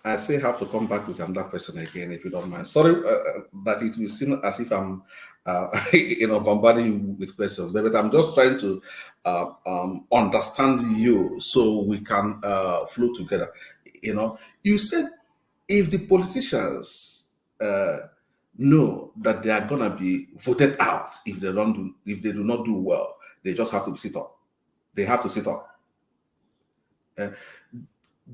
I still have to come back with another question again, if you don't mind. Sorry, but it will seem as if I'm, bombarding you with questions. But I'm just trying to understand you so we can flow together. You said if the politicians know that they are gonna be voted out if they do not do well, they just have to sit up. They have to sit up.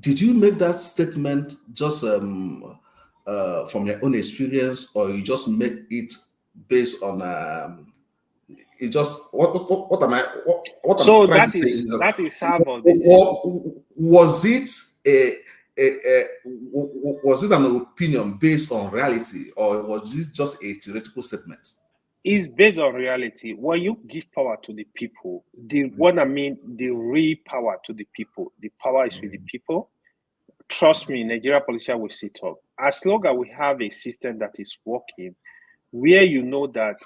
Did you make that statement just from your own experience, or you just make it based on it just what am I what So I'm trying that to say is is that is half of this. was it was it an opinion based on reality, or was it just a theoretical statement? It's based on reality. When you give power to the people, the real power to the people, the power is with the people. Trust me, Nigeria politicians will sit up. As long as we have a system that is working, where you know that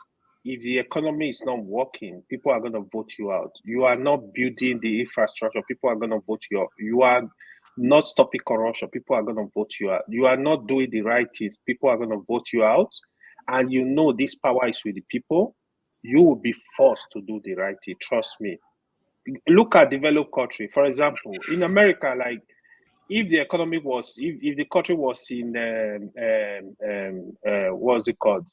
if the economy is not working, people are going to vote you out. You are not building the infrastructure, people are going to vote you out. You are not stopping corruption, people are going to vote you out. You are not doing the right things, people are going to vote you out. And you know this power is with the people, you will be forced to do the right thing. Trust me. Look at developed country. For example, in America, like if the economy was, if the country was in, what's it called?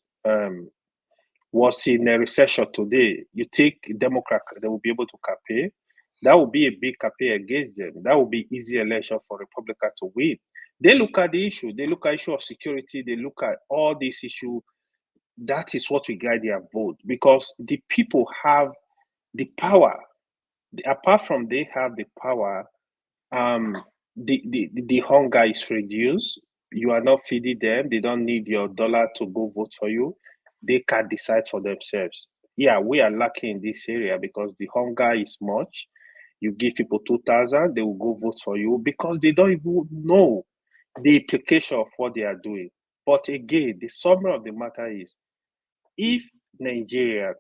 Was in a recession today, you take Democrat, they will be able to campaign. That will be a big campaign against them. That will be easy election for Republican to win. They look at the issue. They look at issue of security. They look at all these issues. That is what will guide their vote, because the people have the power. Apart from they have the power, the hunger is reduced. You are not feeding them. They don't need your dollar to go vote for you. They can decide for themselves. Yeah, we are lucky in this area because the hunger is much. You give people 2,000, they will go vote for you because they don't even know the implication of what they are doing. But again, the summary of the matter is, if Nigeria,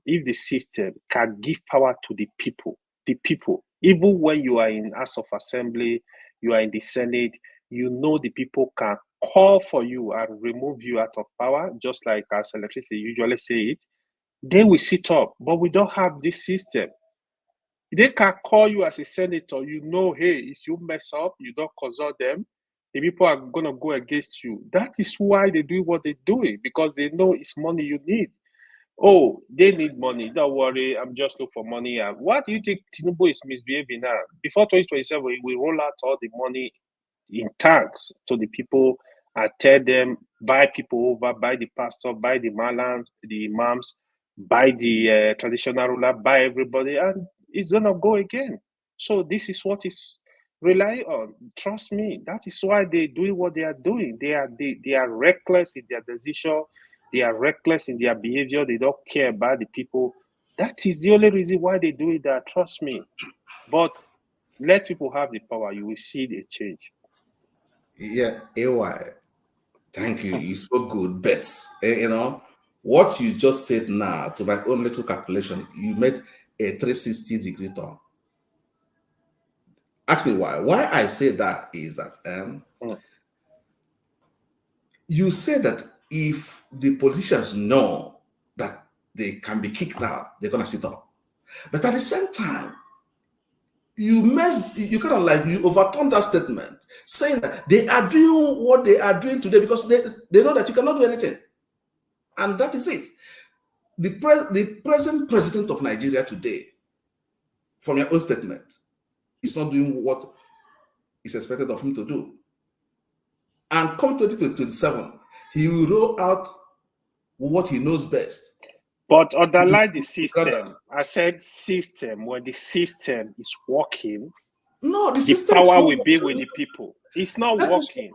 if the system can give power to the people, even when you are in House of Assembly, you are in the Senate, you know the people can call for you and remove you out of power, just like as electricity usually say it, they will sit up. But we don't have this system. They can call you as a senator, you know, hey, if you mess up, you don't consult them, the people are going to go against you. That is why they do what they're doing, because they know it's money you need. Oh, they need money. Don't worry, I'm just looking for money. What do you think Tinubu is misbehaving now? Before 2027, we roll out all the money in tanks to the people and tell them, buy people over, buy the pastor, buy the malams, the imams, buy the traditional ruler, buy everybody, and it's going to go again. So this is what is rely on. Trust me, that is why they do what they are doing. They are reckless in their decision. They are reckless in their behavior. They don't care about the people. That is the only reason why they do it. That, trust me. But let people have the power. You will see the change. Yeah, AY. Thank you. You spoke good, but what you just said now, to my own little calculation, you made a 360-degree turn. Ask me why. Why I say that is that you say that if the politicians know that they can be kicked out, they're gonna sit up. But at the same time, you kind of like you overturn that statement, saying that they are doing what they are doing today because they know that you cannot do anything. And that is it. The present president of Nigeria today, from your own statement, is not doing what is expected of him to do. And come 2027, he will roll out what he knows best. But underline the system. I said system. When the system is working, no, the power will be with the people. It's not working.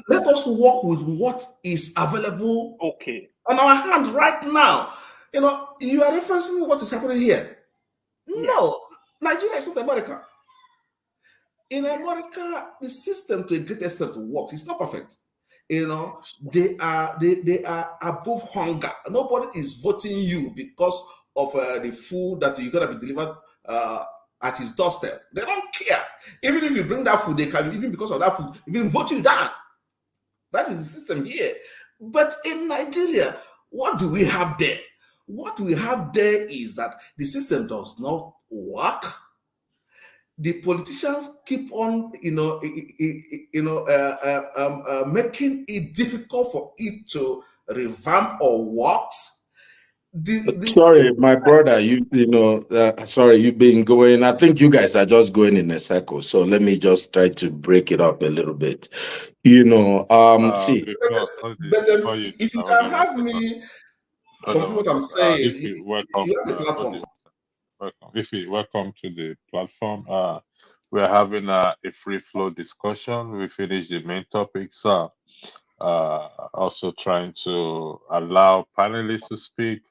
Let us work with what is available. Okay. On our hand right now. You know, you are referencing what is happening here. No, Nigeria is not America. In America, the system to a great extent works. It's not perfect. You know, they are above hunger. Nobody is voting you because of the food that you're gonna be delivered at his doorstep. They don't care. Even if you bring that food, they can, even because of that food, even vote you down. That is the system here. But in Nigeria, what do we have there? What we have there is that the system does not work. The politicians keep on, making it difficult for it to revamp or work. Sorry, my brother, sorry, you've been going. I think you guys are just going in a circle. So let me just try to break it up a little bit. See. If you can have me complete what I'm saying, you have the platform. Welcome to the platform. We're having a free flow discussion. We finished the main topics. Also trying to allow panelists to speak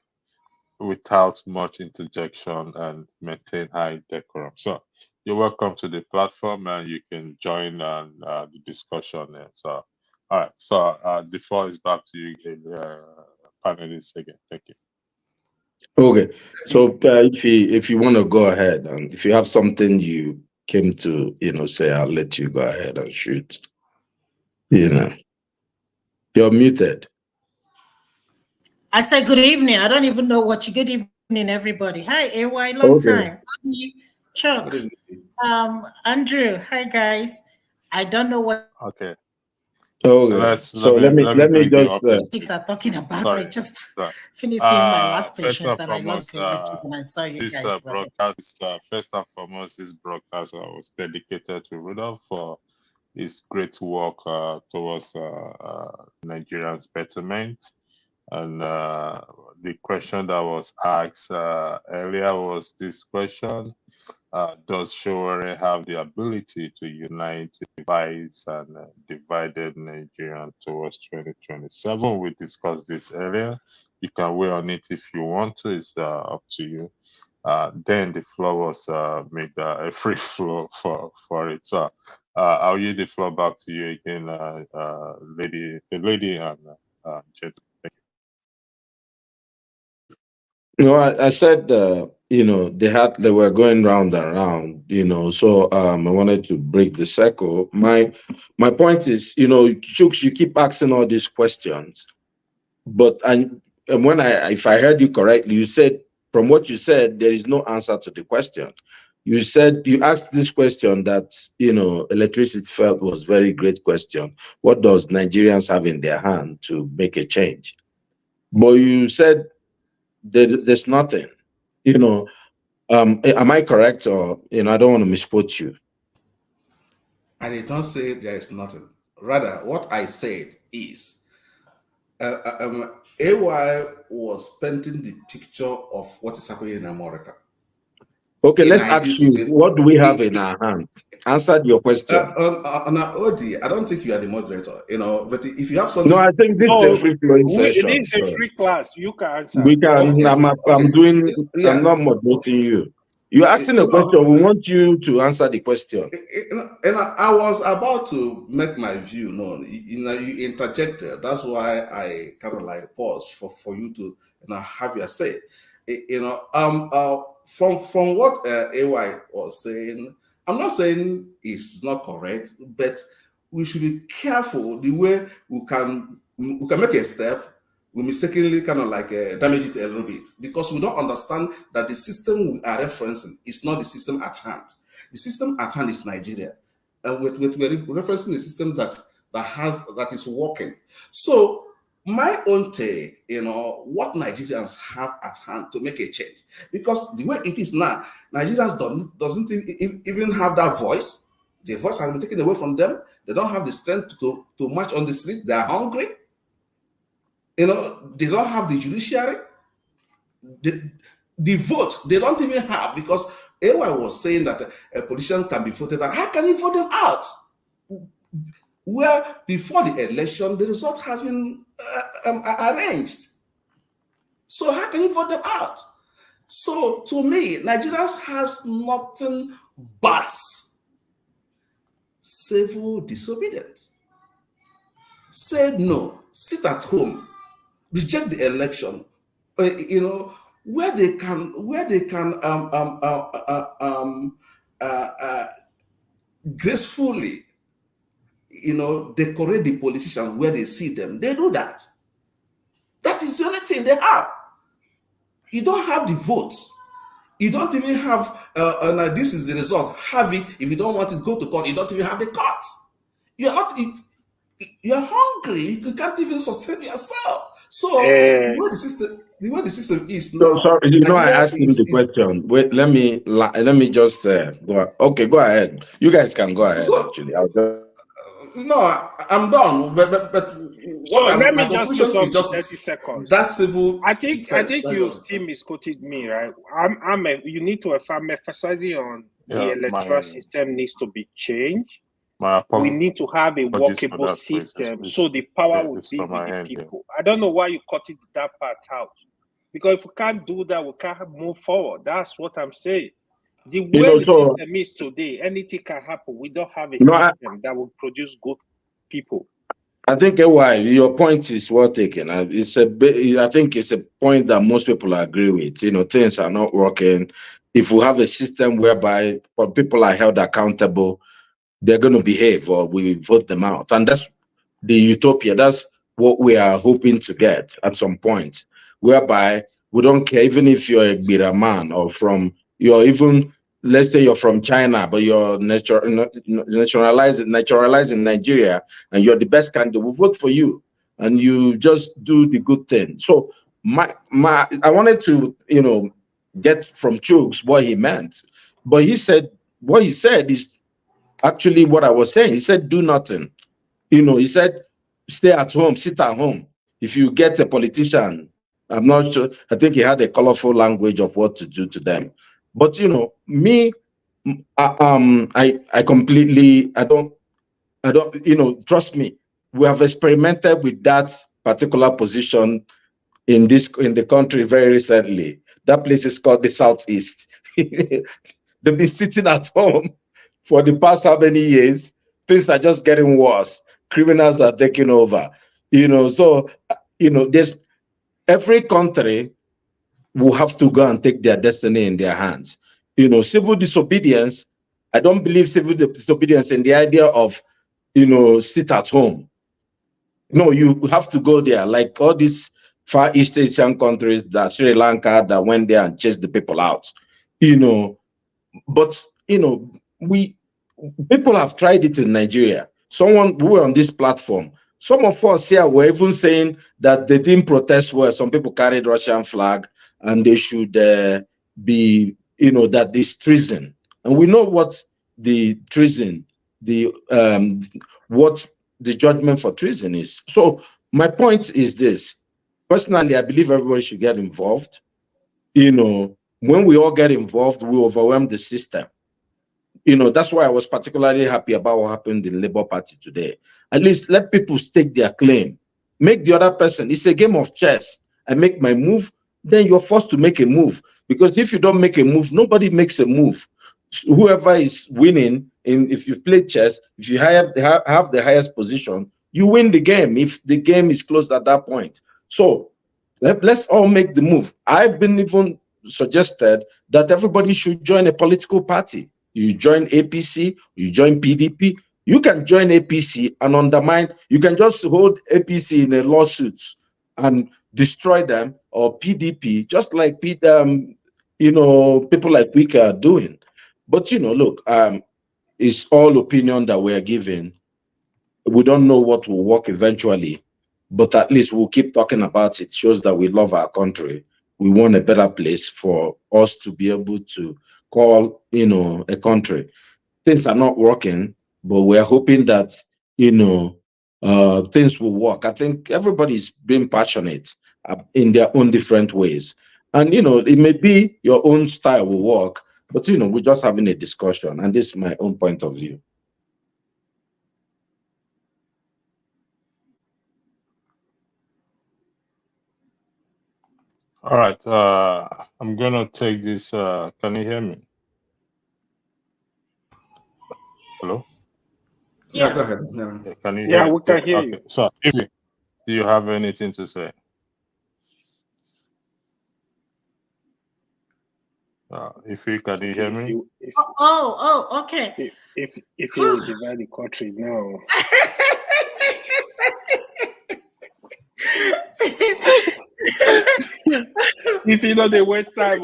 without much interjection and maintain high decorum. So you're welcome to the platform and you can join the discussion there. So all right. So the floor is back to you, panelists again. Thank you. Okay, so if you want to go ahead, and if you have something you came to say, I'll let you go ahead and shoot. You're muted. I said good evening. I don't even know what you. Good evening, everybody. Hi, AY, long time. Chuck, Andrew. Hi, guys. I don't know what. Okay. Okay. So let me just. Things are talking about. Sorry. I just finished seeing my last patient that I logged into and I saw you this guys. Broadcast, first and foremost, this broadcast was dedicated to Rudolf for his great work towards Nigerians' betterment. And the question that was asked earlier was this question: does Sowore have the ability to unite, divide, and divided Nigeria towards 2027? We discussed this earlier. You can weigh on it if you want to. It's up to you. Then the floor was made a free flow for it. So I'll yield the floor back to you again, lady and gentlemen. No, I said, they were going round and round, so I wanted to break the circle. My point is, Chooks, you keep asking all these questions, but if I heard you correctly, you said, from what you said, there is no answer to the question. You said, you asked this question that, electricity felt was very great question. What does Nigerians have in their hand to make a change? But you said, there's nothing, am I correct? Or, I don't want to misquote you. I did not say there is nothing. Rather, what I said is, AY was painting the picture of what is happening in America. Okay, let's ask you, what do we have in our hands? Answered your question. On our OD, I don't think you are the moderator, but if you have something. No, I think this is a free flowing session. It is a free class. You can answer. We can. Okay. I'm not moderating you. You're asking a question. We want you to answer the question. And I was about to make my view known. You interjected. That's why I kind of like paused for you to have your say. From what AY was saying, I'm not saying it's not correct, but we should be careful the way we can make a step we mistakenly kind of like damage it a little bit because we don't understand that the system we are referencing is not the system at hand. The system at hand is Nigeria, and we're referencing the system that is working. So my own take, what Nigerians have at hand to make a change, because the way it is now, Nigerians doesn't even have that voice. The voice has been taken away from them. They don't have the strength to march on the streets. They are hungry. They don't have the judiciary. The vote, they don't even have, because AY was saying that a politician can be voted out. How can he vote them out? Where before the election, the result has been arranged. So how can you vote them out? So to me, Nigerians has nothing but civil disobedience. Say no, sit at home, reject the election. Where they can gracefully, decorate the politicians where they see them. They do that. That is the only thing they have. You don't have the votes. You don't even have, this is the result. Have it. If you don't want to go to court, you don't even have the courts. You're hungry. You can't even sustain yourself. So the way the system is now. So sorry, I asked him the question. Wait, let me just go. Okay, go ahead. You guys can go ahead. Actually, no, I'm done. But so let me just 30 seconds. That's civil. I think you still misquoted me, right? You need to. If I'm emphasizing on the electoral system needs to be changed. We need to have a workable system so the power will be with the people. I don't know why you cut that part out, because if we can't do that, we can't move forward. That's what I'm saying. The way the system is today, anything can happen. We don't have a system that will produce good people. I think your point is well taken. I think it's a point that most people agree with. Things are not working. If we have a system whereby people are held accountable, they're going to behave, or we vote them out. And that's the utopia. That's what we are hoping to get at some point, whereby we don't care, even if you're a Biraman or let's say you're from China, but you're naturalized in Nigeria, and you're the best candidate, we'll vote for you, and you just do the good thing. So I wanted to, get from Chugs what he meant, but what he said is actually what I was saying. He said, do nothing. He said, stay at home, sit at home. If you get a politician, I'm not sure, I think he had a colorful language of what to do to them. But, me, I completely, I don't, trust me, we have experimented with that particular position in the country very recently. That place is called the Southeast. They've been sitting at home for the past how many years. Things are just getting worse. Criminals are taking over. So, there's every country will have to go and take their destiny in their hands. Civil disobedience, I don't believe civil disobedience in the idea of, sit at home. No, you have to go there, like all these Far East Asian countries, that Sri Lanka, that went there and chased the people out. But, people have tried it in Nigeria. Someone who were on this platform, some of us here were even saying that they didn't protest well. Some people carried Russian flag and they should be, that this treason. And we know what the treason, what the judgment for treason is. So my point is this. Personally, I believe everybody should get involved. When we all get involved, we overwhelm the system. That's why I was particularly happy about what happened in the Labour Party today. At least let people stake their claim. Make the other person. It's a game of chess. I make my move, then you're forced to make a move. Because if you don't make a move, nobody makes a move. Whoever is winning, if you play chess, if you have the highest position, you win the game if the game is closed at that point. So let's all make the move. I've been even suggested that everybody should join a political party. You join APC, you join PDP. You can join APC and undermine. You can just hold APC in a lawsuit and destroy them, or PDP, just like you know, people like Wike are doing. But you know, look, it's all opinion that we are giving. We don't know what will work eventually, but at least we'll keep talking about it. It shows that we love our country. We want a better place for us to be able to call, you know, a country. Things are not working, but we're hoping that, you know, things will work. I think everybody's being passionate in their own different ways. And, you know, it may be your own style will work, but, you know, we're just having a discussion. And this is my own point of view. All right. I'm going to take this. Can you hear me? Hello? Yeah, go ahead. Yeah, can you hear? Yeah, we can hear you. So, do you have anything to say? If you can you hear me? Okay. If you divide the country now. If you know the West Side,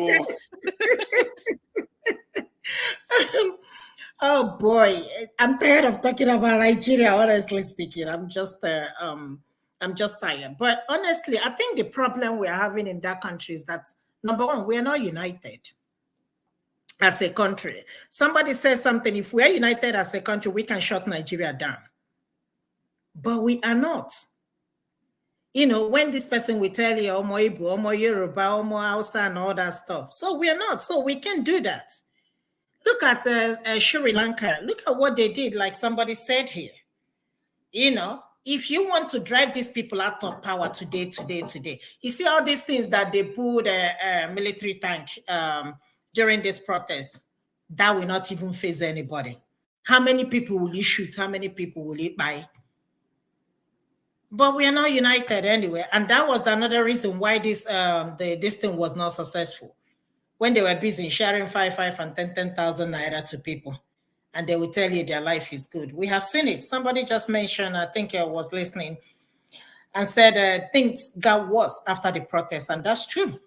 oh boy, I'm tired of talking about Nigeria. Honestly speaking, I'm just tired. But honestly, I think the problem we are having in that country is that, number one, we are not united as a country. Somebody says something, if we are united as a country, we can shut Nigeria down. But we are not. You know, when this person will tell you, Omo Igbo, Omo Yoruba, Omo Hausa, and all that stuff. So we are not. So we can do that. Look at Sri Lanka. Look at what they did, like somebody said here. You know, if you want to drive these people out of power today, you see all these things that they put a military tank during this protest, that will not even face anybody. How many people will you shoot? How many people will you buy? But we are not united anyway. And that was another reason why this thing was not successful. When they were busy sharing 5,000 and 10,000 naira to people, and they will tell you their life is good. We have seen it. Somebody just mentioned, I think I was listening, and said things got worse after the protest, and that's true.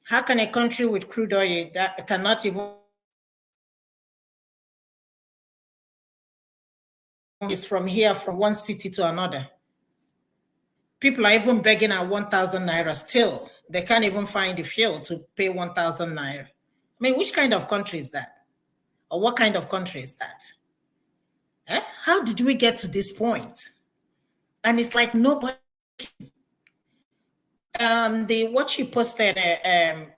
How can a country with crude oil that cannot even is from here, from one city to another? People are even begging at 1,000 naira still. They can't even find the fuel to pay 1,000 naira. I mean, which kind of country is that? Or what kind of country is that? How did we get to this point? And it's like nobody. What you posted and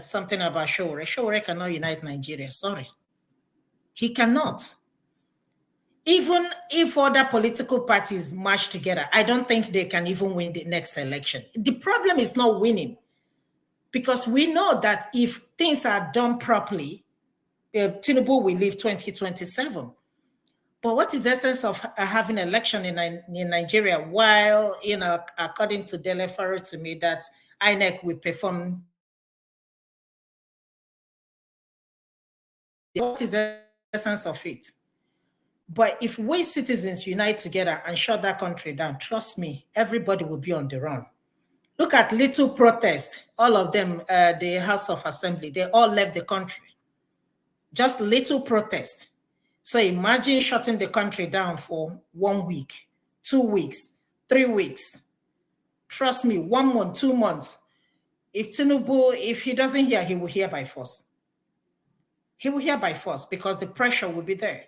something about Sowore. Sowore cannot unite Nigeria. Sorry, he cannot. Even if other political parties march together, I don't think they can even win the next election. The problem is not winning, because we know that if things are done properly, Tinubu will leave 2027. But what is the essence of having an election in Nigeria while, you know, according to Delefaro to me, that INEC will perform? What is the essence of it? But if we citizens unite together and shut that country down, trust me, everybody will be on the run. Look at little protest. All of them, the House of Assembly, they all left the country. Just little protest. So imagine shutting the country down for 1 week, 2 weeks, 3 weeks. Trust me, 1 month, 2 months. If Tinubu, if he doesn't hear, he will hear by force. He will hear by force because the pressure will be there.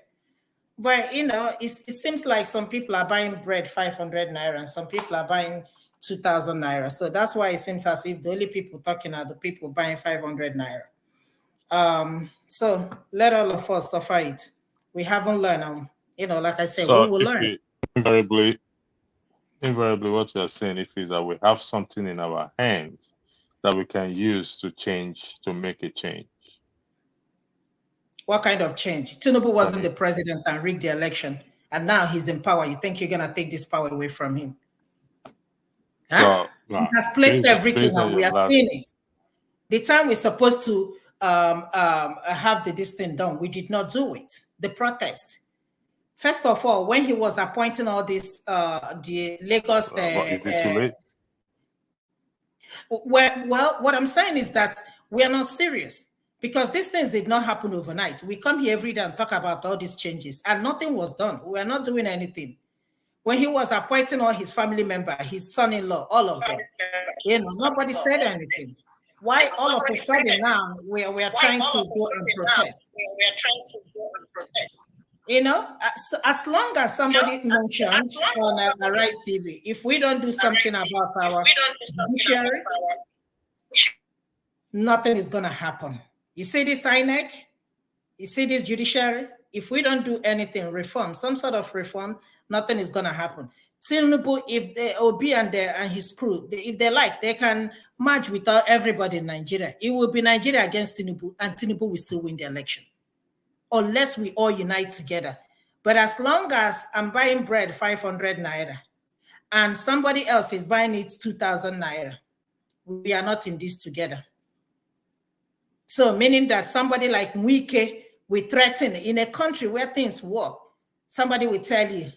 But, you know, it seems like some people are buying bread 500 naira and some people are buying 2,000 naira. So that's why it seems as if the only people talking are the people buying 500 naira. So let all of us suffer it. We haven't learned. You know, like I said, so we will learn. Invariably, what we are saying is that we have something in our hands that we can use to make a change. What kind of change? Tinubu wasn't the president and rigged the election, and now he's in power. You think you're gonna take this power away from him? Huh? He has placed everything, and we are seeing it. The time we're supposed to have this thing done, we did not do it. The protest. First of all, when he was appointing all this, the Lagos. Is it too late? Well, what I'm saying is that we are not serious because these things did not happen overnight. We come here every day and talk about all these changes and nothing was done. We are not doing anything. When he was appointing all his family members, his son-in-law, all of them, nobody said anything. Why all of a sudden now we are trying to go and protest? As long as somebody mentioned on Arise TV, if we don't do something about our judiciary, nothing is going to happen. You see this INEC? You see this judiciary? If we don't do anything, reform, some sort of reform, nothing is going to happen. Tinubu, if the Obi and his crew, if they like, they can merge with everybody in Nigeria. It will be Nigeria against Tinubu, and Tinubu will still win the election. Unless we all unite together. But as long as I'm buying bread 500 naira and somebody else is buying it 2,000 naira, we are not in this together. So meaning that somebody like Wike will threaten in a country where things work, somebody will tell you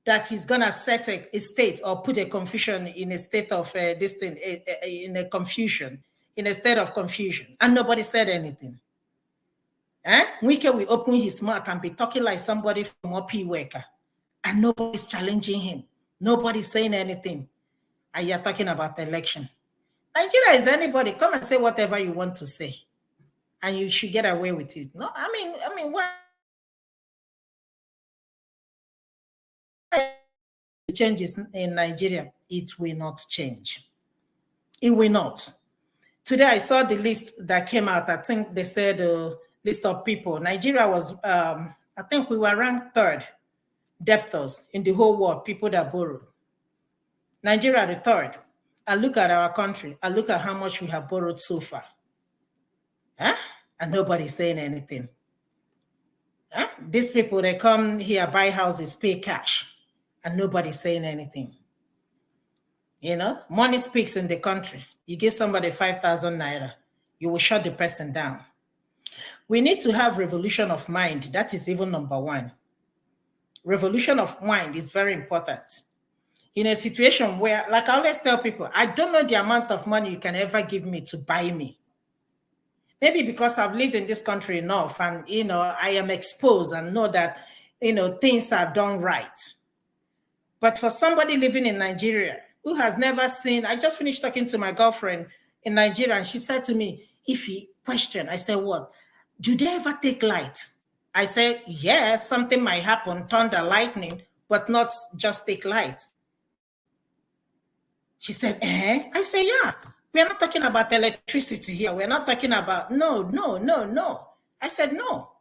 that he's going to set a state or put a confusion in a state of this thing, in a confusion, in a state of confusion. And nobody said anything. Wike will open his mouth and be talking like somebody from OP worker, and nobody's challenging him. Nobody's saying anything. And you're talking about the election. Nigeria is anybody. Come and say whatever you want to say, and you should get away with it. No, I mean, what changes in Nigeria? It will not change. It will not. Today I saw the list that came out. I think they said list of people. Nigeria was, I think we were ranked 3rd debtors in the whole world, people that borrowed. Nigeria the 3rd. And look at our country. And look at how much we have borrowed so far. And nobody's saying anything. These people, they come here, buy houses, pay cash. And nobody's saying anything. Money speaks in the country. You give somebody 5,000 naira, you will shut the person down. We need to have revolution of mind. That is even number 1. Revolution of mind is very important. In a situation where, like I always tell people, I don't know the amount of money you can ever give me to buy me. Maybe because I've lived in this country enough and, I am exposed and know that, things are done right. But for somebody living in Nigeria who has never seen, I just finished talking to my girlfriend in Nigeria and she said to me, Ify, question. I said, what? Do they ever take light? I said, yes, something might happen, thunder, lightning, but not just take light. She said, I said, yeah, we're not talking about electricity here. We're not talking about, no. I said, no.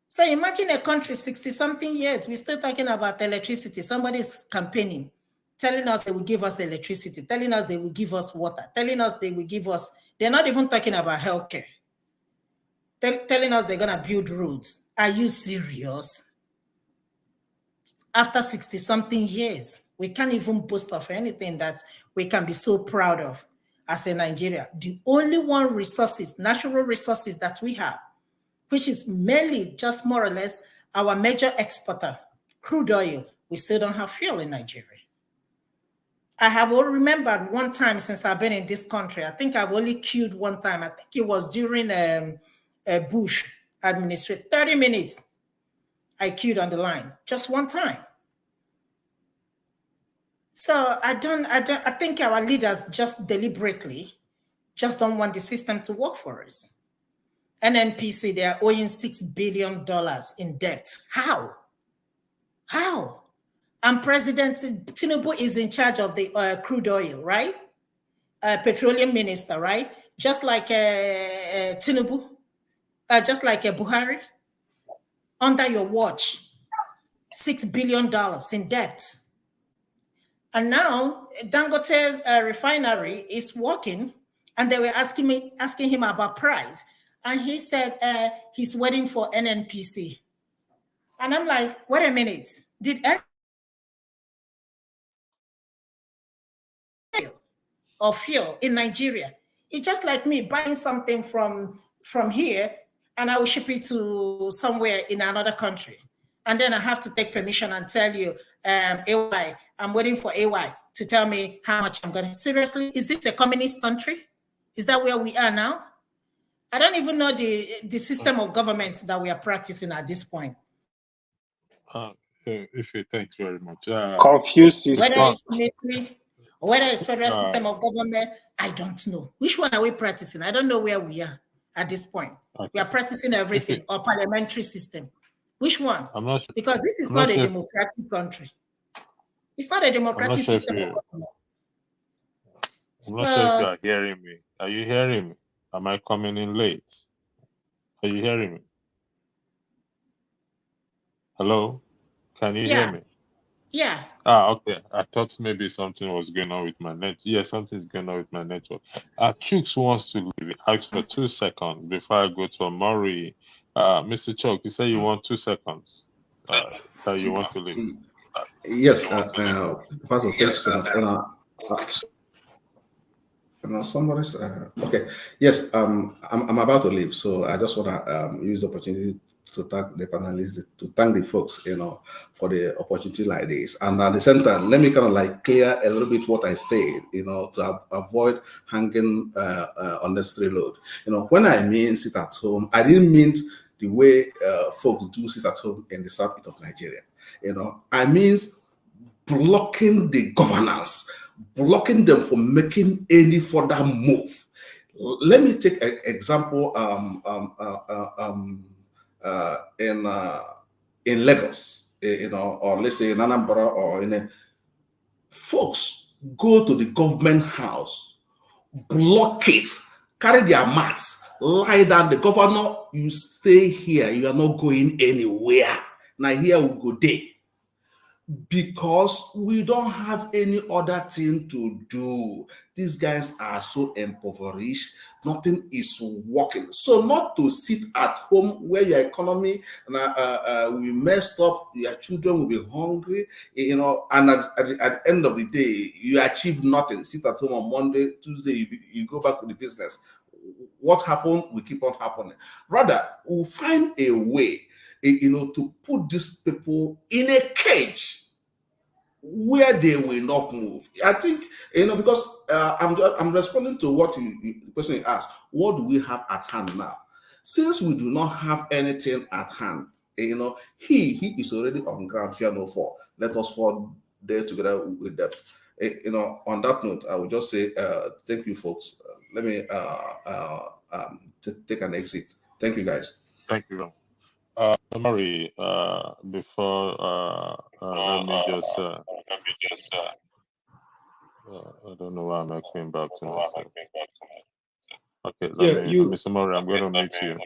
So imagine a country 60-something years, we're still talking about electricity. Somebody's campaigning, telling us they will give us electricity, telling us they will give us water, telling us they will give us, they're not even talking about healthcare. Telling us they're going to build roads. Are you serious? After 60-something years, we can't even boast of anything that we can be so proud of as a Nigeria. The only one resources, natural resources that we have, which is mainly just more or less our major exporter, crude oil, we still don't have fuel in Nigeria. I have all remembered one time since I've been in this country, I think I've only queued one time. I think it was during a Bush administration, 30 minutes, I queued on the line, just one time. So I think our leaders just deliberately just don't want the system to work for us. NNPC, they are owing $6 billion in debt. How? And President Tinubu is in charge of the crude oil, right? Petroleum minister, right? Just like Tinubu, just like Buhari. Under your watch, $6 billion in debt. And now Dangote's refinery is working, and they were asking him about price. And he said he's waiting for NNPC. And I'm like, wait a minute. Did or fuel in Nigeria? It's just like me buying something from here, and I will ship it to somewhere in another country. and then I have to take permission and tell you, AY, I'm waiting for AY to tell me how much I'm going to. Seriously, is this a communist country? Is that where we are now? I don't even know the system of government that we are practicing at this point. If you thanks very much. Confused system. Whether it's military or whether it's federal system of government, I don't know. Which one are we practicing? I don't know where we are at this point. Okay. We are practicing everything, or parliamentary system. Which one? I'm not sure. Because this is not a democratic country. It's not a democratic system of government. I'm not sure if you are hearing me. Are you hearing me? Am I coming in late? Are you hearing me? Hello? Can you hear me? Yeah. Okay. I thought maybe something was going on with my net. Yeah, something's going on with my network. Chooks wants to leave. Ask for 2 seconds before I go to Amori. Mr. Chok, you say you want 2 seconds. That you want to leave. Yes. Pastor, thanks so much. Somebody's okay. Yes. I'm about to leave, so I just want to use the opportunity to thank the panelists, to thank the folks, for the opportunity like this. And at the same time, let me kind of like clear a little bit what I said, to avoid hanging unnecessary load. When I mean sit at home, I didn't mean the way folks do sit at home in the southeast of Nigeria. I mean blocking the governance, blocking them from making any further move. Let me take an example. In Lagos, or let's say in Anambra, or folks go to the government house, block it, carry their mats, lie down. The governor, you stay here, you are not going anywhere. Now here we go there. Because we don't have any other thing to do. These guys are so impoverished, nothing is working. So not to sit at home where your economy will be messed up, your children will be hungry, and at the end of the day, you achieve nothing. Sit at home on Monday, Tuesday, you go back to the business. What happened will keep on happening. Rather, we'll find a way, to put these people in a cage where they will not move. I think, because I'm responding to what the person asked. What do we have at hand now? Since we do not have anything at hand, he is already on ground, fear no fall. Let us fall there together with them. On that note, I will just say thank you, folks. Let me take an exit. Thank you, guys. Thank you. Mary, before let me just I don't know why I'm coming back to myself. Okay, Mr. Murray, I'm going to meet you.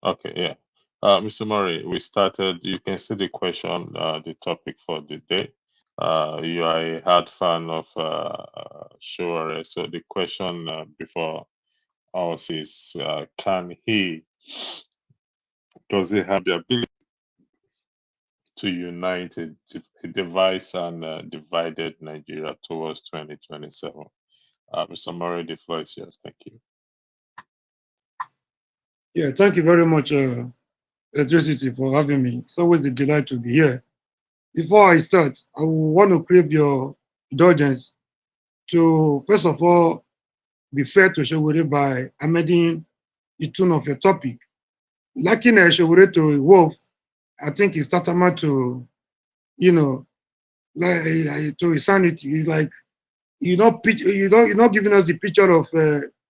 Okay, yeah. Mr. Murray, we started, you can see the question, the topic for the day. You are a hard fan of Sowore, so the question before us is, does he have the ability to unite a divided and divided Nigeria towards 2027? Mr. Murray, the floor is yours. Thank you. Yeah, thank you very much, Electricity, for having me. It's always a delight to be here. Before I start, I want to crave your indulgence to, first of all, be fair to Sowore by amending the tune of your topic. Liking Sowore to a wolf, I think it's tantamount to, like to insanity. It's like you're not giving us the picture of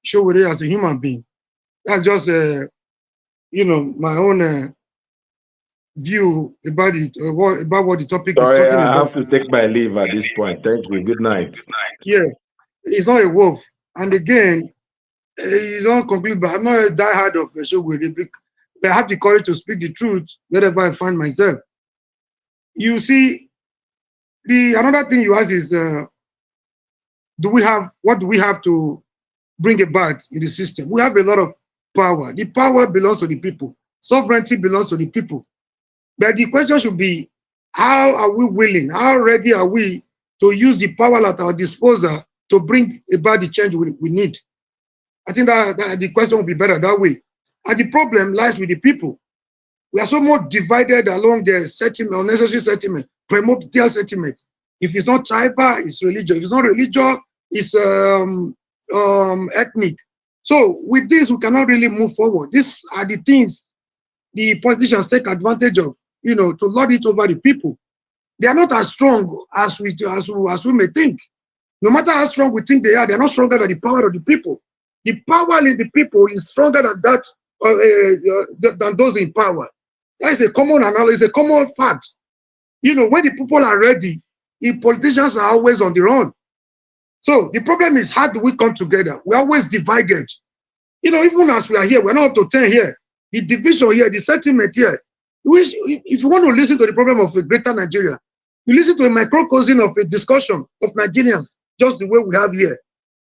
Sowore as a human being. That's just my own view about it, about what the topic is talking about. I have to take my leave at this point. Thank you. Good night. Yeah, it's not a wolf. And again, you don't conclude, but I'm not a diehard of Sowore. I have the courage to speak the truth wherever I find myself. You see, another thing you ask is, what do we have to bring about in the system? We have a lot of power. The power belongs to the people. Sovereignty belongs to the people. But the question should be, how are we willing, how ready are we to use the power at our disposal to bring about the change we need? I think that the question will be better that way. And the problem lies with the people. We are so much divided along the sentiment, unnecessary sentiment, primordial sentiment. If it's not tribal, it's religious. If it's not religious, it's ethnic. So with this, we cannot really move forward. These are the things the politicians take advantage of, you know, to lord it over the people. They are not as strong as we may think. No matter how strong we think they are not stronger than the power of the people. The power in the people is stronger than that than those in power. That is a common analysis, a common fact. You know, when the people are ready, the politicians are always on their own. So the problem is, how do we come together? We're always divided. You know, even as we are here, we're not up to 10 here. The division here, the sentiment here. If you want to listen to the problem of a greater Nigeria, you listen to a microcosm of a discussion of Nigerians, just the way we have here.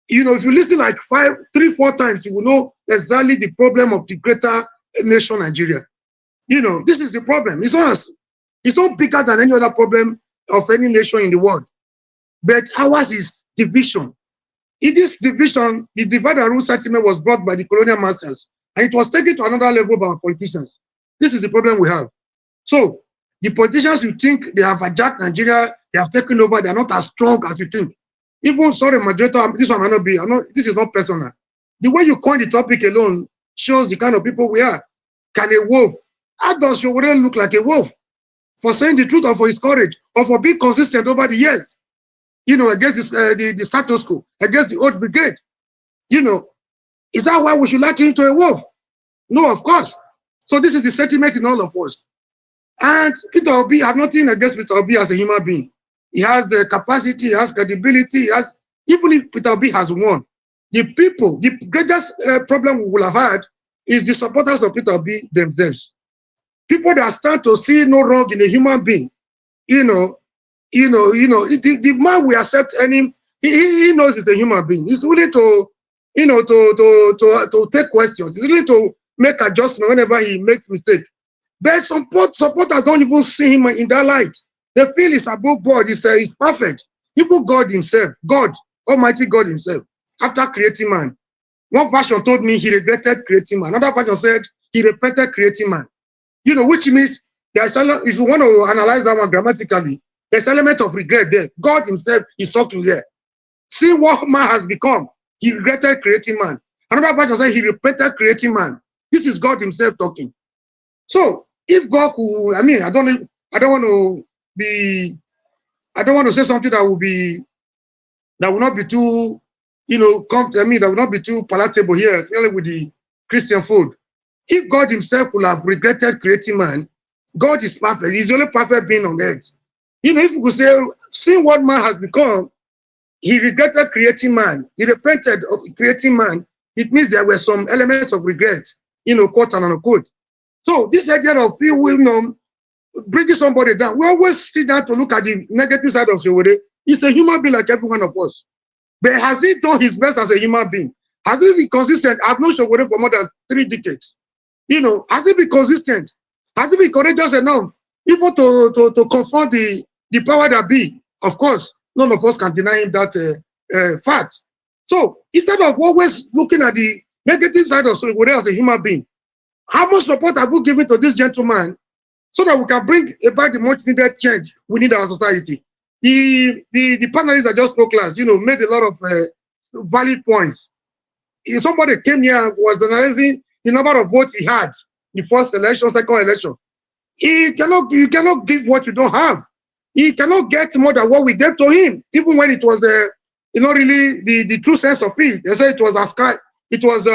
You know, if you listen like 3-4 times, you will know exactly the problem of the greater nation Nigeria. You know, this is the problem. It's not bigger than any other problem of any nation in the world. But ours is division. In this division, the divide and rule sentiment was brought by the colonial masters, and it was taken to another level by our politicians. This is the problem we have. So the politicians, you think they have hijacked Nigeria, they have taken over, they are not as strong as you think. Even, sorry, moderator, this one might not be, this is not personal. The way you coin the topic alone shows the kind of people we are. Can a wolf, how does Sowore look like a wolf? For saying the truth or for his courage, or for being consistent over the years, you know, against the status quo, against the old brigade. You know, is that why we should like him to a wolf? No, of course. So this is the sentiment in all of us. And Peter Obi, I have nothing against Peter Obi as a human being. He has the capacity, he has credibility, he has, even if Peter Obi has won, the people, the greatest problem we will have had is the supporters of Peter Obi themselves. People that stand to see no wrong in a human being, the man we accept any, he knows he's a human being. He's willing to, to take questions. He's willing to make adjustment whenever he makes mistake. But supporters don't even see him in that light. They feel he's above board. He's perfect. Even God himself, God, Almighty God himself, after creating man. One version told me he regretted creating man. Another version said he repented creating man. You know, which means there's if you want to analyze that one grammatically, there's an element of regret there. God himself is talking here. See what man has become. He regretted creating man. Another version said he repented creating man. This is God himself talking. So if God could, I mean, I don't want to say something that will not be too, that will not be too palatable here, especially with the Christian food. If God himself could have regretted creating man, God is perfect. He's the only perfect being on earth. You know, if we could say, seeing what man has become, he regretted creating man, he repented of creating man, it means there were some elements of regret, quote and unquote. So this idea of bringing somebody down, we always sit down to look at the negative side of Sowore. He's a human being like every one of us. But has he done his best as a human being? Has he been consistent? I've known Sowore for more than 3 decades. Has he been consistent? Has he been courageous enough even to confront the power that be? Of course, none of us can deny him that fact. So instead of always looking at the negative side of Sowore as a human being, how much support have we given to this gentleman so that we can bring about the much needed change we need in our society? The panelists that just spoke last, made a lot of valid points. If somebody came here was analyzing the number of votes he had, the first election, second election. You cannot give what you don't have. He cannot get more than what we gave to him, even when it was really the true sense of it. They say it was ascribed, it was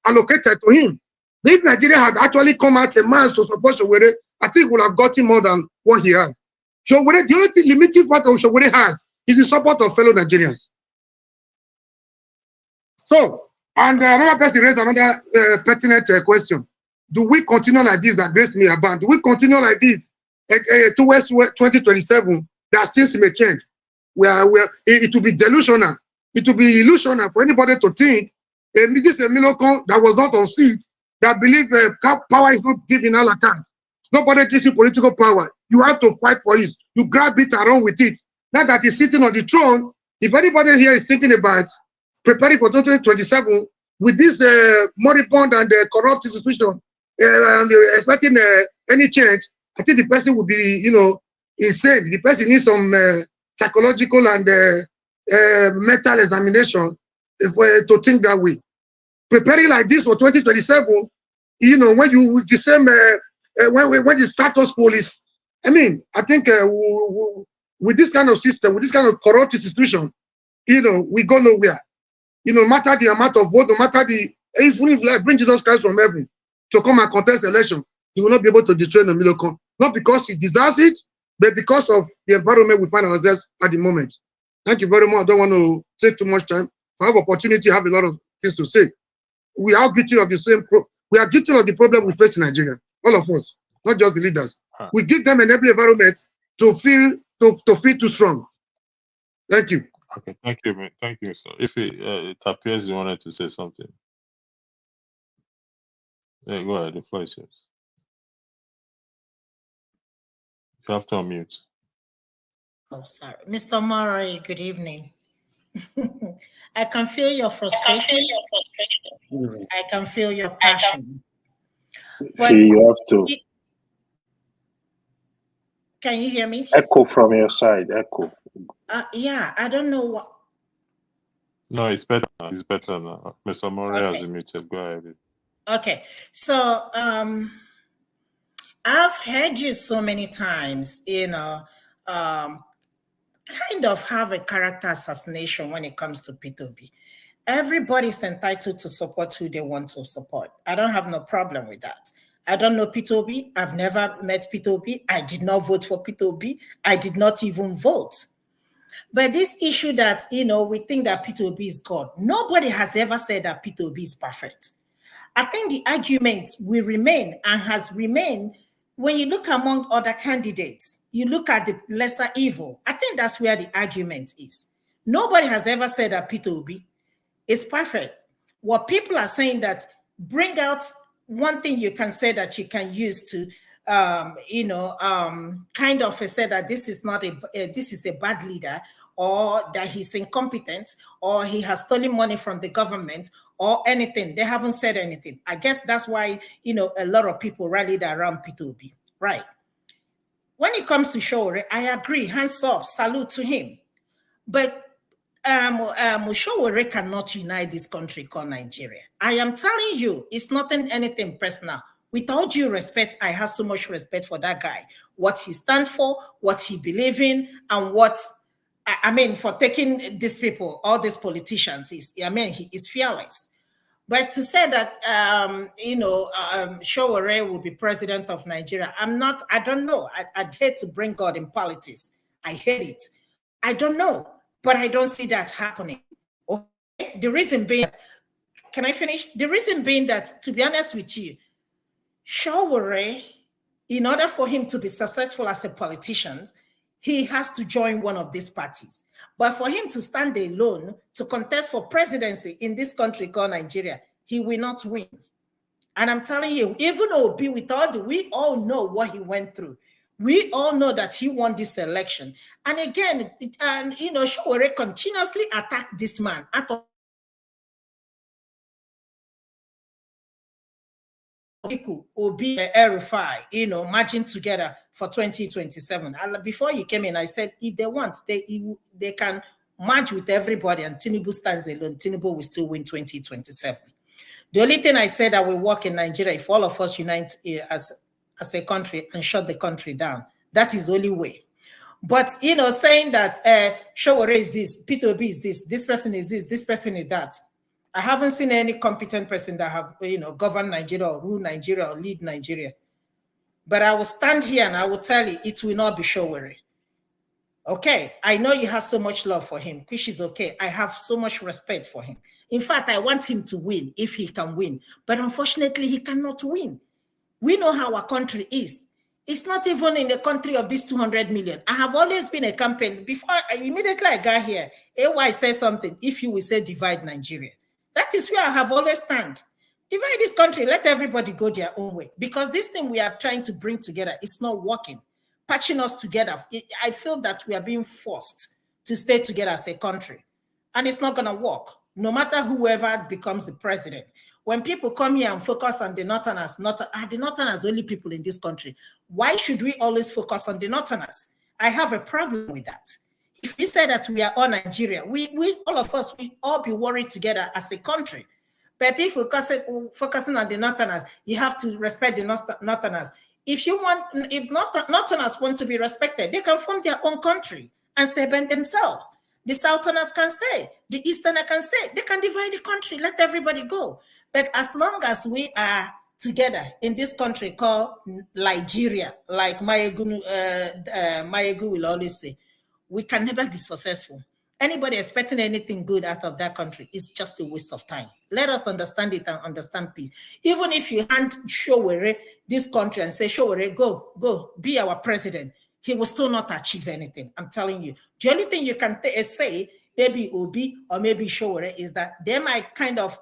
allocated to him. But if Nigeria had actually come out a mass to support Sowore, I think we'll have gotten more than what he has. Sowore, the only limiting factor Sowore has is the support of fellow Nigerians. So, and another person raised another pertinent question. Do we continue like this that grace may abound? Do we continue like this towards 2027 that things may change? It will be delusional. It will be illusional for anybody to think this is a miracle that was not on seat, that believe power is not given all account. Nobody gives you political power. You have to fight for it. You grab it and run with it. Now that he's sitting on the throne, if anybody here is thinking about preparing for 2027 with this moribund and corrupt institution, and expecting any change, I think the person will be, insane. The person needs some psychological and mental examination to think that way. Preparing like this for 2027, when you the same when the status quo is, I think with this kind of system, with this kind of corrupt institution, we go nowhere. No matter the amount of vote, no matter even if like bring Jesus Christ from heaven to come and contest election, he will not be able to destroy the Milocon. Not because he deserves it, but because of the environment we find ourselves at the moment. Thank you very much. I don't want to take too much time. If I have opportunity, I have a lot of things to say. We are guilty of the same we are guilty of the problem we face in Nigeria. All of us, not just the leaders. We give them an every environment to feel too strong. Thank you. Okay, thank you, man. Thank you, sir. If it appears you wanted to say something, yeah, go ahead. The floor is yours. You have to unmute. Oh, sorry, Mr. Murray. Good evening. I can feel your frustration. I can feel your passion. But you have to. Can you hear me? Echo from your side. Echo. Yeah, I don't know what. No, it's better. It's better now. Mr. Murray has muted. Go ahead. Okay, so I've heard you so many times, kind of have a character assassination when it comes to P2B. Everybody's entitled to support who they want to support. I don't have no problem with that. I don't know P2B. I've never met P2B. I did not vote for P2B. I did not even vote. But this issue that, we think that P2B is God. Nobody has ever said that P2B is perfect. I think the argument will remain and has remained when you look among other candidates, you look at the lesser evil. I think that's where the argument is. Nobody has ever said that P2B is perfect. What people are saying that bring out one thing you can say that you can use to, kind of say that this is not this is a bad leader, or that he's incompetent, or he has stolen money from the government, or anything. They haven't said anything. I guess that's why, a lot of people rallied around P2B, right? When it comes to Sowore, I agree, hands up, salute to him. But Sowore cannot unite this country called Nigeria. I am telling you, it's nothing, anything personal. With all due respect, I have so much respect for that guy, what he stands for, what he believes in, and for taking these people, all these politicians, he is fearless. But to say that, Sowore will be president of Nigeria, I don't know. I'd hate to bring God in politics. I hate it. I don't know, but I don't see that happening. Okay? The reason being, can I finish? The reason being that, to be honest with you, Sowore, in order for him to be successful as a politician, he has to join one of these parties. But for him to stand alone to contest for presidency in this country called Nigeria, he will not win. And I'm telling you, even Obi, we all know what he went through. We all know that he won this election. And again, Sowore continuously attacked this man. Obi Erifai, merging together for 2027. And before you came in, I said, if they want, they can merge with everybody and Tinubu stands alone. Tinubu will still win 2027. The only thing I said that will work in Nigeria, if all of us unite as a country and shut the country down, that is the only way. But, saying that Sowore is this, P2B is this person is this person is that. I haven't seen any competent person that have, governed Nigeria or rule Nigeria or lead Nigeria. But I will stand here and I will tell you, it will not be Sowore. Okay, I know you have so much love for him, which is okay. I have so much respect for him. In fact, I want him to win if he can win. But unfortunately, he cannot win. We know how our country is. It's not even in the country of this 200 million. I have always been a campaign. Immediately I got here, AY says something, if you will say divide Nigeria. That is where I have always stand. Divide this country, let everybody go their own way. Because this thing we are trying to bring together is not working. Patching us together, I feel that we are being forced to stay together as a country. And it's not going to work, no matter whoever becomes the president. When people come here and focus on the Northerners, the Northerners only people in this country. Why should we always focus on the Northerners? I have a problem with that. If we say that we are all Nigeria, we all of us, we all be worried together as a country. But people focusing on the Northerners, you have to respect the Northerners. If Northerners want to be respected, they can form their own country and stay by themselves. The Southerners can stay, the Easterners can stay. They can divide the country, let everybody go. But as long as we are together in this country called Nigeria, like Mayegu will always say, we can never be successful. Anybody expecting anything good out of that country is just a waste of time. Let us understand it and understand peace. Even if you hand Sowore this country and say, Sowore, go, be our president, he will still not achieve anything. I'm telling you. The only thing you can say, maybe Obi or maybe Sowore, is that they might kind of,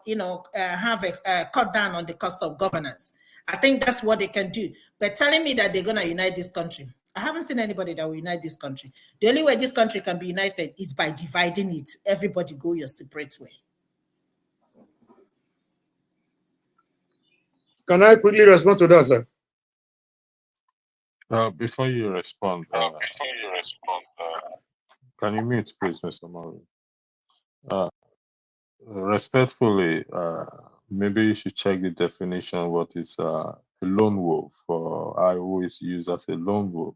have a cut down on the cost of governance. I think that's what they can do. But telling me that they're going to unite this country, I haven't seen anybody that will unite this country. The only way this country can be united is by dividing it. Everybody go your separate way. Can I quickly respond to that, sir? Before you respond, can you mute, please, Mr. Murray? Respectfully, maybe you should check the definition of what is a lone wolf, or I always use as a lone wolf.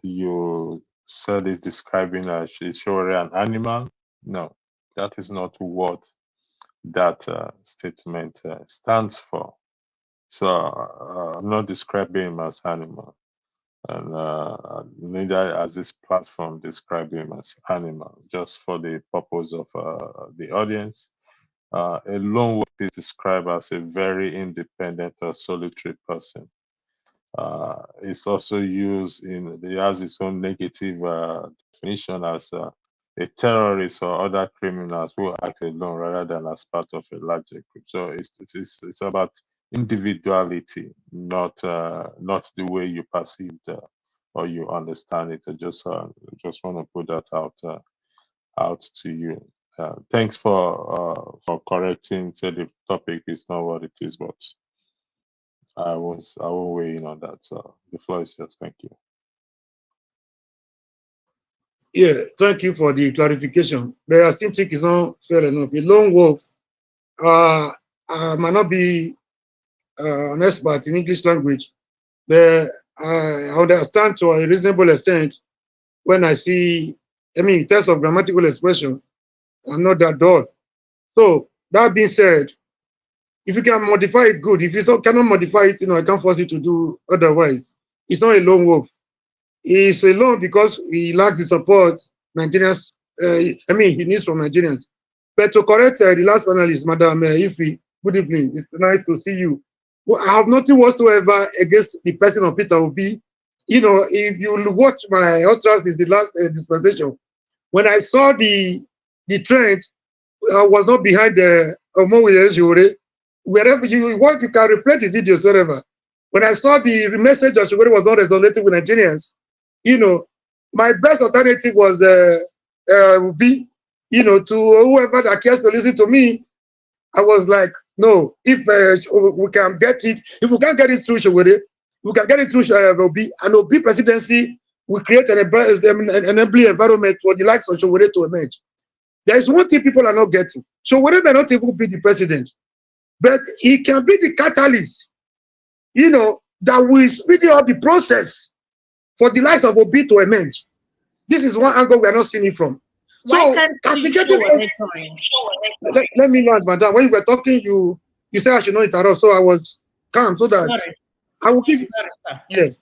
You said it's describing Sowore an animal. No, that is not what that statement stands for. So I'm not describing him as animal, and neither has this platform described him as animal. Just for the purpose of the audience, a lone wolf is described as a very independent or solitary person. It's also used it has its own negative definition as a terrorist or other criminals who act alone rather than as part of a larger group. So it's about individuality, not the way you perceive or you understand it. I just want to put that out to you. Thanks for correcting. Say the topic is not what it is, but I won't weigh in on that. So the floor is yours. Thank you. Yeah, thank you for the clarification. But I still think it's not fair enough. A lone wolf, I might not be an expert in English language, but I understand to a reasonable extent when I see, in terms of grammatical expression, I'm not that dull. So that being said, if you can modify it, good. If you cannot modify it, I can't force you to do otherwise. It's not a lone wolf. He's alone because he lacks the support Nigerians, he needs from Nigerians. But to correct the last panelist, Madam Ifi, good evening. It's nice to see you. Well, I have nothing whatsoever against the person of Peter Obi. If you watch my utterance is the last dispensation. When I saw the trend, I was not behind the Omoyele Sowore. Wherever you want, you can replay the videos, whatever. When I saw the message of Sowore was not resonating with Nigerians, my best alternative was B, to whoever that cares to listen to me. I was like, no, if we can get it, if we can't get it through Sowore, we can get it through Obi, and Obi presidency will create an enabling environment for the likes of Sowore to emerge. There is one thing people are not getting. Sowore may not even be the president, but he can be the catalyst, that will speed up the process for the likes of Obi to emerge. This is one angle we are not seeing it from. Why So, can't castigating. you Let me know, madam. When you were talking, you said I should not interrupt, so I was calm so that Sorry. I will give you. Sorry, sir. Yes.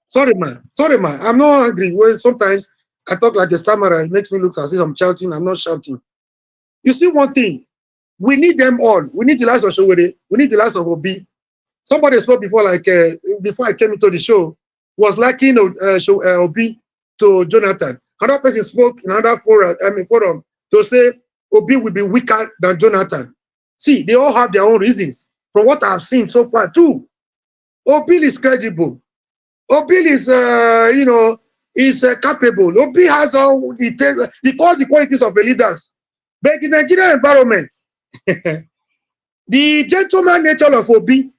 Sorry, man. I'm not angry. Well, sometimes I talk like a stammerer. It makes me look as if I'm shouting. I'm not shouting. You see one thing. We need them all. We need the likes of Sowore. We need the likes of Obi. Somebody spoke before, before I came into the show, was liking Obi to Jonathan. Another person spoke in another forum to say Obi will be weaker than Jonathan. See, they all have their own reasons. From what I've seen so far, too, Obi is credible. Obi is, is capable. Obi has all the qualities of the leaders. But in the Nigerian environment, The gentleman nature of Obi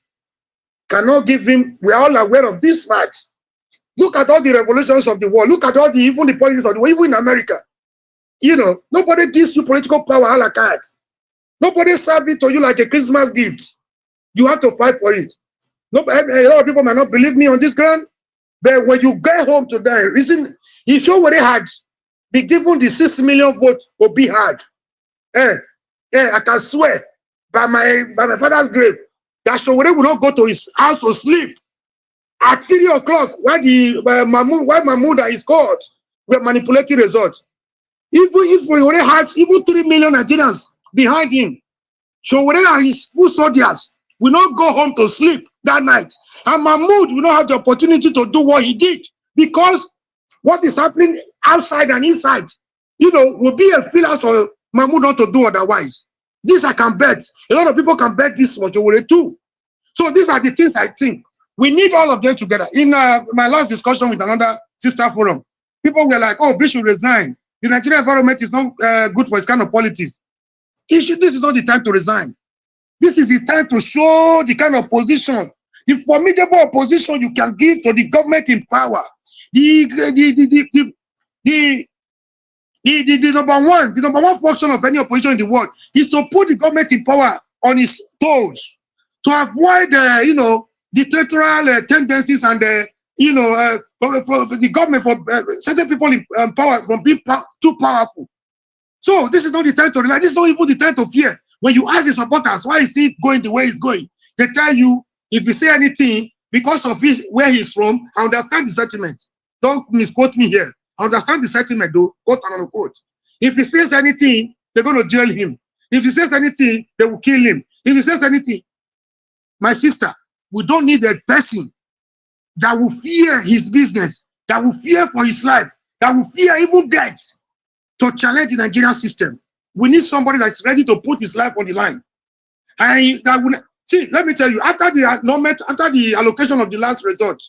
cannot give him, we are all aware of this fact. Look at all the revolutions of the world. Look at all the, even the politics of the world, even in America. You know, nobody gives you political power a la carte. Nobody serves it to you like a Christmas gift. You have to fight for it. Nobody, a lot of people might not believe me on this ground, but when you get home today, reason, if you already had been given the 6 million vote Obi had, I can swear by my father's grave that Sowore will not go to his house to sleep at 3 o'clock while Mahmoud is caught. We are manipulating results. Even if we already had even 3 million Nigerians behind him, Sowore and his full soldiers will not go home to sleep that night. And Mahmoud will not have the opportunity to do what he did, because what is happening outside and inside, you know, will be a filler for Mahmoud not to do otherwise. This I can bet. A lot of people can bet this for Sowore too. So these are the things I think. We need all of them together. In my last discussion with another sister forum, people were like, oh, B should resign. The Nigerian environment is not good for this kind of politics. This is not the time to resign. This is the time to show the kind of position, the formidable opposition you can give to the government in power. The number one function of any opposition in the world is to put the government in power on its toes, to avoid, you know, dictatorial tendencies and, you know, for the government, for certain people in power from being too powerful. So this is not the time to relax. This is not even the time to fear. When you ask the supporters, why is it going the way it's going? They tell you, if you say anything, because of where he's from, I understand the sentiment. Don't misquote me here. I understand the sentiment though, quote and unquote. If he says anything, they're going to jail him. If he says anything, they will kill him. If he says anything, my sister, we don't need a person that will fear his business, that will fear for his life, that will fear even death to challenge the Nigerian system. We need somebody that's ready to put his life on the line. And that will, see, let me tell you, after the allocation of the last result,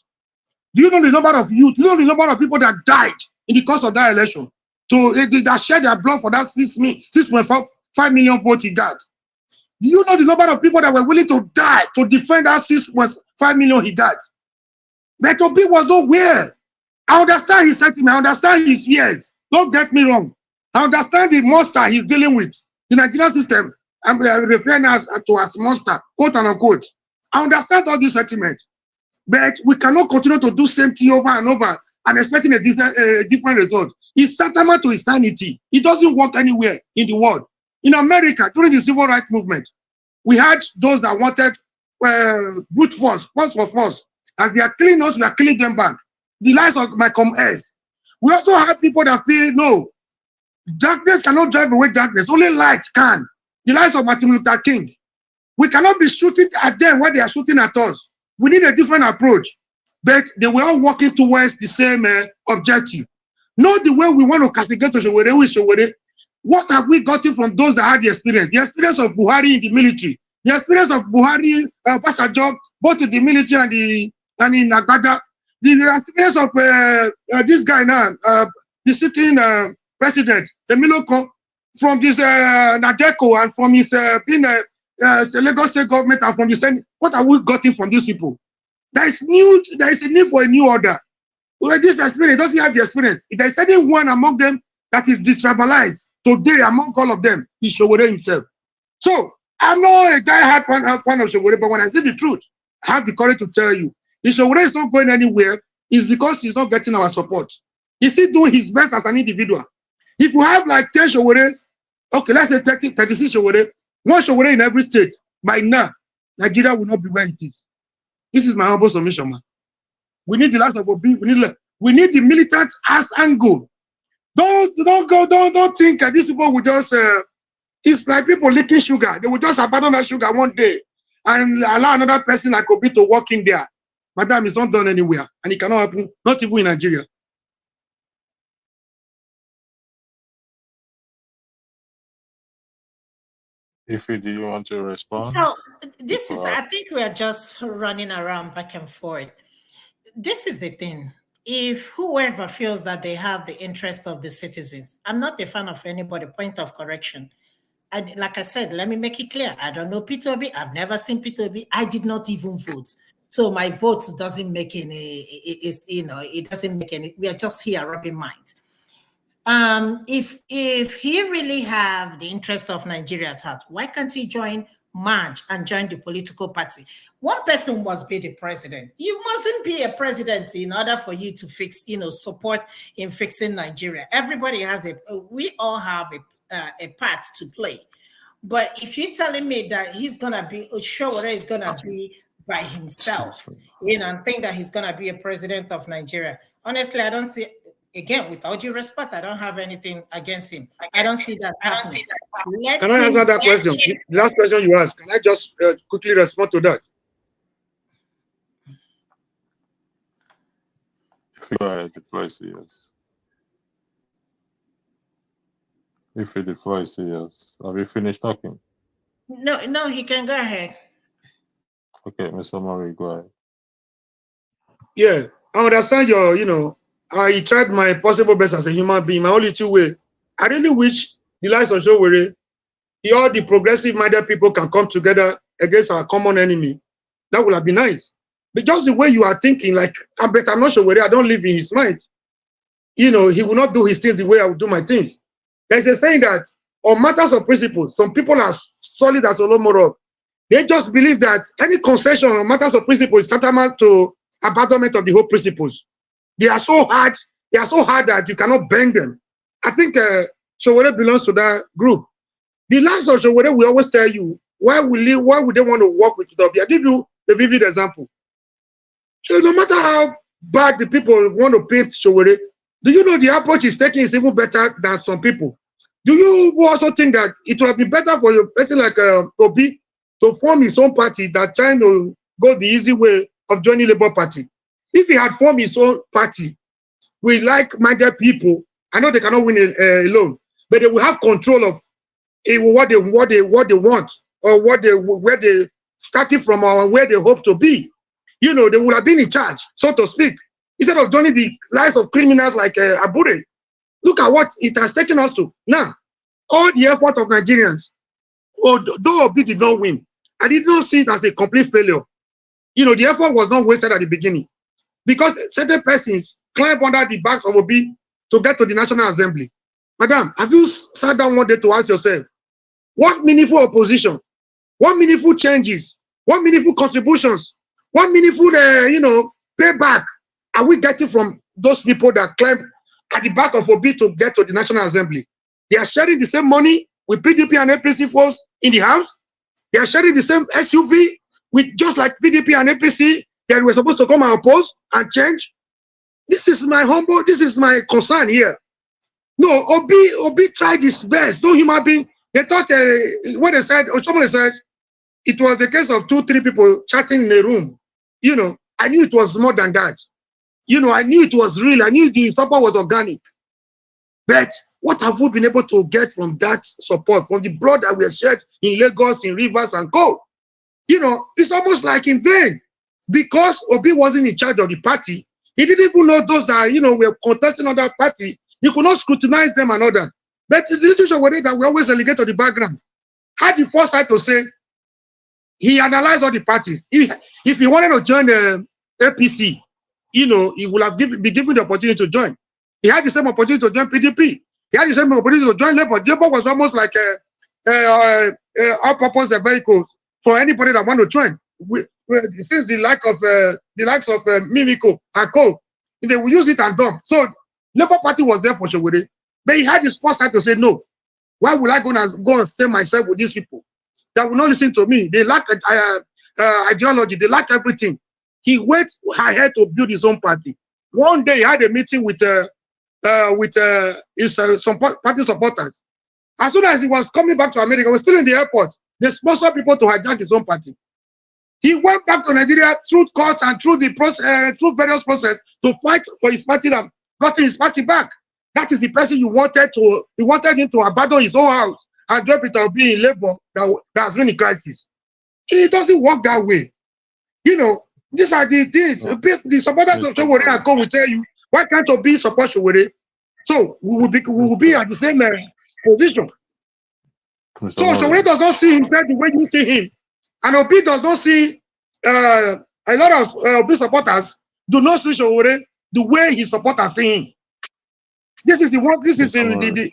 do you know the number of youth, do you know the number of people that died in the course of that election? So that shed their blood for that 6.5 million votes he got. Do you know the number of people that were willing to die to defend that 6.5 million he got? But Obi was nowhere. I understand his sentiment, I understand his fears. Don't get me wrong. I understand the monster he's dealing with. The Nigerian system, I'm referring to as monster, quote and unquote. I understand all this sentiment. But we cannot continue to do same thing over and over and expecting a different result. It's tantamount to insanity. It doesn't work anywhere in the world. In America, during the civil rights movement, we had those that wanted brute force for force. As they are killing us, we are killing them back. The lives of Malcolm X. We also have people that feel, no, darkness cannot drive away darkness. Only light can. The lives of Martin Luther King. We cannot be shooting at them when they are shooting at us. We need a different approach. But they were all working towards the same objective. Not the way we want to castigate to Sowore with Sowore. What have we gotten from those that had the experience? The experience of Buhari in the military. The experience of Buhari, Passajob, both in the military and in Agbada. The experience of this guy now, the sitting president, Emiloko, from this Nadeko and from his being Lagos state government and from the Senate. What have we gotten from these people? There is a need for a new order. Well, this experience doesn't have the experience. If there is anyone among them that is detribalized today among all of them, is Sowore himself. So I'm not a die-hard fan of Sowore, but when I say the truth, I have the courage to tell you, if Sowore is not going anywhere, it's because he's not getting our support. He's still doing his best as an individual. If you have like 10 Sowores, okay, let's say 36 Sowore, one Sowore in every state, by now, Nigeria will not be where it is. This is my humble submission, man. We need the last of Obi. We need the militant ass angle. Don't think that these people will just. It's like people licking sugar. They will just abandon that sugar one day and allow another person like Obi to walk in there. Madam, it's not done anywhere, and it cannot happen, not even in Nigeria. Ify, do you want to respond? So this is, I think we are just running around back and forth. This is the thing. If whoever feels that they have the interest of the citizens, I'm not a fan of anybody, point of correction. And like I said, let me make it clear. I don't know Peter Obi. I've never seen Peter Obi. I did not even vote. So my vote doesn't make any, it doesn't make any, we are just here rubbing minds. If he really have the interest of Nigeria at heart, why can't he merge and join the political party? One person must be the president. You mustn't be a president in order for you to fix, support in fixing Nigeria. Everybody has we all have a part to play. But if you're telling me that he's gonna be Sowore is gonna be by himself, and think that he's gonna be a president of Nigeria, honestly, I don't see. Again, with all due respect, I don't have anything against him. I don't see that happening. Can I answer that question? The last question you asked, can I just quickly respond to that? Go ahead, the floor is yours. If the floor is yours. Have you finished talking? No, he can go ahead. Okay, Mr. Murray, go ahead. Yeah, I understand your, I tried my possible best as a human being, my only two way. I really wish the likes of Sowore, all the progressive-minded people can come together against our common enemy. That would have been nice. But just the way you are thinking, like, I'm not Sowore, I don't live in his mind. He will not do his things the way I would do my things. There's a saying that on matters of principles, some people are solid as Olomoro. They just believe that any concession on matters of principles is tantamount to abandonment of the whole principles. They are so hard that you cannot bend them. I think Sowore belongs to that group. The last of Sowore will always tell you, why would they want to work with Udobi? I'll give you a vivid example. So no matter how bad the people want to paint Sowore, do you know the approach he's taking is even better than some people? Do you also think that it would have been better for a person like Obi to form his own party than trying to go the easy way of joining Labour Party? If he had formed his own party with like-minded people, I know they cannot win alone, but they will have control of what they want, or where they started from, or where they hope to be. They would have been in charge, so to speak, instead of joining the lives of criminals like Abure. Look at what it has taken us to. Now, all the effort of Nigerians, though Obi did not win, I did not see it as a complete failure. The effort was not wasted at the beginning, because certain persons climb under the backs of Obi to get to the National Assembly. Madam, have you sat down one day to ask yourself, what meaningful opposition, what meaningful changes, what meaningful contributions, what meaningful, payback are we getting from those people that climb at the back of Obi to get to the National Assembly? They are sharing the same money with PDP and APC folks in the House. They are sharing the same SUV with just like PDP and APC that were supposed to come and oppose and change. This is my concern here. No, Obi tried his best. No human being. They thought what they said, or somebody said, it was a case of 2-3 people chatting in a room. I knew it was more than that. I knew it was real. I knew the support was organic. But what have we been able to get from that support, from the blood that we have shed in Lagos, in Rivers and Co? It's almost like in vain. Because Obi wasn't in charge of the party, he didn't even know those that, were contesting on that party. He could not scrutinize them and all that. But the institution were that we always relegate to the background. Had the foresight to say, he analyzed all the parties. If he wanted to join the APC, he would have been given the opportunity to join. He had the same opportunity to join PDP. He had the same opportunity to join Labour. Labour was almost like all-purpose vehicle for anybody that want to join. Since the likes of Mimiko and Co, they will use it and dump. So Labour Party was there for Sowore, but he had the foresight to say, no, why would I go and stay myself with these people that will not listen to me? They lack ideology. They lack everything. He went ahead to build his own party. One day he had a meeting with his some party supporters. As soon as he was coming back to America, he was still in the airport. They sponsored people to hijack his own party. He went back to Nigeria through courts and through the process, through various processes to fight for his party and got his party back. That is the person you wanted to. You wanted him to abandon his own house and drop it out being in Labour that has been in crisis. It doesn't work that way. These are the things. The supporters of Sowore and Co will tell you, why can't Obi support Sowore? So we will be at the same position. So Sowore does not see himself the way you see him. And Obi does not see a lot of Obi supporters do not see Sowore the way his supporters see him. This is the one. This is the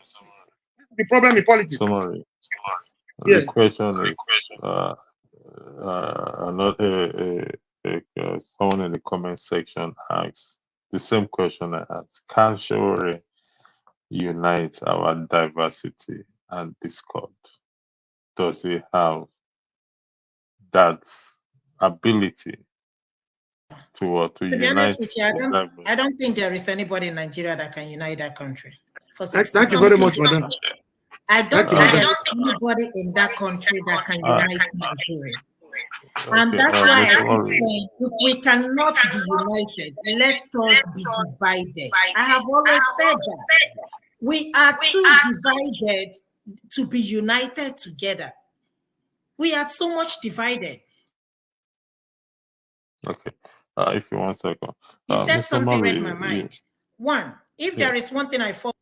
problem in politics. Summary. Yeah. The question is, someone in the comment section asks the same question I asked. Can Sowore unite our diversity and discord? Does he have that ability to be unite? honest with you, I don't think there is anybody in Nigeria that can unite that country. Thank you very much, madam. I don't think there is anybody in that country that can unite Nigeria. And that's why I keep saying, if we cannot be united, let us be divided. I have always said that. We are too divided to be united together. We are so much divided. Okay. If you want a second. You said something read my mind. One, if there is one thing I fought,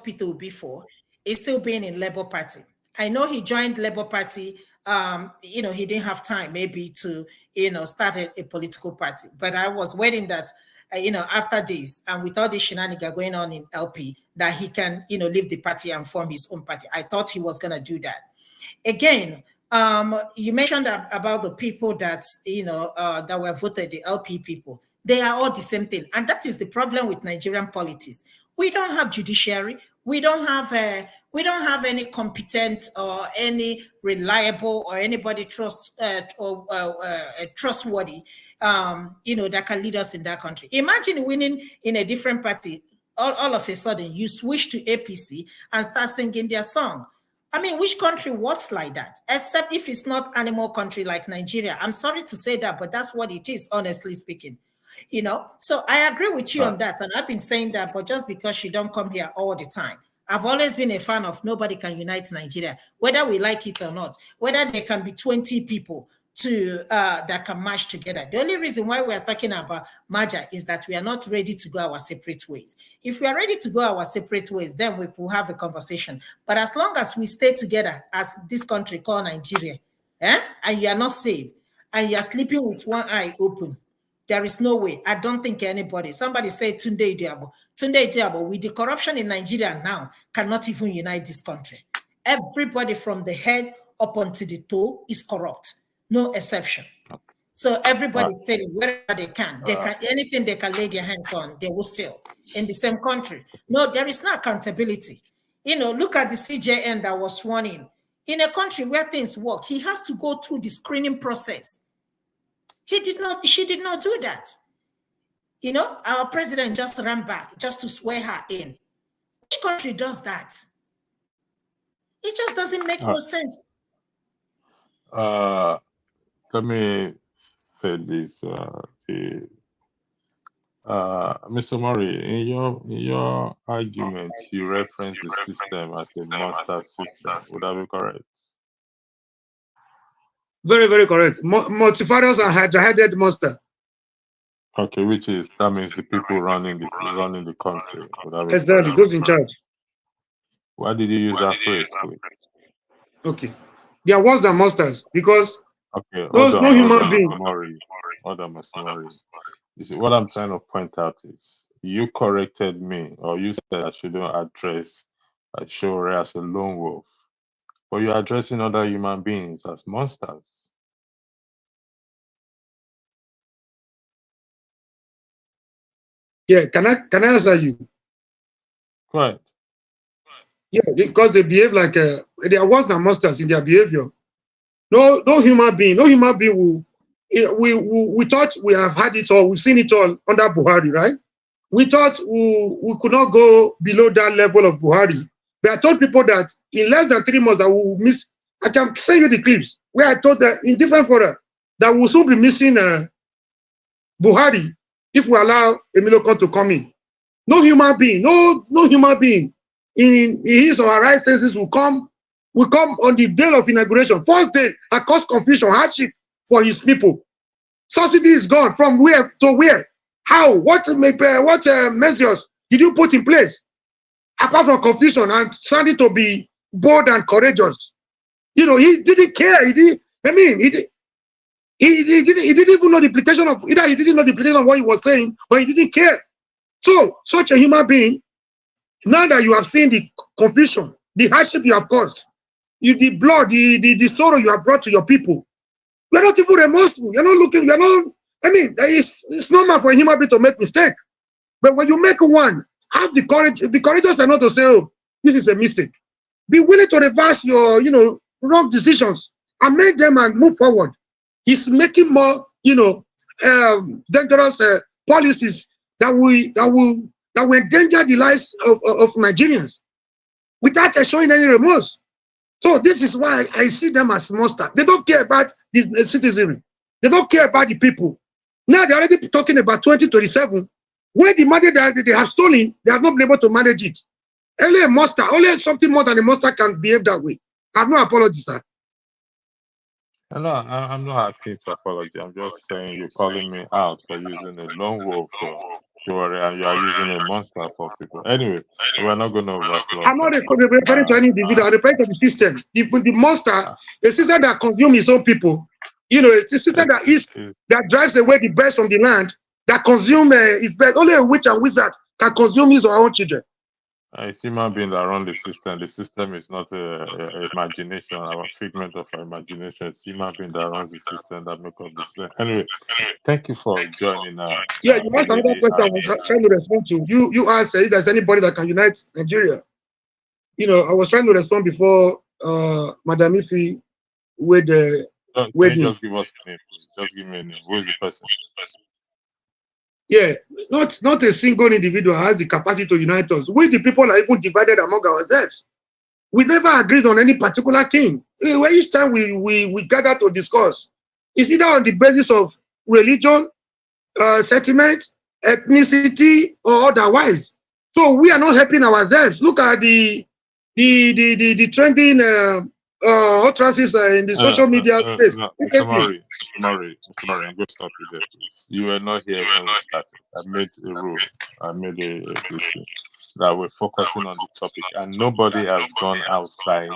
Peter Obi for, is still being in Labour Party. I know he joined Labour Party. He didn't have time maybe to, start a political party. But I was waiting that, after this and with all the shenanigans going on in LP, that he can, leave the party and form his own party. I thought he was going to do that. Again, you mentioned about the people that, that were voted, the LP people. They are all the same thing. And that is the problem with Nigerian politics. We don't have judiciary. We don't have any competent or any reliable or anybody trustworthy, that can lead us in that country. Imagine winning in a different party. All of a sudden, you switch to APC and start singing their song. I mean, which country works like that? Except if it's not animal country like Nigeria. I'm sorry to say that, but that's what it is, honestly speaking. So I agree with you on that. And I've been saying that, but just because you don't come here all the time. I've always been a fan of nobody can unite Nigeria, whether we like it or not, whether there can be 20 people that can march together. The only reason why we are talking about merger is that we are not ready to go our separate ways. If we are ready to go our separate ways, then we will have a conversation. But as long as we stay together as this country called Nigeria, and you are not safe, and you are sleeping with one eye open, there is no way. I don't think anybody. Somebody said Tunde Idiabo, with the corruption in Nigeria now, cannot even unite this country. Everybody from the head up onto the toe is corrupt. No exception. So everybody stealing wherever they can. Anything they can lay their hands on, they will steal in the same country. No, there is no accountability. Look at the CJN that was sworn in. In a country where things work, he has to go through the screening process. She did not do that. Our president just ran back just to swear her in. Which country does that? It just doesn't make no sense. Let me say this, Mr. Murray, in your argument, you reference the system as a monster system. Would that be correct? Very, very correct. Multifarious and hydra-headed monster. Okay, that means the people running the country. Exactly, those in charge. Why did you use that phrase, please? Okay, they are worse than monsters because no human being. Mr. Murray. You see, what I'm trying to point out is you corrected me, or you said I shouldn't address Sowore as a lone wolf. But you're addressing other human beings as monsters. Yeah, can I answer you? Go ahead. Yeah, because they behave like they are worse than monsters in their behavior. No human being will. We thought we have had it all. We've seen it all under Buhari, right? We thought we could not go below that level of Buhari. But I told people that in less than 3 months that we will miss. I can send you the clips where I told that in different fora that we will soon be missing Buhari if we allow Emilio Khan to come in. No human being, no human being in his or her right senses will come on the day of inauguration, first day, and cause confusion, hardship for his people. Subsidy is gone from where to where? How? What measures did you put in place? apart from confusion and starting to be bold and courageous. You know, he didn't care. He didn't. I mean, he didn't even know the implication of either. He didn't know the implication of what he was saying, or he didn't care. So, such a human being, now that you have seen the confusion, the hardship you have caused, the blood, the sorrow you have brought to your people, you're not even remorseful. You're not looking. You're not. I mean, it's normal for a human being to make mistake, but when you make one, have the courage. The courageous enough to say, "Oh, this is a mistake." Be willing to reverse your, wrong decisions, amend them, and move forward. He's making more, dangerous policies that will endanger the lives of Nigerians without showing any remorse. So this is why I see them as monsters. They don't care about the citizenry. They don't care about the people. Now they're already talking about 2027. When the money that they have stolen, they have not been able to manage it. Only a monster, only something more than a monster can behave that way. I have no apologies, sir. No, I'm not asking to apology. I'm just saying you're calling me out for using a lone wolf for sure, and you are using a monster for people. Anyway, we're not going to overflow. I'm not referring to any individual. I'm referring to the system. The monster, a system that consumes its own people. It's a system that drives away the best from the land, that consumes its best. Only a witch and wizard can consume his or her own children. It's human being that run the system. The system is not a imagination, a figment of our imagination. It's human being that runs the system that make up the system. Anyway, thank you for joining. Yeah, you asked another question I was trying to respond to. You asked if there's anybody that can unite Nigeria. I was trying to respond before Madam Ifi with the wedding. Just give us a name, please. Just give me a name. Who is the person? Yeah, not a single individual has the capacity to unite us. We, the people, are even divided among ourselves. We never agreed on any particular thing. Each time we gather to discuss, it's either on the basis of religion, sentiment, ethnicity, or otherwise. So we are not helping ourselves. Look at the trending utterances in the social media space. Mr. Murray, I'm going to stop you there, please. You were not here when we started. I made a rule. I made a decision that we're focusing on the topic, and nobody has gone outside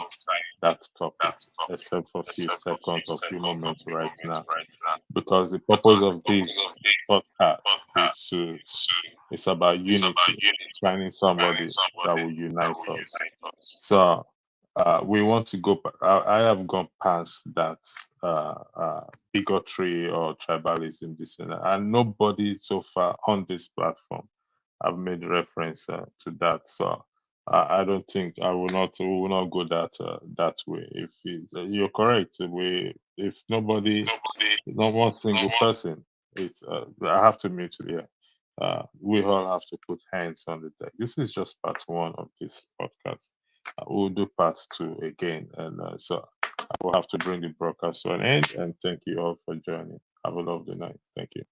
that topic except for a few seconds or few moments right now, because the purpose of this podcast is about unity, finding somebody that will unite us. So we want to go. I have gone past that bigotry or tribalism, and nobody so far on this platform have made reference to that. So I don't think we will not go that way. If you're correct, if nobody, not one single person is, I have to meet you here. We all have to put hands on the deck. This is just part one of this podcast. We'll do part two again, and so I will have to bring the broadcast to an end. And thank you all for joining. Have a lovely night. Thank you.